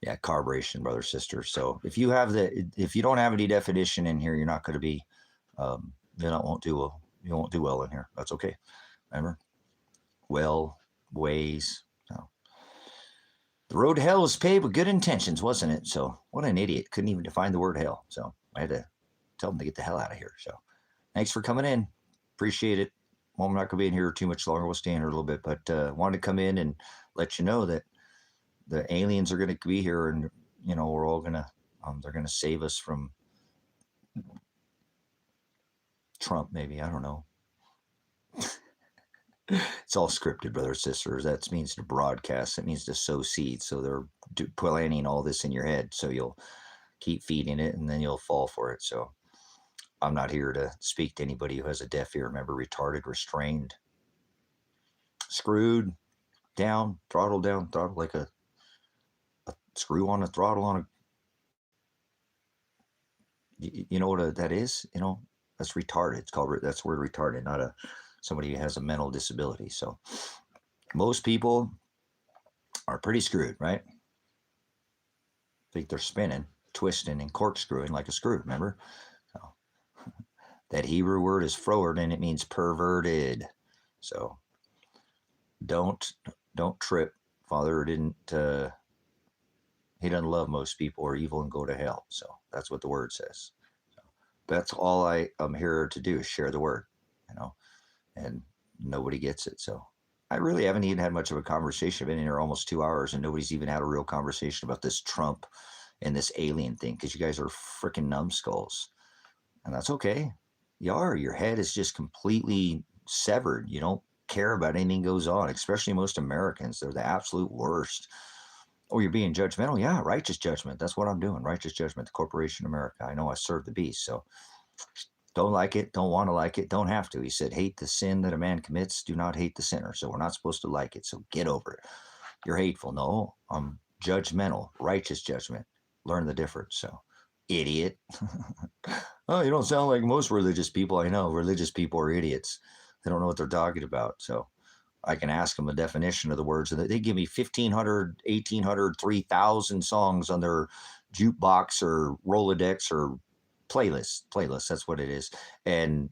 [SPEAKER 1] yeah, carburation, brother, sister. So if you don't have any definition in here, you're not going to be, you won't do well. You won't do well in here. That's okay. Remember, ways. So the road to hell was paved with good intentions, wasn't it? So what an idiot! Couldn't even define the word hell. So I had to tell them to get the hell out of here. So thanks for coming in. Appreciate it. Well, I'm not going to be in here too much longer. We'll stay in here a little bit, but wanted to come in and let you know that the aliens are going to be here, and we're all going to they're going to save us from Trump, maybe. I don't know. It's all scripted, brothers and sisters. That means to broadcast. It means to sow seeds. So they're planting all this in your head, so you'll keep feeding it, and then you'll fall for it. So I'm not here to speak to anybody who has a deaf ear. Remember, retarded, restrained, screwed, down, throttle like a screw on a throttle on a. You know what that is? That's retarded. It's called, that's word retarded, not somebody who has a mental disability. So most people are pretty screwed, right? Think they're spinning, twisting, and corkscrewing like a screw. Remember? So that Hebrew word is froward, and it means perverted. So don't trip. Father didn't. He doesn't love most people or evil and go to hell. So that's what the word says. So that's all I am here to do, is share the word, and nobody gets it. So I really haven't even had much of a conversation. I've been in here almost 2 hours, and nobody's even had a real conversation about this Trump and this alien thing, because you guys are freaking numbskulls. And that's okay. You are. Your head is just completely severed. You don't care about anything goes on, especially most Americans. They're the absolute worst. Oh, you're being judgmental? Yeah, righteous judgment. That's what I'm doing. Righteous judgment, the corporation America. I know I serve the beast. So don't like it, don't want to like it, don't have to. He said, hate the sin that a man commits, do not hate the sinner. So we're not supposed to like it. So get over it. You're hateful. No, I'm judgmental, righteous judgment. Learn the difference. So, idiot. Oh, you don't sound like most religious people I know. Religious people are idiots. They don't know what they're talking about. So I can ask them a definition of the words, and they give me 1,500, 1,800, 3,000 songs on their jukebox or Rolodex or playlist. That's what it is. And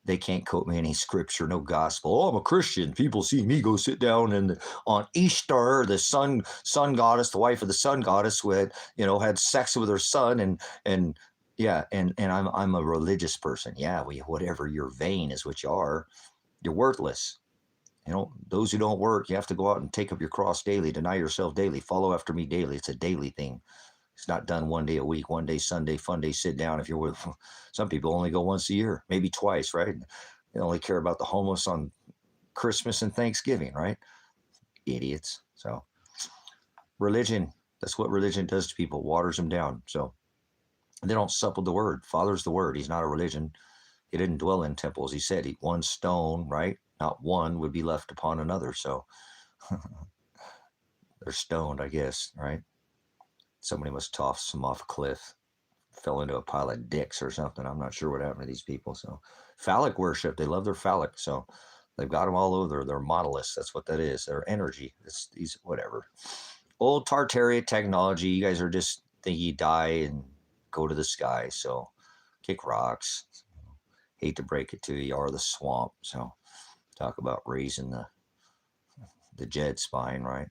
[SPEAKER 1] they can't quote me any scripture, no gospel. Oh, I'm a Christian. People see me go sit down and on Easter, the sun goddess, the wife of the sun goddess, who had sex with her son, and yeah, and I'm a religious person. Yeah, whatever your vein is, what you are, you're worthless. Those who don't work, you have to go out and take up your cross daily, deny yourself daily, follow after me daily. It's a daily thing. It's not done one day a week, one day Sunday, fun day, sit down. If you're with, some people only go once a year, maybe twice, right? They only care about the homeless on Christmas and Thanksgiving, right? Idiots. So religion, that's what religion does to people, waters them down. So they don't sup with the word. Father's the word. He's not a religion. He didn't dwell in temples. He said one stone, right? Not one would be left upon another. So they're stoned, I guess, right? Somebody must toss them off a cliff, fell into a pile of dicks or something. I'm not sure what happened to these people. So phallic worship, they love their phallic. So they've got them all over. They're monoliths. That's what that is. Their energy. It's these, whatever. Old Tartaria technology. You guys are just think you die and go to the sky. So kick rocks. Hate to break it to you. You are the swamp. So talk about raising the Jed spine, right?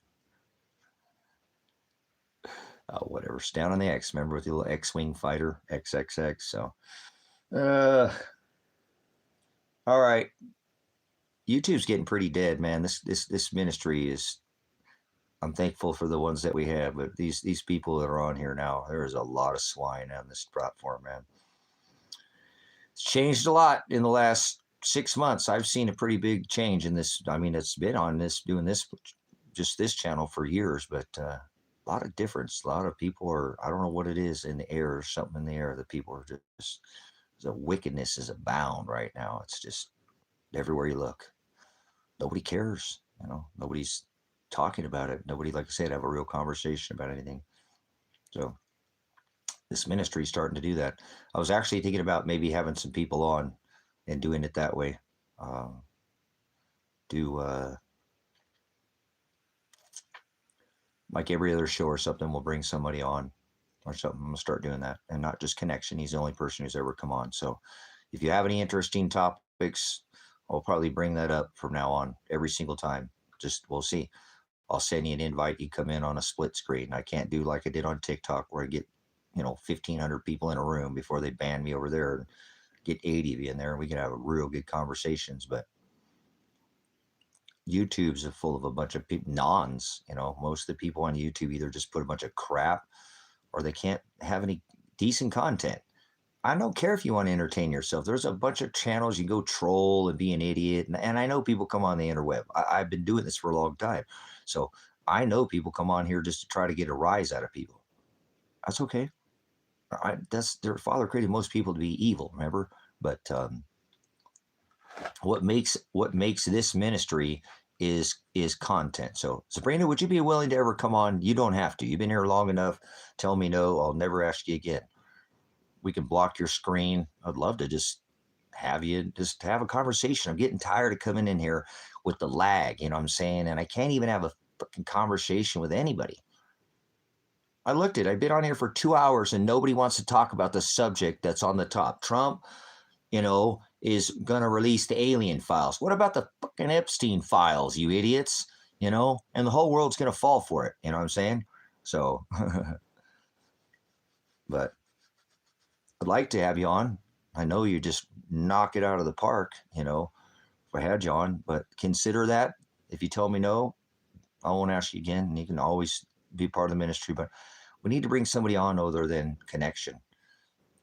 [SPEAKER 1] Whatever. Stand on the X. Remember with the little X-wing fighter, XXX. So, all right. YouTube's getting pretty dead, man. This ministry is. I'm thankful for the ones that we have, but these people that are on here now, there is a lot of swine on this platform, man. It's changed a lot in the last 6 months. I've seen a pretty big change in this. I mean, it's been on doing this, just this channel for years, but a lot of difference. A lot of people are, I don't know what it is in the air, or something in the air that people are just, the wickedness is abound right now. It's just everywhere you look. nobody cares. Nobody's talking about it. Nobody, like I said, have a real conversation about anything. So this ministry is starting to do that. I was actually thinking about maybe having some people on and doing it that way. Do like every other show or something, we'll bring somebody on or something. I'm gonna start doing that, and not just Connection. He's the only person who's ever come on. So if you have any interesting topics, I'll probably bring that up from now on every single time. Just we'll see. I'll send you an invite. You come in on a split screen. I can't do like I did on TikTok where I get 1,500 people in a room before they ban me over there, and get 80 of you in there, and we can have real good conversations. But YouTube's full of a bunch of people, nons. Most of the people on YouTube either just put a bunch of crap or they can't have any decent content. I don't care if you want to entertain yourself. There's a bunch of channels you go troll and be an idiot. And I know people come on the interweb. I've been doing this for a long time. So I know people come on here just to try to get a rise out of people. That's okay. That's their Father created most people to be evil, remember? But what makes this ministry is content. So Sabrina, would you be willing to ever come on? You don't have to. You've been here long enough. Tell me no. I'll never ask you again. We can block your screen. I'd love to just have you just have a conversation. I'm getting tired of coming in here with the lag, you know what I'm saying? And I can't even have a fucking conversation with anybody. I looked at it. I've been on here for 2 hours and nobody wants to talk about the subject that's on the top. Trump, is going to release the alien files. What about the fucking Epstein files, you idiots? And the whole world's going to fall for it. You know what I'm saying? So, but I'd like to have you on. I know you just knock it out of the park, if I had you on, but consider that. If you tell me no, I won't ask you again, and you can always be part of the ministry, but we need to bring somebody on other than Connection.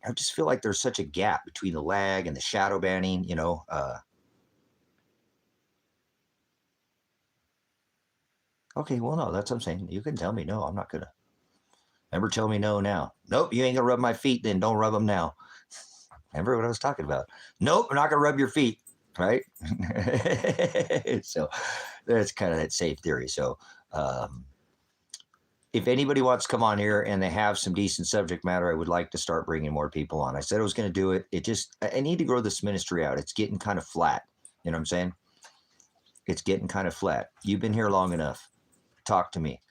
[SPEAKER 1] I just feel like there's such a gap between the lag and the shadow banning, Okay, well, no, that's what I'm saying. You can tell me no. I'm not going to. Remember, tell me no now. Nope, you ain't going to rub my feet, then don't rub them now. Remember what I was talking about? Nope, I'm not going to rub your feet, right? So that's kind of that safe theory. So if anybody wants to come on here and they have some decent subject matter, I would like to start bringing more people on. I said I was going to do it. I need to grow this ministry out. It's getting kind of flat. You know what I'm saying? It's getting kind of flat. You've been here long enough. Talk to me.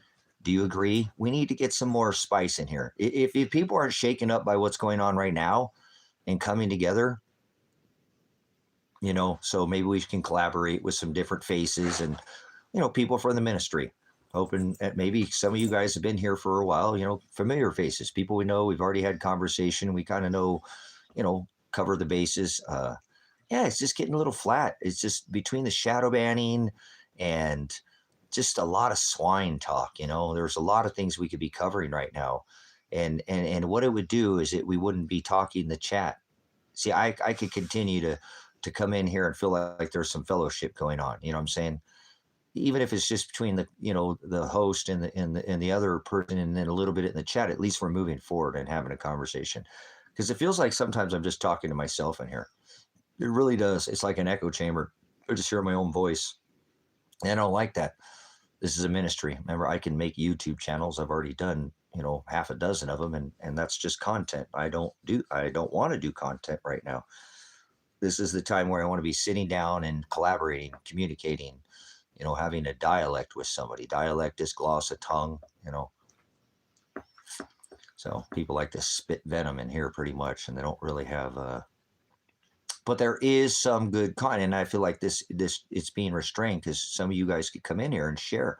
[SPEAKER 1] Do you agree? We need to get some more spice in here. If people aren't shaken up by what's going on right now and coming together, so maybe we can collaborate with some different faces and, people from the ministry. Hoping that maybe some of you guys have been here for a while, familiar faces, people we know, we've already had conversation. We kind of know, cover the bases. Yeah, it's just getting a little flat. It's just between the shadow banning and just a lot of swine talk. There's a lot of things we could be covering right now. And what it would do is we wouldn't be talking the chat. See, I could continue to come in here and feel like there's some fellowship going on. You know what I'm saying? Even if it's just between the host and the other person, and then a little bit in the chat, at least we're moving forward and having a conversation. Because it feels like sometimes I'm just talking to myself in here. It really does. It's like an echo chamber. I just hear my own voice. And I don't like that. This is a ministry. Remember, I can make YouTube channels. I've already done, half a dozen of them, and that's just content. I don't want to do content right now. This is the time where I want to be sitting down and collaborating, communicating, having a dialect with somebody. Dialect is gloss of tongue, So people like to spit venom in here pretty much, and they don't really have but there is some good content. And I feel like this it's being restrained because some of you guys could come in here and share.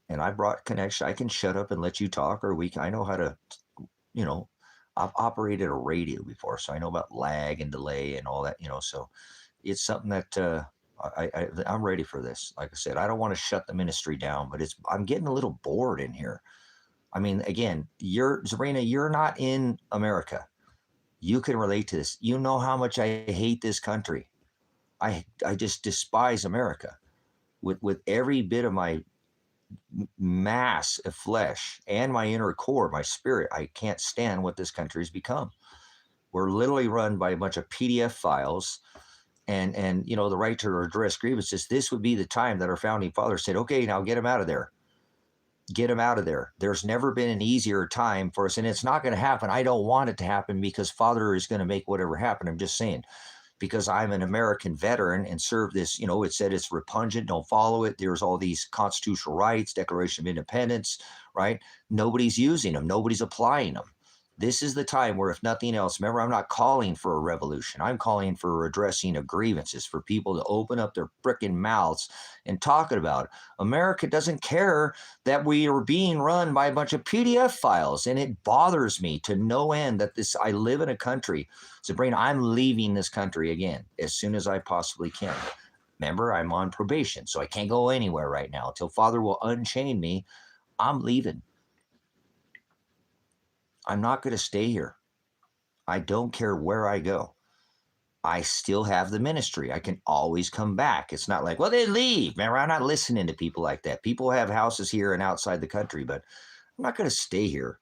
[SPEAKER 1] And I brought Connection. I can shut up and let you talk, or I know how to, I've operated a radio before, so I know about lag and delay and all that, so it's something that I'm ready for this. Like I said, I don't want to shut the ministry down, but I'm getting a little bored in here. I mean, again, Sabrina, you're not in America. You can relate to this. You know how much I hate this country. I just despise America with every bit of my mass of flesh and my inner core, my spirit. I can't stand what this country has become. We're literally run by a bunch of PDF files. and you know, the right to redress grievances, this would be the time that our founding fathers said, okay, now get them out of there. Get them out of there. There's never been an easier time for us, and it's not going to happen. I don't want it to happen because Father is going to make whatever happen. I'm just saying, because I'm an American veteran and served this, you know, it said it's repugnant, don't follow it. There's all these constitutional rights, Declaration of Independence, right? Nobody's using them. Nobody's applying them. This is the time where, if nothing else, remember, I'm not calling for a revolution. I'm calling for a redressing of grievances, for people to open up their frickin' mouths and talking about it. America doesn't care that we are being run by a bunch of PDF files. And it bothers me to no end that I live in a country. Sabrina, I'm leaving this country again as soon as I possibly can. Remember, I'm on probation, so I can't go anywhere right now. Until Father will unchain me, I'm leaving. I'm not going to stay here. I don't care where I go. I still have the ministry. I can always come back. It's not like, well, they leave. Remember, I'm not listening to people like that. People have houses here and outside the country, but I'm not going to stay here.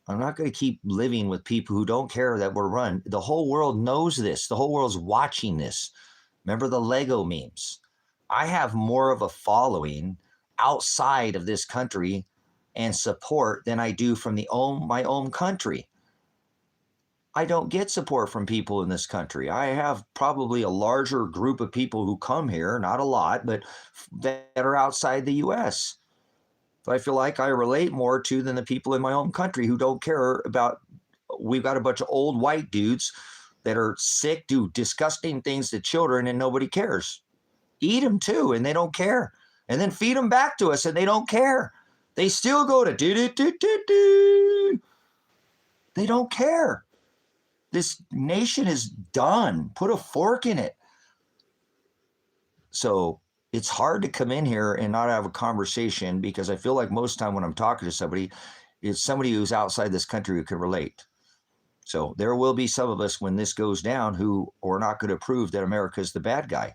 [SPEAKER 1] I'm not going to keep living with people who don't care that we're run. The whole world knows this. The whole world's watching this. Remember the Lego memes? I have more of a following outside of this country and support than I do from my own country. I don't get support from people in this country. I have probably a larger group of people who come here, not a lot, but that are outside the U.S. I feel like I relate more to than the people in my own country who don't care about. We've got a bunch of old white dudes that are sick, do disgusting things to children, and nobody cares. Eat them too, and they don't care. And then feed them back to us, and they don't care. They still go to do. They don't care. This nation is done. Put a fork in it. So it's hard to come in here and not have a conversation, because I feel like most time when I'm talking to somebody, it's somebody who's outside this country who can relate. So there will be some of us when this goes down who are not going to prove that America is the bad guy.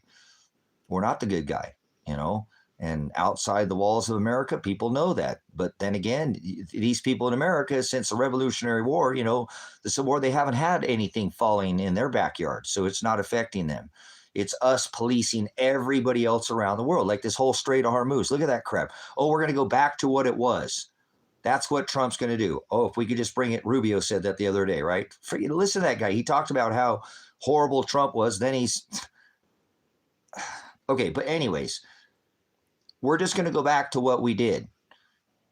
[SPEAKER 1] We're not the good guy, you know. And outside the walls of America, people know that. But then again, these people in America, since the Revolutionary War, you know, the Civil War, they haven't had anything falling in their backyard. So it's not affecting them. It's us policing everybody else around the world, like this whole Strait of Hormuz. Look at that crap. Oh, we're going to go back to what it was. That's what Trump's going to do. Oh, if we could just bring it. Rubio said that the other day, right? Listen to that guy. He talked about how horrible Trump was. Then he's okay. But anyways, we're just going to go back to what we did.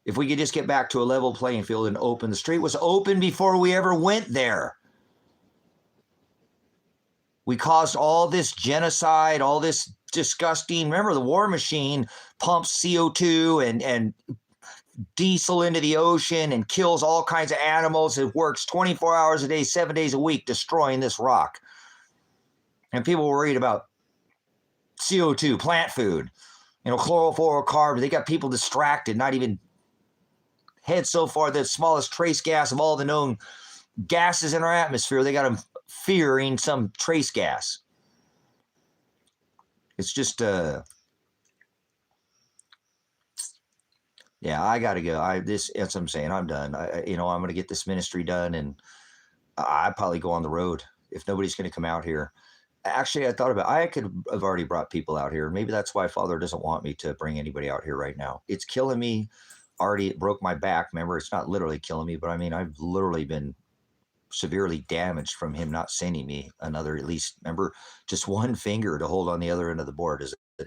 [SPEAKER 1] If we could just get back to a level playing field and open, the street was open before we ever went there. We caused all this genocide, all this disgusting. Remember, the war machine pumps CO2 and diesel into the ocean and kills all kinds of animals. It works 24 hours a day, 7 days a week, destroying this rock. And people were worried about CO2, plant food, you know, chlorofluorocarbons. They got people distracted, not even head so far, the smallest trace gas of all the known gases in our atmosphere. They got them fearing some trace gas. It's just, yeah, I got to go. That's what I'm saying. I'm done. I'm going to get this ministry done, and I'd probably go on the road if nobody's going to come out here. Actually, I thought about, I could have already brought people out here. Maybe that's why Father doesn't want me to bring anybody out here right now. It's killing me. Already, it broke my back. Remember, it's not literally killing me, but I mean, I've literally been severely damaged from him not sending me another, at least, remember, just one finger to hold on the other end of the board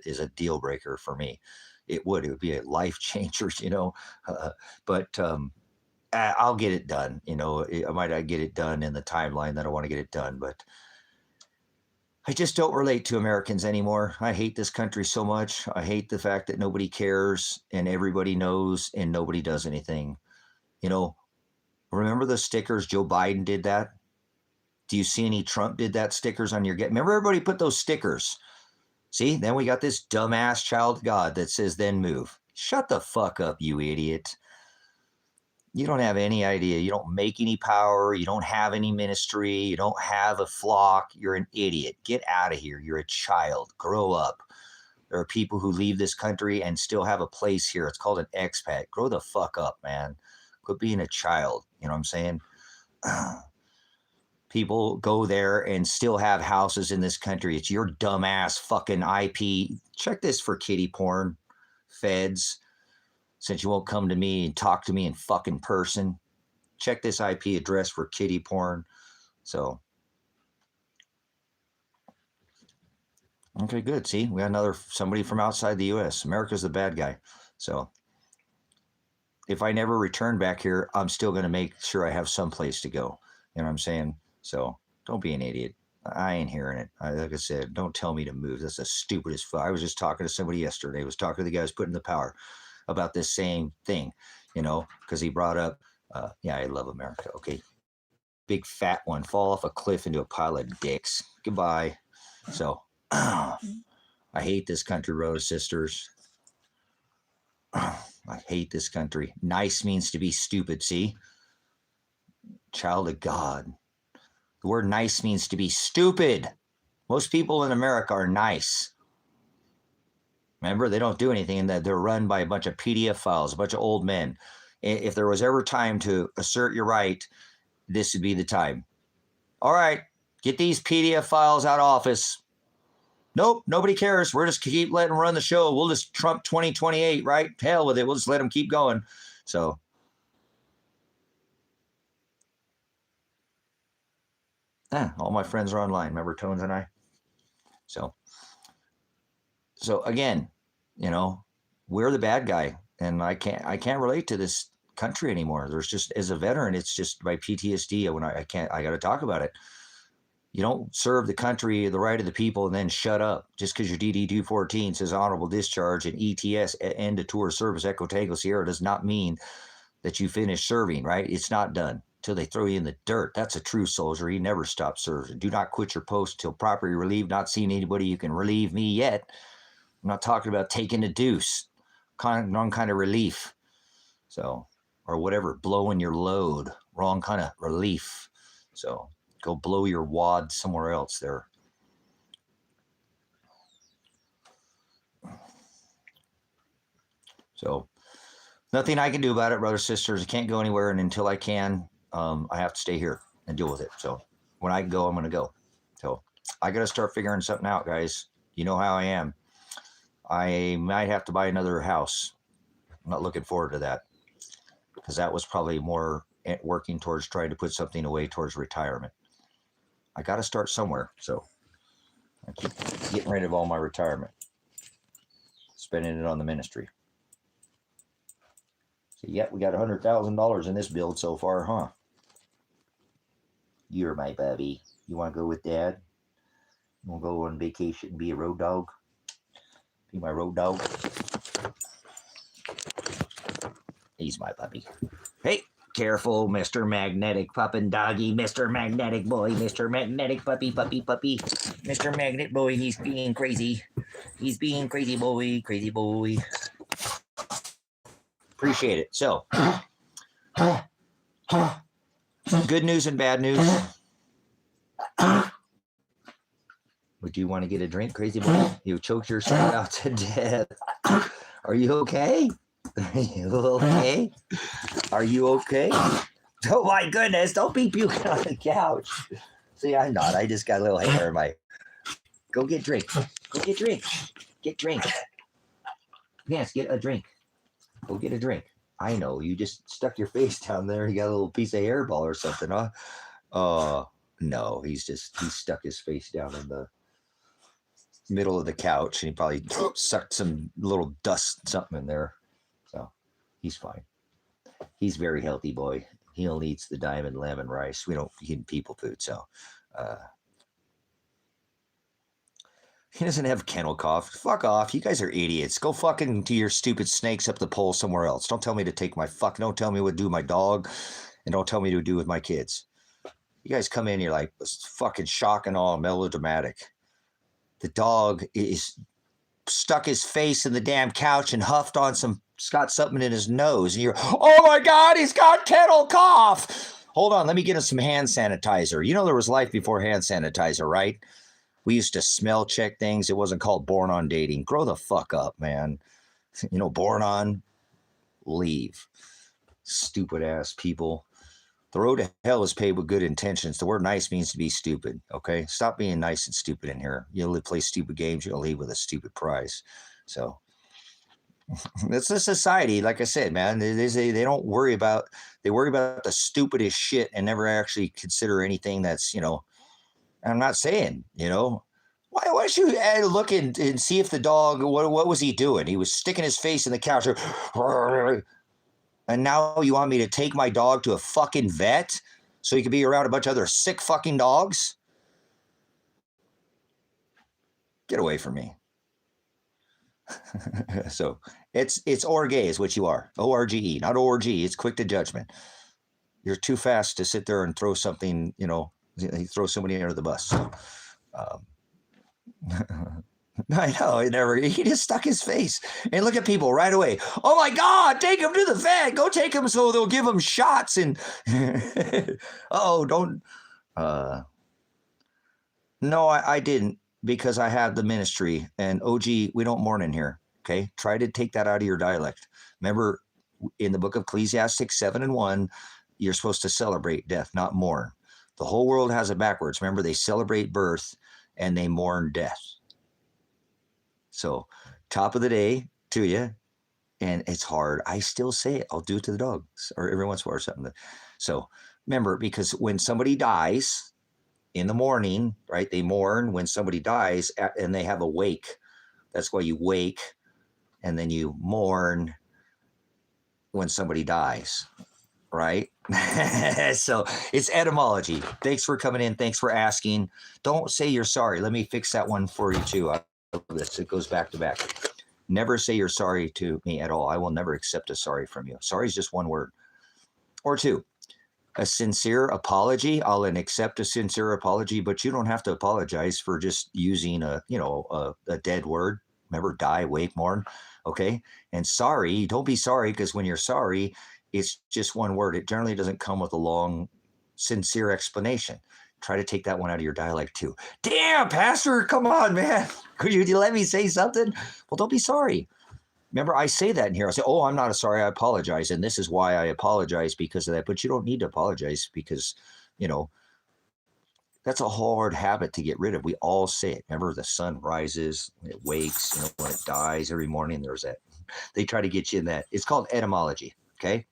[SPEAKER 1] is a deal breaker for me. It would be a life changer, you know, but I'll get it done. You know, I might not get it done in the timeline that I want to get it done, but I just don't relate to Americans anymore. I hate this country so much. I hate the fact that nobody cares and everybody knows and nobody does anything. You know, remember the stickers? Joe Biden did that. Do you see any Trump did that stickers on your get? Remember everybody put those stickers. See, then we got this dumbass child of God that says, then move. Shut the fuck up, you idiot. You don't have any idea. You don't make any power. You don't have any ministry. You don't have a flock. You're an idiot. Get out of here. You're a child. Grow up. There are people who leave this country and still have a place here. It's called an expat. Grow the fuck up, man. Quit being a child. You know what I'm saying? people go there and still have houses in this country. It's your dumbass fucking IP. Check this for kitty porn, feds, since you won't come to me and talk to me in fucking person. Check this IP address for kitty porn. So, okay, good. See, we got somebody from outside the U.S. America's the bad guy. So, if I never return back here, I'm still going to make sure I have some place to go. You know what I'm saying? So, don't be an idiot. I ain't hearing it. Like I said, don't tell me to move. That's the stupidest fuck. I was just talking to somebody yesterday. I was talking to the guy who's putting the power about this same thing, you know, because he brought up, yeah, I love America. Okay. Big fat one, fall off a cliff into a pile of dicks. Goodbye. So, I hate this country, brothers, sisters. I hate this country. Nice means to be stupid, see? Child of God. The word nice means to be stupid. Most people in America are nice. Remember, they don't do anything, and they're run by a bunch of PDF files, a bunch of old men. If there was ever time to assert your right, this would be the time. All right, get these PDF files out of office. Nope, nobody cares. We're just keep letting them run the show. We'll just Trump 2028, right? Hell with it. We'll just let them keep going. So, all my friends are online. Remember Tones and I? So again, you know, we're the bad guy, and I can't relate to this country anymore. There's just, as a veteran, it's just my PTSD. When I got to talk about it. You don't serve the country, the right of the people, and then shut up. Just because your DD 214 says honorable discharge and ETS, end of tour service, Echo Tango Sierra, does not mean that you finish serving, right? It's not done till they throw you in the dirt. That's a true soldier. He never stops serving. Do not quit your post till properly relieved. Not seeing anybody you can relieve me yet. I'm not talking about taking a deuce. Wrong kind of relief. So, or whatever, blowing your load. Wrong kind of relief. So, go blow your wad somewhere else there. So, nothing I can do about it, brothers, sisters. I can't go anywhere, and until I can, I have to stay here and deal with it. So, when I can go, I'm going to go. So, I got to start figuring something out, guys. You know how I am. I might have to buy another house. I'm not looking forward to that, because that was probably more working towards trying to put something away towards retirement. I got to start somewhere, so I keep getting rid of all my retirement, spending it on the ministry. So, yeah, we got $100,000 in this build so far, huh? You're my baby. You want to go with Dad? You want to go on vacation and be a road dog? Be my road dog? He's my puppy. Hey! Careful, Mr. Magnetic Puppin' Doggy, Mr. Magnetic Boy, Mr. Magnetic Puppy. Mr. Magnet Boy, he's being crazy. He's being crazy boy. Appreciate it. So, good news and bad news. Would you want to get a drink, crazy boy? You choked yourself out to death. Are you okay? Are you okay? Are you okay? Oh my goodness, don't be puking on the couch. See, I'm not. I just got a little hair in my... Go get drink. Go get drink. Get drink. Yes, get a drink. Go get a drink. I know, you just stuck your face down there. You got a little piece of hairball or something, huh? No, he stuck his face down in the middle of the couch, and he probably sucked some little dust, something in there. So, he's fine. He's very healthy boy. He only eats the diamond lemon rice. We don't eat people food, so he doesn't have kennel cough. Fuck off. You guys are idiots. Go fucking to your stupid snakes up the pole somewhere else. Don't tell me to take my don't tell me what to do with my dog, and don't tell me to do with my kids. You guys come in, you're like fucking shock and awe, melodramatic. The dog is stuck his face in the damn couch and huffed on got something in his nose, and you're, oh my God, he's got kennel cough. Hold on, let me get him some hand sanitizer. You know there was life before hand sanitizer, right? We used to smell check things. It wasn't called born on dating. Grow the fuck up, man. You know, born on, leave. Stupid ass people. The road to hell is paved with good intentions. The word nice means to be stupid, okay? Stop being nice and stupid in here. You'll play stupid games, you'll leave with a stupid prize. So it's a society, like I said, man. They don't worry about, they worry about the stupidest shit and never actually consider anything that's, I'm not saying, why should you look and see if the dog, what was he doing? He was sticking his face in the couch. And now you want me to take my dog to a fucking vet so he could be around a bunch of other sick fucking dogs? Get away from me. So it's orge is what you are. ORGE, not ORG. It's quick to judgment. You're too fast to sit there and throw something, throw somebody under the bus. So, I know, he just stuck his face. And look at people right away. Oh my God, take him to the vet. Go take him so they'll give him shots. And don't. No, I didn't, because I have the ministry. And OG, we don't mourn in here. Okay. Try to take that out of your dialect. Remember, in the book of Ecclesiastes 7:1, you're supposed to celebrate death, not mourn. The whole world has it backwards. Remember, they celebrate birth and they mourn death. So, top of the day to you. And it's hard. I still say it. I'll do it to the dogs or every once in a while or something. So, remember, because when somebody dies in the morning, right, they mourn when somebody dies and they have a wake. That's why you wake and then you mourn when somebody dies, right? So it's etymology. Thanks for coming in. Thanks for asking. Don't say you're sorry. Let me fix that one for you too. This, it goes back to back. Never say you're sorry to me at all. I will never accept a sorry from you. Sorry is just one word or two. A sincere apology. I'll accept a sincere apology, but you don't have to apologize for just using a dead word. Remember, die, wake, mourn. Okay. And sorry, don't be sorry, because when you're sorry, it's just one word. It generally doesn't come with a long, sincere explanation. Try to take that one out of your dialect too. Damn, Pastor, come on, man. Could you let me say something? Well, don't be sorry. Remember, I say that in here. I say, oh, I'm not sorry. I apologize. And this is why I apologize, because of that. But you don't need to apologize, because, that's a hard habit to get rid of. We all say it. Remember, the sun rises, it wakes, when it dies every morning, there's that. They try to get you in that. It's called etymology, okay?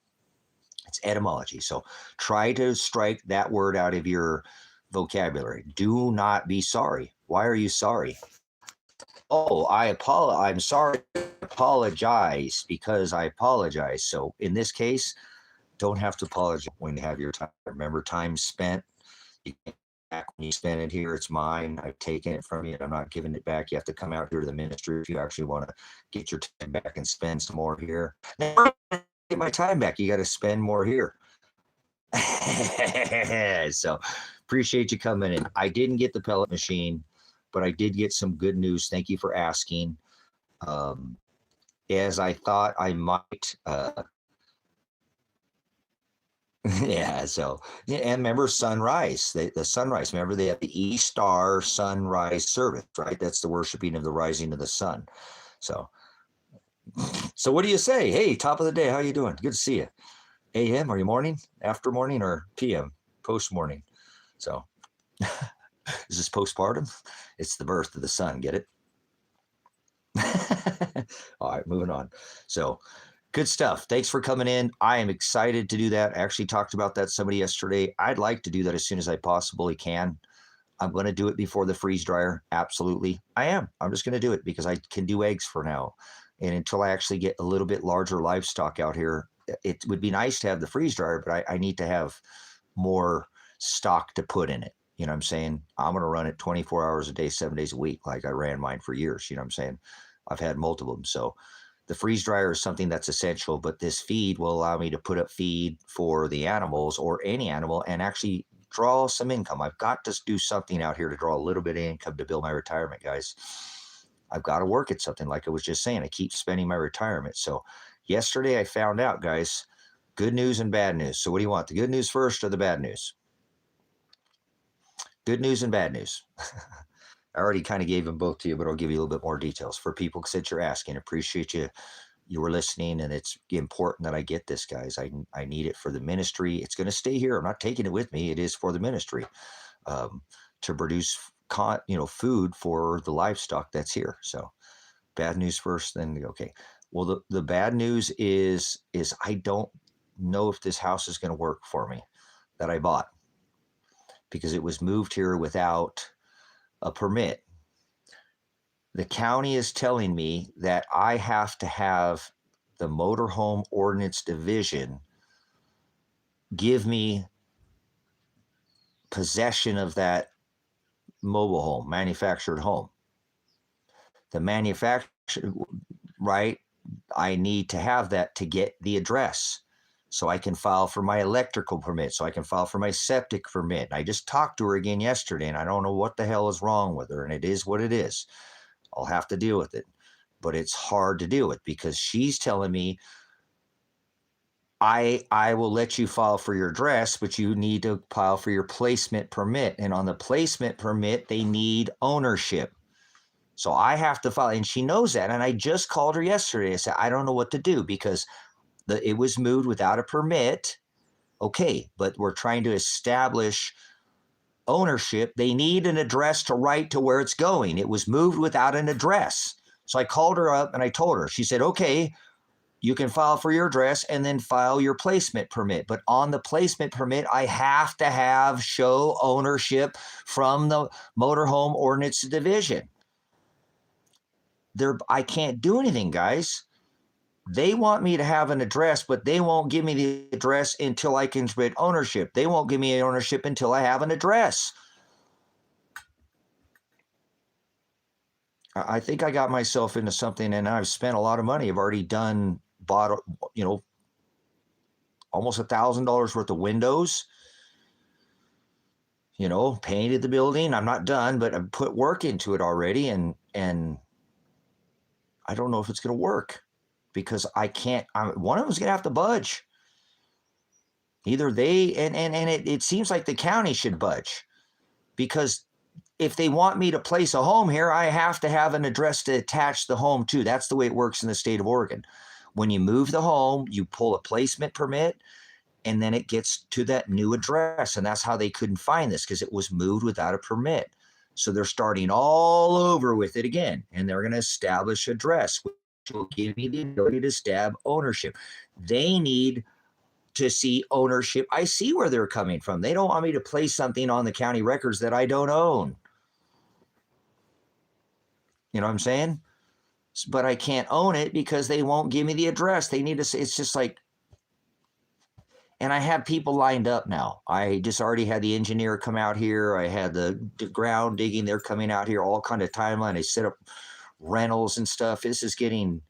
[SPEAKER 1] It's etymology. So try to strike that word out of your vocabulary. Do not be sorry. Why are you sorry? Oh, I'm sorry. Apologize because I apologize. So in this case, don't have to apologize when you have your time. Remember, time spent. You can't back when you spend it here. It's mine. I've taken it from you, and I'm not giving it back. You have to come out here to the ministry if you actually want to get your time back and spend some more here. Now, get my time back. You got to spend more here. So appreciate you coming in. I didn't get the pellet machine, but I did get some good news. Thank you for asking. As I thought I might. Yeah. So, and remember sunrise, the sunrise. Remember, they have the E-star sunrise service, right? That's the worshiping of the rising of the sun. So what do you say? Hey, top of the day. How you doing? Good to see you. AM, are you morning, after morning, or PM, post morning? So is this postpartum? It's the birth of the sun. Get it? All right, moving on. So good stuff. Thanks for coming in. I am excited to do that. I actually talked about that to somebody yesterday. I'd like to do that as soon as I possibly can. I'm going to do it before the freeze dryer. Absolutely. I am. I'm just going to do it because I can do eggs for now. And until I actually get a little bit larger livestock out here, it would be nice to have the freeze dryer, but I need to have more stock to put in it. You know what I'm saying? I'm going to run it 24 hours a day, 7 days a week, like I ran mine for years. You know what I'm saying? I've had multiple of them. So the freeze dryer is something that's essential, but this feed will allow me to put up feed for the animals or any animal and actually draw some income. I've got to do something out here to draw a little bit of income to build my retirement, guys. I've got to work at something, like I was just saying. I keep spending my retirement. So yesterday I found out, guys, good news and bad news. So what do you want? The good news first or the bad news? Good news and bad news. I already kind of gave them both to you, but I'll give you a little bit more details for people since you're asking. Appreciate you you were listening, and it's important that I get this, guys. I need it for the ministry. It's going to stay here. I'm not taking it with me. It is for the ministry, to produce food for the livestock that's here. So bad news first, then okay. Well, the bad news is I don't know if this house is going to work for me that I bought, because it was moved here without a permit. The county is telling me that I have to have the Motorhome Ordinance Division give me possession of that mobile home, manufactured home. The manufactured, right? I need to have that to get the address, so I can file for my electrical permit, so I can file for my septic permit. I just talked to her again yesterday, and I don't know what the hell is wrong with her, and it is what it is. I'll have to deal with it, but it's hard to deal with, because she's telling me, I will let you file for your address, but you need to file for your placement permit. And on the placement permit, they need ownership. So I have to file, and she knows that. And I just called her yesterday. I said, I don't know what to do, because it was moved without a permit. Okay, but we're trying to establish ownership. They need an address to write to where it's going. It was moved without an address. So I called her up and I told her. She said, okay, you can file for your address and then file your placement permit. But on the placement permit, I have to show ownership from the Motorhome Ordinance Division. I can't do anything, guys. They want me to have an address, but they won't give me the address until I can submit ownership. They won't give me ownership until I have an address. I think I got myself into something, and I've spent a lot of money. I've already bought, almost $1,000 worth of windows, painted the building. I'm not done, but I've put work into it already. And I don't know if it's going to work, because I can't, one of them's going to have to budge. Either they, and it seems like the county should budge, because if they want me to place a home here, I have to have an address to attach the home to. That's the way it works in the state of Oregon. When you move the home, you pull a placement permit, and then it gets to that new address. And that's how they couldn't find this, because it was moved without a permit. So they're starting all over with it again, and they're going to establish address, which will give me the ability to stab ownership. They need to see ownership. I see where they're coming from. They don't want me to place something on the county records that I don't own. You know what I'm saying? But I can't own it because they won't give me the address. They need to say, it's just like, and I have people lined up now. I just already had the engineer come out here. I had the ground digging. They're coming out here, all kind of timeline. I set up rentals and stuff. This is getting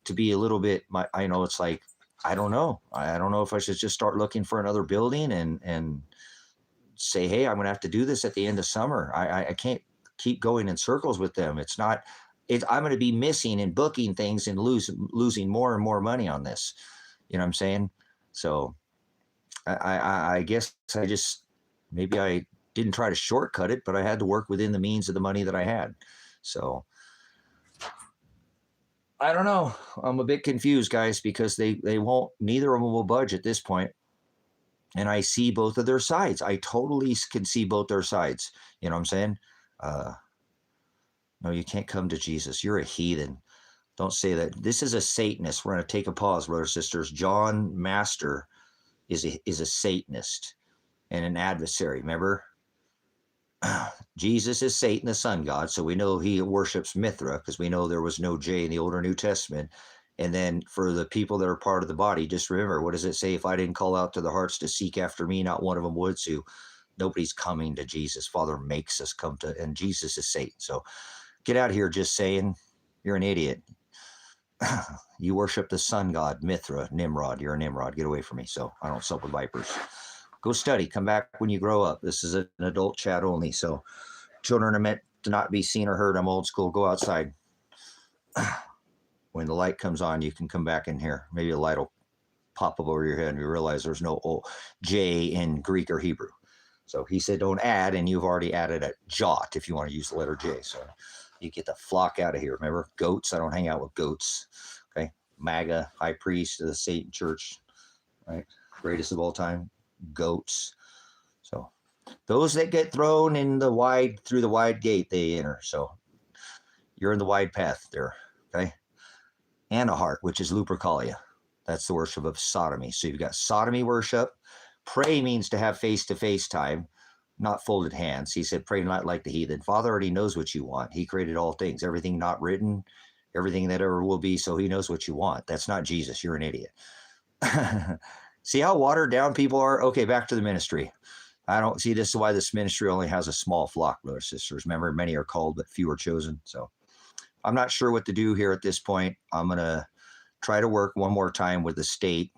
[SPEAKER 1] to be a little bit, I know it's like, I don't know. I don't know if I should just start looking for another building and say, hey, I'm going to have to do this at the end of summer. I can't keep going in circles with them. I'm going to be missing and booking things and losing more and more money on this. You know what I'm saying? So I guess maybe I didn't try to shortcut it, but I had to work within the means of the money that I had. So I don't know. I'm a bit confused, guys, because neither of them will budge at this point. And I see both of their sides. I totally can see both their sides. You know what I'm saying? No, you can't come to Jesus. You're a heathen. Don't say that. This is a Satanist. We're going to take a pause, brothers and sisters. John Master is a Satanist and an adversary. Remember? Jesus is Satan, the sun god. So we know he worships Mithra, because we know there was no J in the Old or New Testament. And then for the people that are part of the body, just remember, what does it say? If I didn't call out to the hearts to seek after me, not one of them would. So nobody's coming to Jesus. Father makes us come to, and Jesus is Satan. So get out of here just saying you're an idiot. You worship the sun god, Mithra, Nimrod. You're a Nimrod. Get away from me. So I don't sup with vipers. Go study. Come back when you grow up. This is an adult chat only. So children are meant to not be seen or heard. I'm old school. Go outside. When the light comes on, you can come back in here. Maybe a light will pop up over your head and you realize there's no J in Greek or Hebrew. So he said don't add, and you've already added a jot if you want to use the letter J. So you get the flock out of here. Remember, goats? I don't hang out with goats. Okay? MAGA, high priest of the Satan Church, right? Greatest of all time, goats. So those that get thrown in through the wide gate, they enter. So you're in the wide path there, okay? Anahart, which is Lupercalia. That's the worship of sodomy. So you've got sodomy worship. Pray means to have face-to-face time, not folded hands. He said, pray not like the heathen. Father already knows what you want. He created all things, everything not written, everything that ever will be, so he knows what you want. That's not Jesus. You're an idiot. See how watered down people are? Okay, back to the ministry. I don't see this is why this ministry only has a small flock, brothers and sisters. Remember, many are called, but few are chosen. So I'm not sure what to do here at this point. I'm going to try to work one more time with the state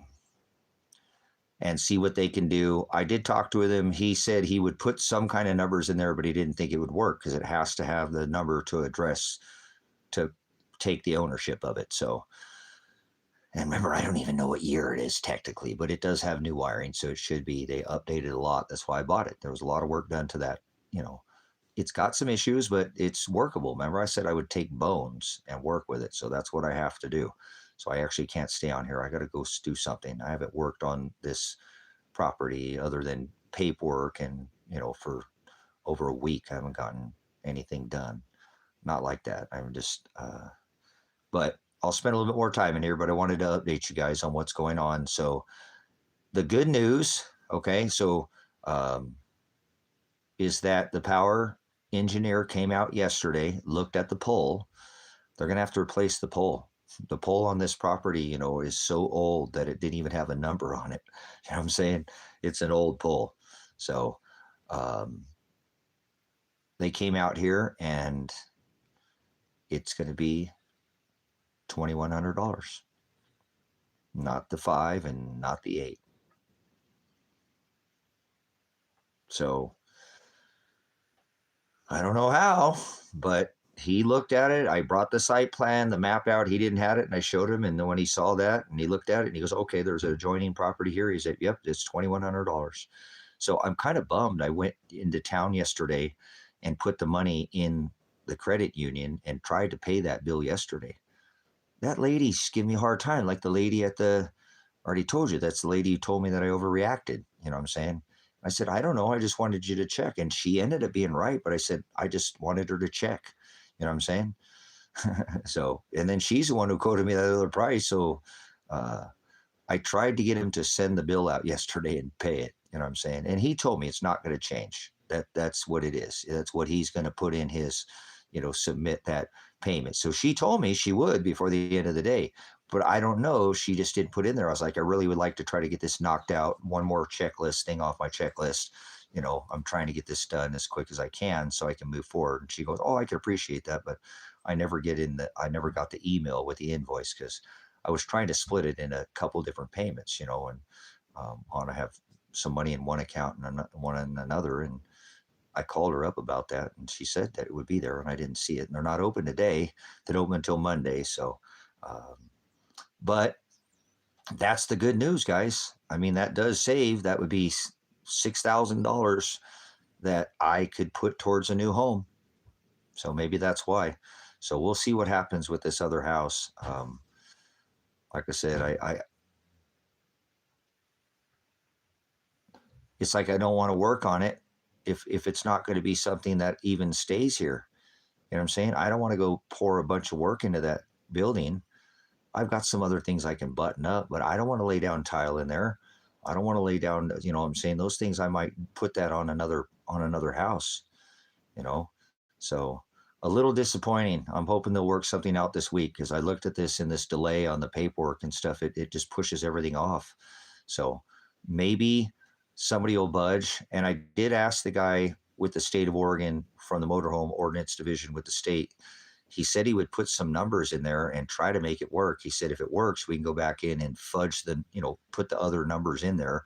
[SPEAKER 1] and see what they can do. I did talk to him. He said he would put some kind of numbers in there, but he didn't think it would work because it has to have the number to address to take the ownership of it. So, and remember, I don't even know what year it is technically, but it does have new wiring, so it should be. They updated a lot. That's why I bought it. There was a lot of work done to that. You know, it's got some issues, but it's workable. Remember, I said I would take bones and work with it, so that's what I have to do. So I actually can't stay on here. I got to go do something. I haven't worked on this property other than paperwork, and you know, for over a week, I haven't gotten anything done. Not like that. I'm just, but I'll spend a little bit more time in here, but I wanted to update you guys on what's going on. So the good news, okay, so is that the power engineer came out yesterday, looked at the pole. They're going to have to replace the pole. The pole on this property, you know, is so old that it didn't even have a number on it. You know what I'm saying? It's an old pole. So they came out here and it's going to be $2,100, not the 5 and not the 8. So I don't know how, but he looked at it. I brought the site plan, the map out. He didn't have it, and I showed him. And then when he saw that, and he looked at it, and he goes, "Okay, there's an adjoining property here." He said, "Yep, it's $2,100." So I'm kind of bummed. I went into town yesterday and put the money in the credit union and tried to pay that bill yesterday. That lady's giving me a hard time, like the lady at the. I already told you, that's the lady who told me that I overreacted. You know what I'm saying? I said, I don't know. I just wanted you to check. And she ended up being right. But I said, I just wanted her to check. You know what I'm saying? So, and then she's the one who quoted me that other price. So I tried to get him to send the bill out yesterday and pay it. You know what I'm saying? And he told me it's not going to change. That's what it is. That's what he's going to put in his, you know, submit that payment. So she told me she would before the end of the day. But I don't know. She just didn't put in there. I was like, I really would like to try to get this knocked out. One more checklist thing off my checklist. You know, I'm trying to get this done as quick as I can so I can move forward. And she goes, "Oh, I can appreciate that, but I never got the email with the invoice because I was trying to split it in a couple different payments, you know, and I want to have some money in one account and one in another." And I called her up about that, and she said that it would be there, and I didn't see it. And they're not open today. They don't open until Monday. So, but that's the good news, guys. I mean, that does save. That would be $6,000 that I could put towards a new home. So maybe that's why. So we'll see what happens with this other house. Like I said, I it's like I don't want to work on it if it's not going to be something that even stays here. You know what I'm saying? I don't want to go pour a bunch of work into that building. I've got some other things I can button up, but I don't want to lay down tile in there. I don't want to lay down, you know what I'm saying? Those things I might put that on another house, you know? So a little disappointing. I'm hoping they'll work something out this week because I looked at this and this delay on the paperwork and stuff. It just pushes everything off. So maybe somebody will budge. And I did ask the guy with the state of Oregon from the Motorhome Ordinance Division with the state. He said he would put some numbers in there and try to make it work. He said, if it works, we can go back in and fudge the, you know, put the other numbers in there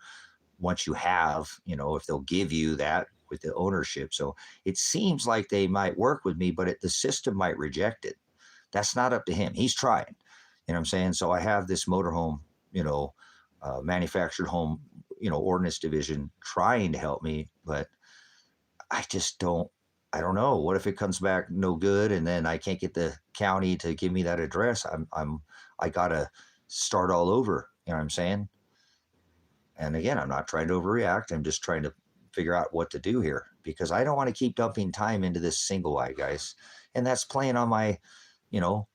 [SPEAKER 1] once you have, you know, if they'll give you that with the ownership. So it seems like they might work with me, but the system might reject it. That's not up to him. He's trying, you know what I'm saying? So I have this motorhome, you know, manufactured home, you know, ordinance division trying to help me, but I just don't I don't know. What if it comes back no good, and then I can't get the county to give me that address? I gotta start all over. You know what I'm saying? And again, I'm not trying to overreact. I'm just trying to figure out what to do here because I don't want to keep dumping time into this single eye, guys. And that's playing on my, you know,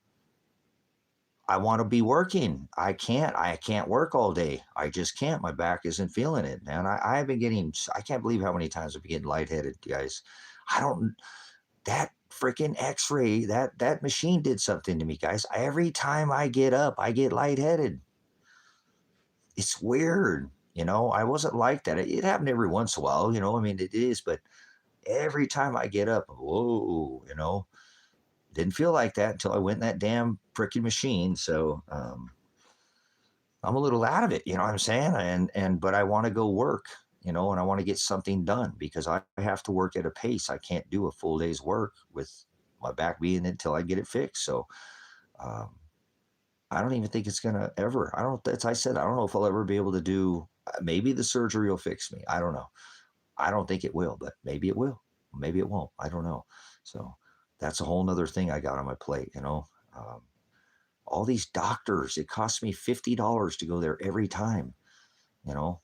[SPEAKER 1] I want to be working. I can't work all day. I just can't. My back isn't feeling it, man. I've been getting, I can't believe how many times I've been getting lightheaded, guys. I don't, that freaking x-ray, that machine did something to me, guys. Every time I get up, I get lightheaded. It's weird. I wasn't like that. It happened every once in a while, I mean, it is, but every time I get up, whoa, didn't feel like that until I went in that damn freaking machine. So I'm a little out of it, you know what I'm saying? But I want to go work, and I want to get something done because I have to work at a pace. I can't do a full day's work with my back being until I get it fixed. So um, I don't even think it's gonna ever. I don't. That's I said. I don't know if I'll ever be able to do. Maybe the surgery will fix me. I don't know. I don't think it will, but maybe it will. Maybe it won't. I don't know. So that's a whole nother thing I got on my plate. Um, all these doctors. It costs me $50 to go there every time. You know,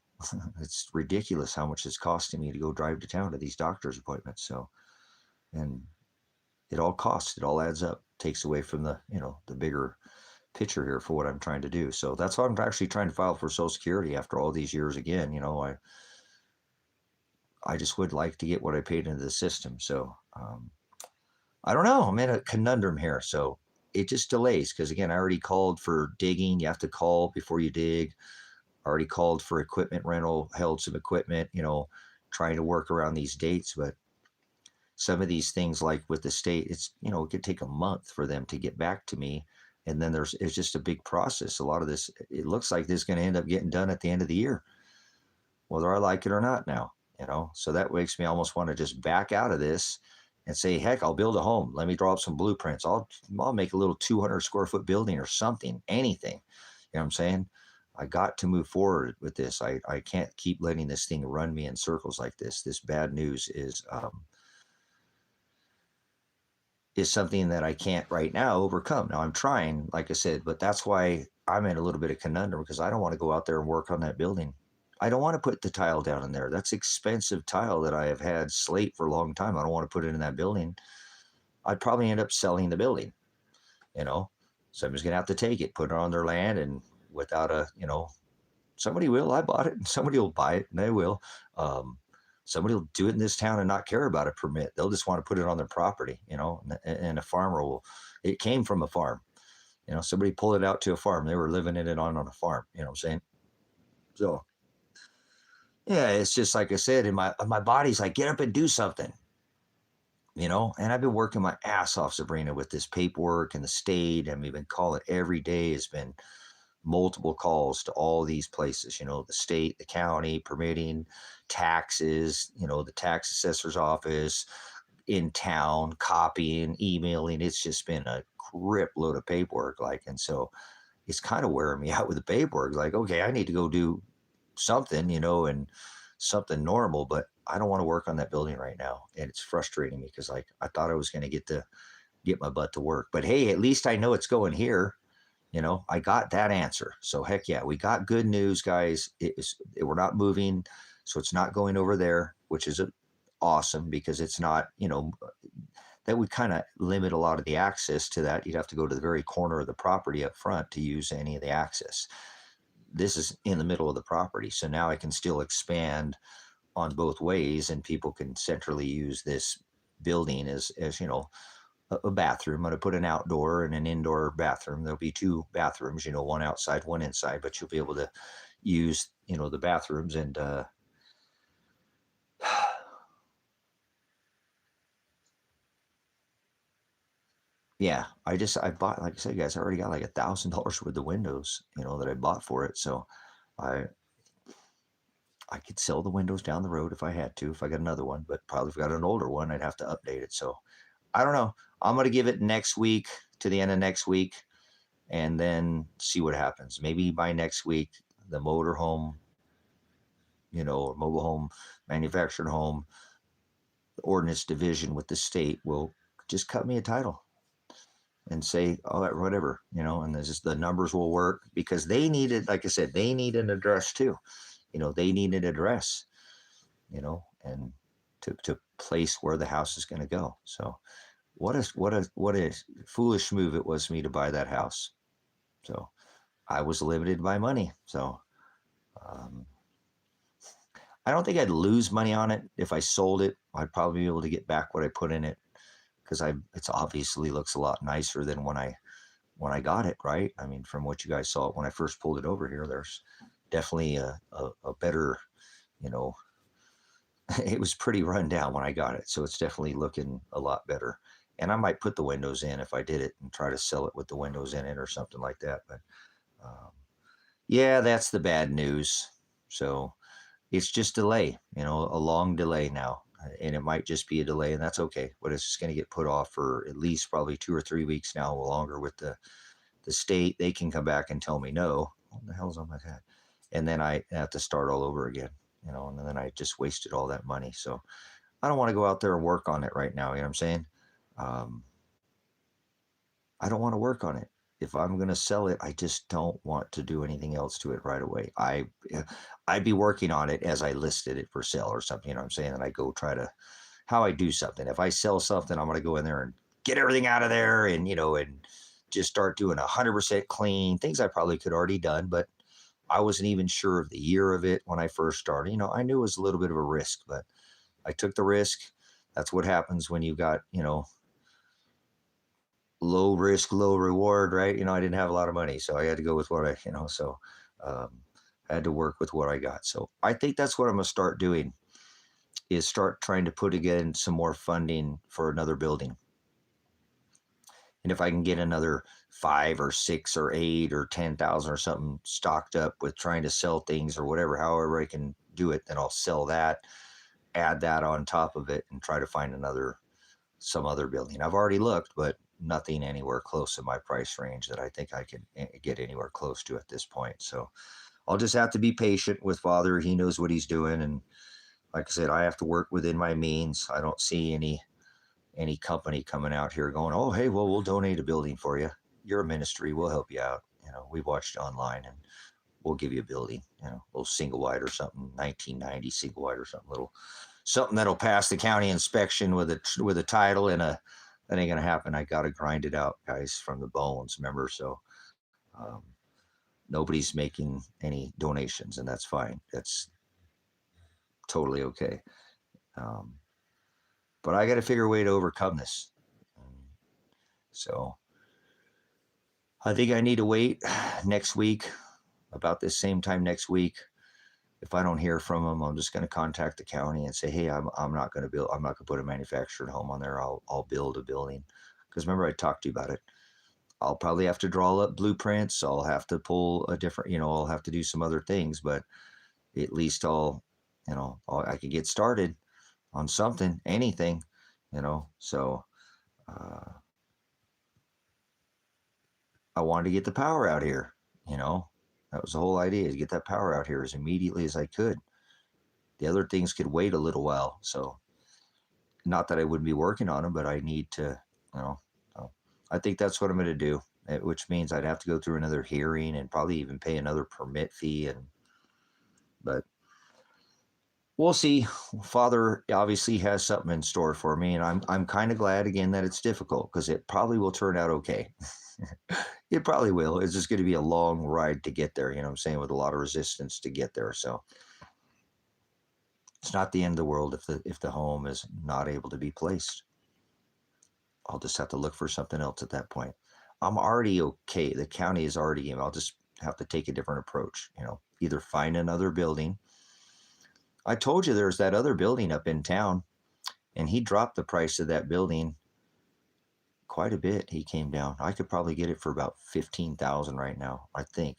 [SPEAKER 1] it's ridiculous how much it's costing me to go drive to town to these doctor's appointments. So, and it all costs. It all adds up. Takes away from the bigger picture here for what I'm trying to do. So that's why I'm actually trying to file for Social Security after all these years again. I just would like to get what I paid into the system. So I don't know. I'm in a conundrum here. So it just delays because again, I already called for digging. You have to call before you dig. I already called for equipment rental, held some equipment, trying to work around these dates. But some of these things, like with the state, it could take a month for them to get back to me. And then it's just a big process. A lot of this, it looks like this is going to end up getting done at the end of the year, whether I like it or not now, So that makes me almost want to just back out of this and say, heck, I'll build a home. Let me draw up some blueprints. I'll make a little 200 square foot building or something, anything. You know what I'm saying? I got to move forward with this. I can't keep letting this thing run me in circles like this. This bad news is something that I can't right now overcome. Now I'm trying, like I said, but that's why I'm in a little bit of conundrum because I don't want to go out there and work on that building. I don't want to put the tile down in there. That's expensive tile that I have had slate for a long time. I don't want to put it in that building. I'd probably end up selling the building, you know. Somebody's gonna have to take it, put it on their land, and without somebody will. I bought it, and somebody will buy it, and they will. Um, Somebody will do it in this town and not care about a permit. They'll just want to put it on their property, and a farmer will. It came from a farm, Somebody pulled it out to a farm. They were living in it on a farm. You know what I'm saying? So yeah, it's just like I said, in my body's like, get up and do something, And I've been working my ass off, Sabrina, with this paperwork and the state. I mean, I've been calling every day. Has been multiple calls to all these places, the state, the county, permitting, taxes, the tax assessor's office, in town, copying, emailing. It's just been a grip load of paperwork. And so it's kind of wearing me out with the paperwork. Like, okay, I need to go do something, and something normal, but I don't want to work on that building right now. And it's frustrating me because like I thought I was going to get my butt to work. But hey, at least I know it's going here. I got that answer. So heck yeah, we got good news, guys. We're not moving, so it's not going over there, which is awesome because it's not, that would kind of limit a lot of the access to that. You'd have to go to the very corner of the property up front to use any of the access. This is in the middle of the property, so now I can still expand on both ways, and people can centrally use this building as a bathroom. I'm going to put an outdoor and an indoor bathroom. There'll be two bathrooms, one outside, one inside, but you'll be able to use, the bathrooms. And yeah, I bought, like I said, guys, I already got like $1,000 worth of windows, that I bought for it. So I could sell the windows down the road if I had to, if I got another one, but probably if I got an older one, I'd have to update it. So I don't know. I'm going to give it next week, to the end of next week, and then see what happens. Maybe by next week, the motor home, or mobile home, manufactured home, ordinance division with the state will just cut me a title and say, oh, whatever, you know, and just the numbers will work, because they needed, like I said, they need an address too. You know, they need an address, you know, and to place where the house is going to go. So what a foolish move it was for me to buy that house. So I was limited by money. So um, I don't think I'd lose money on it. If I sold it, I'd probably be able to get back what I put in it, because it's obviously looks a lot nicer than when I got it, right? I mean, from what you guys saw when I first pulled it over here, there's definitely a better, you know, it was pretty run down when I got it. So it's definitely looking a lot better. And I might put the windows in if I did it and try to sell it with the windows in it or something like that. But um, yeah, that's the bad news. So it's just delay, you know, a long delay now. And it might just be a delay, and that's okay. But it's just going to get put off for at least probably 2 or 3 weeks now, or longer, with the state. They can come back and tell me no. What the hell's on my head? And then I have to start all over again, you know, and then I just wasted all that money. So I don't want to go out there and work on it right now. You know what I'm saying? Um, I don't want to work on it. If I'm going to sell it, I just don't want to do anything else to it right away. I'd be working on it as I listed it for sale or something, you know what I'm saying? And I go try to, how I do something. If I sell something, I'm going to go in there and get everything out of there, and, you know, and just start doing 100% clean things I probably could already done, but I wasn't even sure of the year of it when I first started. You know, I knew it was a little bit of a risk, but I took the risk. That's what happens when you got, you know, low risk, low reward, right? You know, I didn't have a lot of money, so I had to go with what I, you know, so um, I had to work with what I got. So I think that's what I'm going to start doing, is start trying to put again some more funding for another building. And if I can get another 5 or 6 or 8 or 10,000 or something stocked up with trying to sell things or whatever, however I can do it, then I'll sell that, add that on top of it, and try to find some other building. I've already looked, but nothing anywhere close to my price range that I think I can get anywhere close to at this point. So I'll just have to be patient with Father. He knows what he's doing. And like I said, I have to work within my means. I don't see any company coming out here going, oh, hey, well, we'll donate a building for you. You're a ministry. We'll help you out. You know, we watched online, and we'll give you a building, you know, a little single wide or something, 1990 single wide or something, something that'll pass the county inspection with a title and that ain't gonna happen. I gotta grind it out, guys, from the bones, remember? So um, nobody's making any donations, and that's fine. That's totally okay. Um, but I got to figure a way to overcome this. So I think I need to wait next week, about this same time next week. If I don't hear from them, I'm just going to contact the county and say, hey, I'm not going to build, I'm not going to put a manufactured home on there. I'll build a building. Because remember, I talked to you about it. I'll probably have to draw up blueprints. I'll have to pull a different, you know, I'll have to do some other things, but at least I can get started on something, anything, you know. So uh, I wanted to get the power out here, you know. That was the whole idea, to get that power out here as immediately as I could. The other things could wait a little while. So not that I wouldn't be working on them, but I need to, you know, so I think that's what I'm going to do, which means I'd have to go through another hearing and probably even pay another permit fee. But we'll see. Father obviously has something in store for me, and I'm kind of glad again that it's difficult, because it probably will turn out okay. It probably will. It's just going to be a long ride to get there, you know what I'm saying, with a lot of resistance to get there. So it's not the end of the world if the home is not able to be placed. I'll just have to look for something else at that point. I'm already okay. The county is already in. I'll just have to take a different approach, you know, either find another building. I told you there's that other building up in town, and he dropped the price of that building quite a bit. He came down. I could probably get it for about 15,000 right now, I think.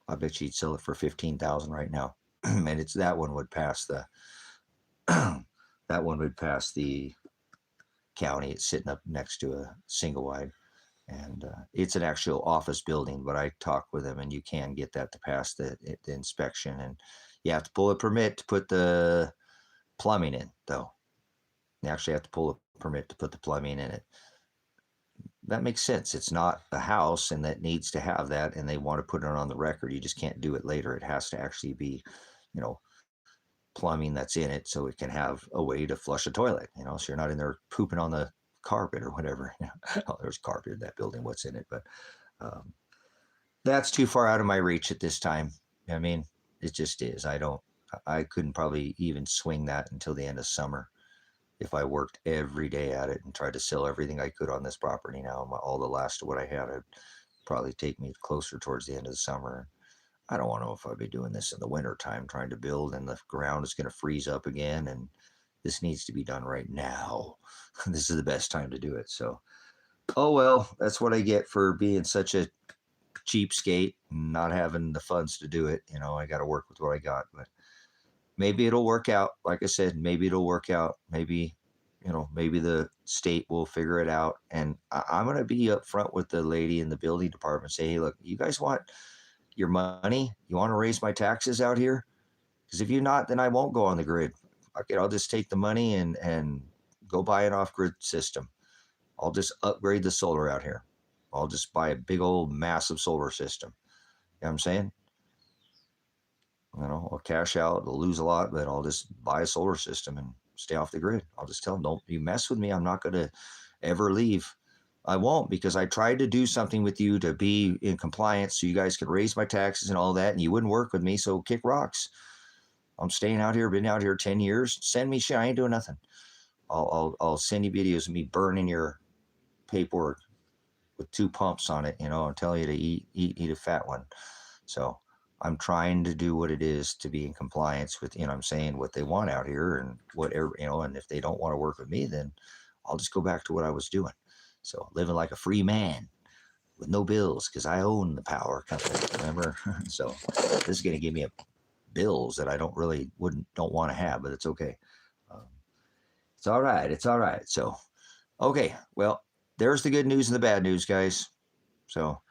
[SPEAKER 1] I bet you'd sell it for 15,000 right now. And it's that one would pass the that one would pass the county. It's sitting up next to a single wide, and it's an actual office building. But I talked with him, and you can get that to pass the inspection, and you have to pull a permit to put the plumbing in, though. You actually have to pull a permit to put the plumbing in it. That makes sense. It's not a house and that needs to have that, and they want to put it on the record. You just can't do it later. It has to actually be, you know, plumbing that's in it so it can have a way to flush a toilet, you know, so you're not in there pooping on the carpet or whatever. Oh, there's carpet in that building. What's in it? But that's too far out of my reach at this time. I mean, it just is. I couldn't probably even swing that until the end of summer if I worked every day at it and tried to sell everything I could on this property now. All the last of what I had, it'd probably take me closer towards the end of the summer. I don't want to know if I'd be doing this in the winter time, trying to build, and the ground is going to freeze up again. And this needs to be done right now. This is the best time to do it. So, oh well, that's what I get for being such a cheapskate and not having the funds to do it. You know, I got to work with what I got, but maybe it'll work out. Like I said, maybe it'll work out. Maybe, you know, maybe the state will figure it out. And I'm going to be upfront with the lady in the building department. Say, hey, look, you guys want your money? You want to raise my taxes out here? Because if you're not, then I won't go on the grid. Okay, I'll just take the money and go buy an off-grid system. I'll just upgrade the solar out here. I'll just buy a big old massive solar system. You know what I'm saying? You know, I'll cash out. I'll lose a lot, but I'll just buy a solar system and stay off the grid. I'll just tell them, don't you mess with me. I'm not going to ever leave. I won't, because I tried to do something with you to be in compliance so you guys could raise my taxes and all that, and you wouldn't work with me, so kick rocks. I'm staying out here, been out here 10 years. Send me shit. I ain't doing nothing. I'll send you videos of me burning your paperwork with 2 pumps on it, you know, and tell you to eat a fat one. So I'm trying to do what it is to be in compliance with, you know what I'm saying, what they want out here and whatever, you know, and if they don't want to work with me, then I'll just go back to what I was doing. So living like a free man with no bills, because I own the power company, remember? So this is going to give me bills that I don't want to have, but it's okay. It's all right. It's all right. So, okay. Well, there's the good news and the bad news, guys. So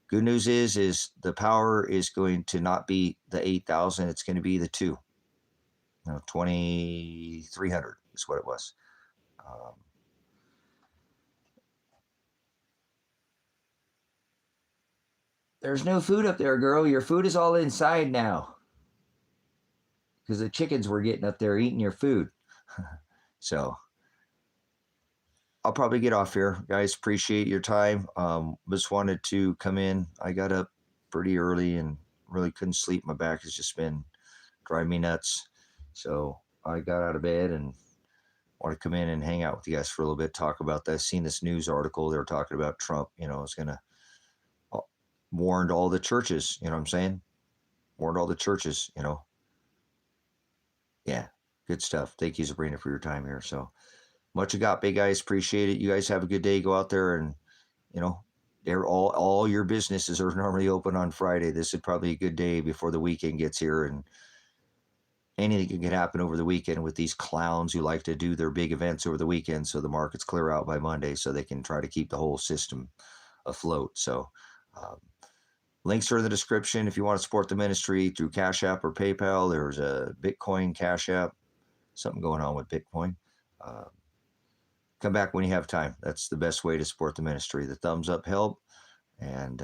[SPEAKER 1] good news is the power is going to not be the 8,000. It's going to be the 2,300 is what it was. There's no food up there, girl. Your food is all inside now, because the chickens were getting up there eating your food. So I'll probably get off here, guys. Appreciate your time. Just wanted to come in. I got up pretty early and really couldn't sleep. My back has just been driving me nuts. So I got out of bed and want to come in and hang out with you guys for a little bit, talk about that. Seen this news article. They were talking about Trump, you know, is going to warned all the churches, you know what I'm saying? Warned all the churches, you know. Yeah, good stuff. Thank you, Sabrina, for your time here. So much Agape, guys. Appreciate it. You guys have a good day. Go out there and, you know, they're all your businesses are normally open on Friday. This is probably a good day before the weekend gets here, and anything can happen over the weekend with these clowns who like to do their big events over the weekend so the markets clear out by Monday so they can try to keep the whole system afloat. So links are in the description if you want to support the ministry through Cash App or PayPal. There's a Bitcoin Cash App, something going on with Bitcoin. Come back when you have time. That's the best way to support the ministry. The thumbs up help, and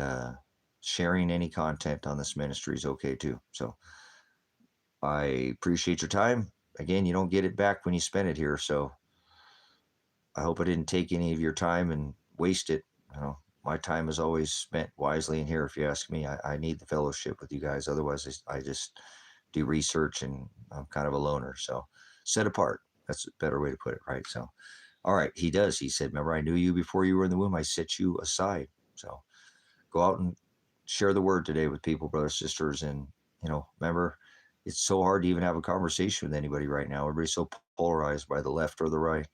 [SPEAKER 1] sharing any content on this ministry is okay too. So I appreciate your time. Again, you don't get it back when you spend it here. So I hope I didn't take any of your time and waste it. You know, my time is always spent wisely in here. If you ask me, I need the fellowship with you guys. Otherwise, I just do research and I'm kind of a loner. So set apart. That's a better way to put it, right? So, all right, he does. He said, remember, I knew you before you were in the womb. I set you aside. So go out and share the word today with people, brothers, sisters. And, you know, remember, it's so hard to even have a conversation with anybody right now. Everybody's so polarized by the left or the right.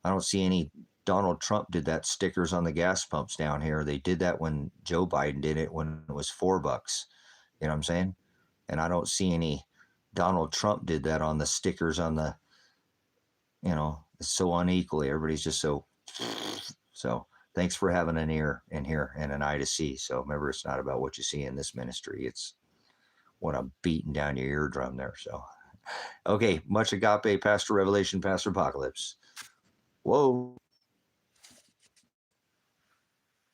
[SPEAKER 1] I don't see any. Donald Trump did that stickers on the gas pumps down here. They did that when Joe Biden did it when it was $4. You know what I'm saying? And I don't see any. Donald Trump did that on the stickers on the, you know, it's so unequally. Everybody's just so. So thanks for having an ear in here and an eye to see. So remember, it's not about what you see in this ministry. It's what I'm beating down your eardrum there. So, okay, much Agape, Pastor Revelation, Pastor Apocalypse. Whoa.